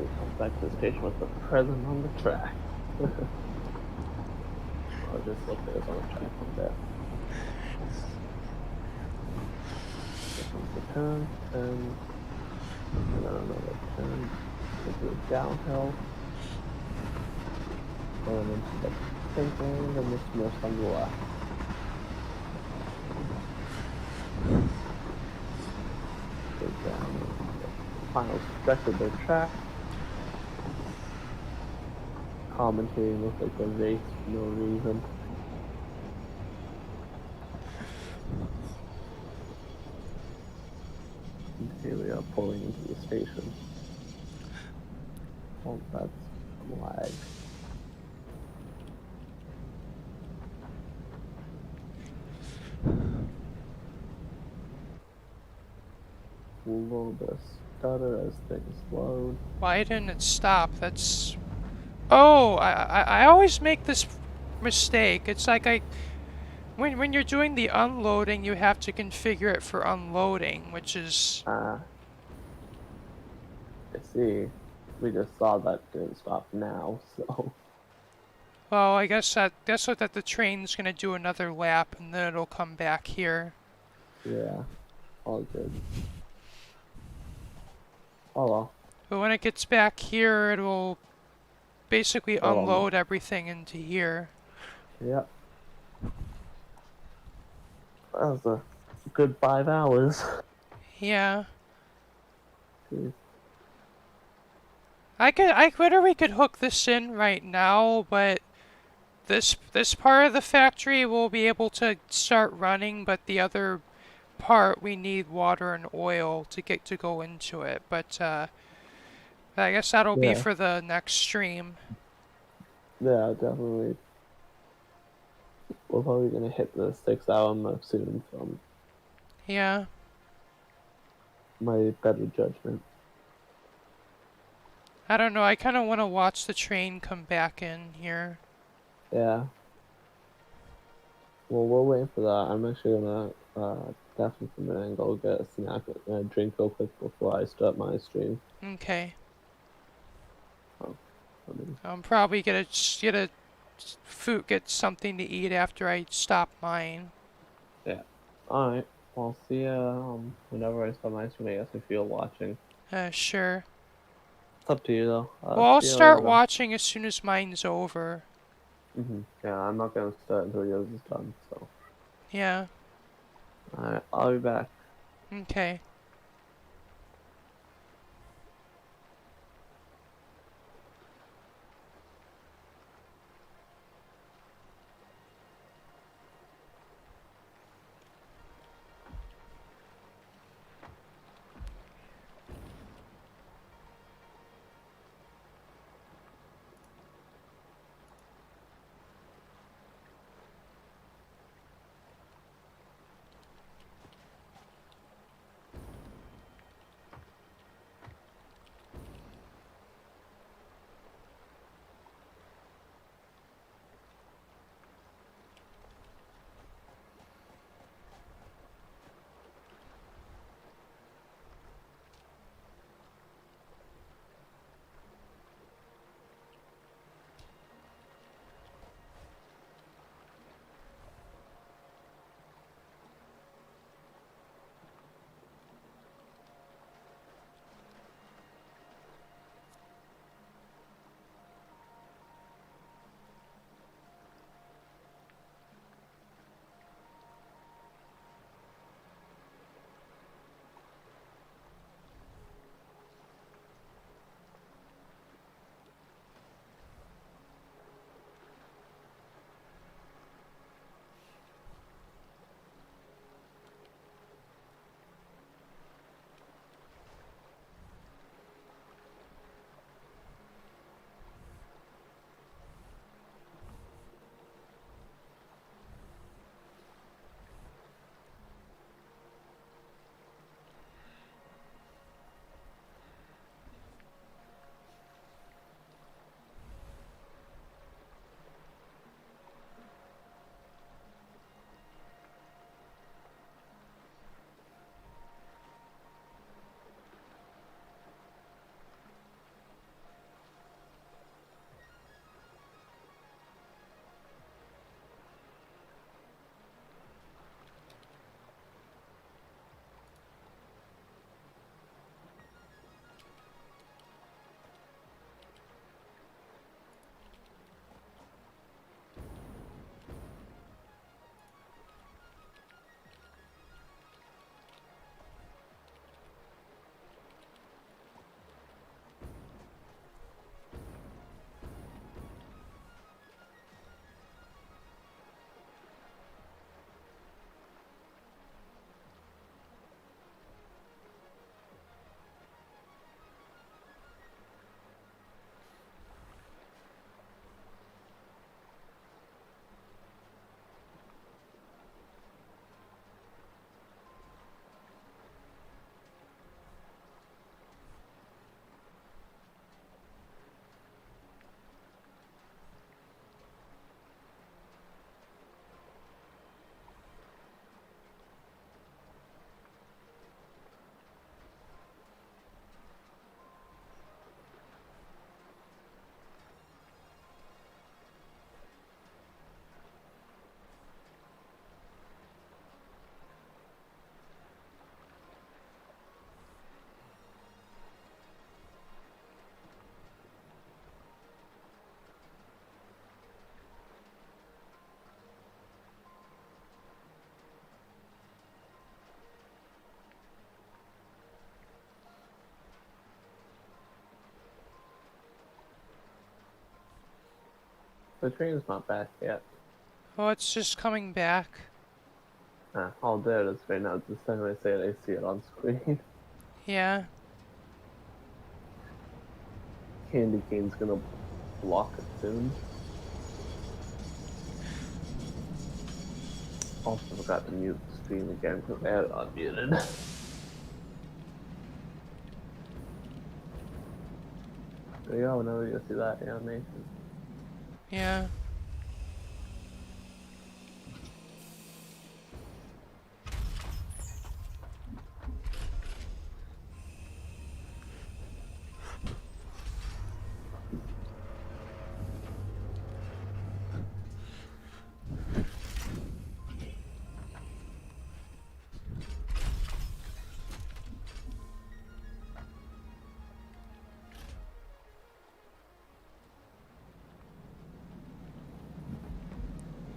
we come back to the station with the present on the track. I'll just look there's on the track from there. This one's the turn, and then another turn into the downhill. Going into the pink lane, and this mist on the left. Go down the final stretch of the track. Commentating looks like a race for no reason. And here we are pulling into the station. Oh, that's some lag. A little bit of stutter as things load. Why didn't it stop? That's... Oh, I always make this mistake. It's like when you're doing the unloading, you have to configure it for unloading, which is... I see. We just saw that didn't stop now, so Well, I guess that the train's gonna do another lap and then it'll come back here. yeah, all good. Oh well. But when it gets back here, it'll basically Oh, unload everything into here. yep. That was a good 5 hours. Yeah. Jeez. We could hook this in right now, but this part of the factory will be able to start running, but the other part we need water and oil to get to go into it. But I guess that'll be Yeah, for the next stream. yeah, definitely. We're probably gonna hit the 6 hour mark soon from Yeah. my better judgment. I don't know. I kind of want to watch the train come back in here. Yeah. Well, we're waiting for that. I'm actually gonna definitely from an angle get a snack and a drink real quick before I start my stream. Okay. Oh, I mean, I'm probably gonna get something to eat after I stop mine. yeah. All right. Well, see ya. Whenever I start my stream, I guess if you're watching, Sure. it's up to you though. Well, I'll See you later start then. watching as soon as mine's over. Yeah, I'm not gonna start until yours is done. So, Yeah. all right. I'll be back. Okay. The train's not back yet. Oh, it's just coming back. All there it is right now. The second I say it, I see it on screen. Yeah. Candy Cane's gonna block it soon. Also forgot to mute the stream again because I had it unmuted. There you go, whenever you see that animation. Yeah.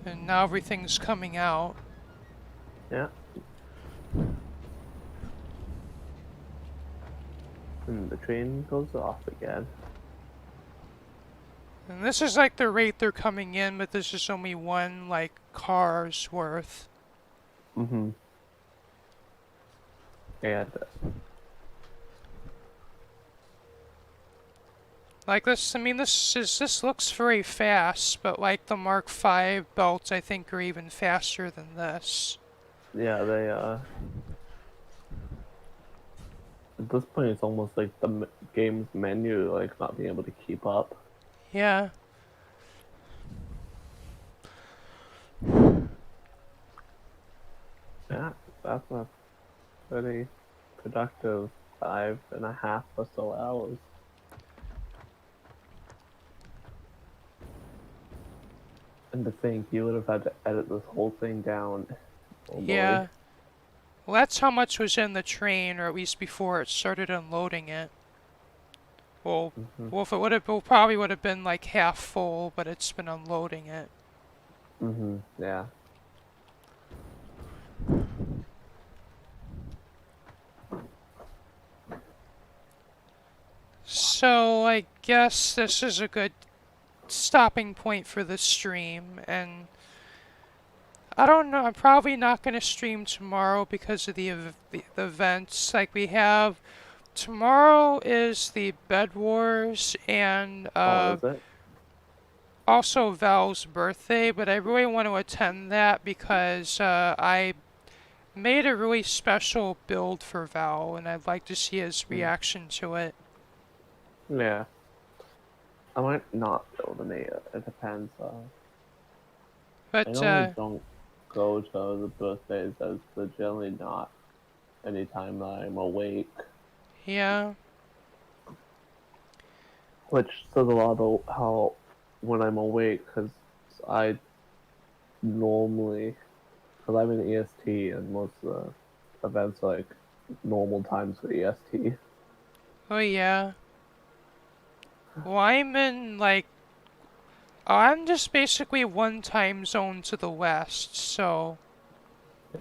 And now everything's coming out. Yeah. And the train goes off again. And this is like the rate they're coming in, but this is only one, like, car's worth. Mm-hmm. And Like this, I mean, this looks very fast, but like the Mark V belts, I think are even faster than this. yeah, they at this point it's almost like the game's menu like not being able to keep up. Yeah. Yeah, that's a pretty productive 5.5 or so hours. And to think you would have had to edit this whole thing down. Oh boy. Yeah. Well, that's how much was in the train, or at least before it started unloading it. Well, Mm-hmm. well, if it would have, well, probably would have been like half full, but it's been unloading it. Mm-hmm. Yeah. So I guess this is a good stopping point for the stream, and I don't know, I'm probably not going to stream tomorrow because of the events. Like, we have, tomorrow is the Bed Wars, and Oh, is it? also Val's birthday, but I really want to attend that because I made a really special build for Val, and I'd like to see his Mm. reaction to it. Yeah. I might not build any. It depends. I But, normally don't go to the birthdays as they're generally not anytime that I'm awake. yeah, Which says a lot about how when I'm awake, because I normally, because I'm in EST and most of the events are like normal times for EST. oh yeah. Well, I'm in, like, I'm just basically one time zone to the west, so,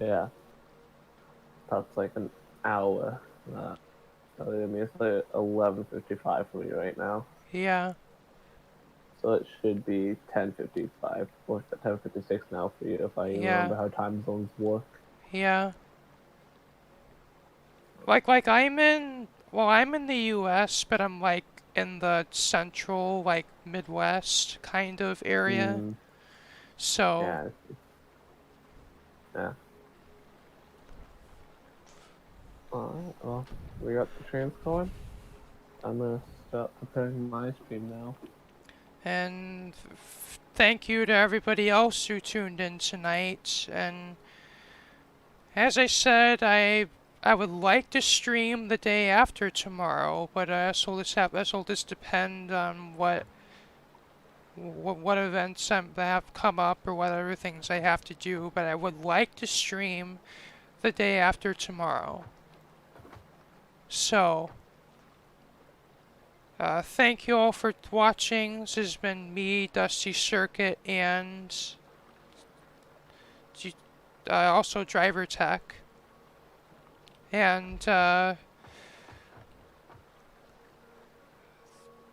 Yeah, that's like an hour. Uh, I mean, it's like 11:55 for me right now, yeah, so it should be 10:55 or 10:56 now for you if I yeah, remember how time zones work. yeah. Like I'm in the US, but I'm like in the central, like Midwest kind of area. Mm, So, yeah, yeah. Alright, well, we got the trains going. I'm gonna start preparing my stream now. and thank you to everybody else who tuned in tonight. And as I said, I would like to stream the day after tomorrow, but this will just depend on what events that have come up or what other things I have to do. But I would like to stream the day after tomorrow. So, thank you all for watching. This has been me, Dusty Circuit, and also Driver Tech. And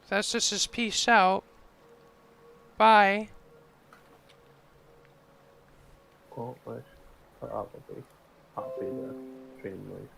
this is peace out. Bye. which probably copy the stream link.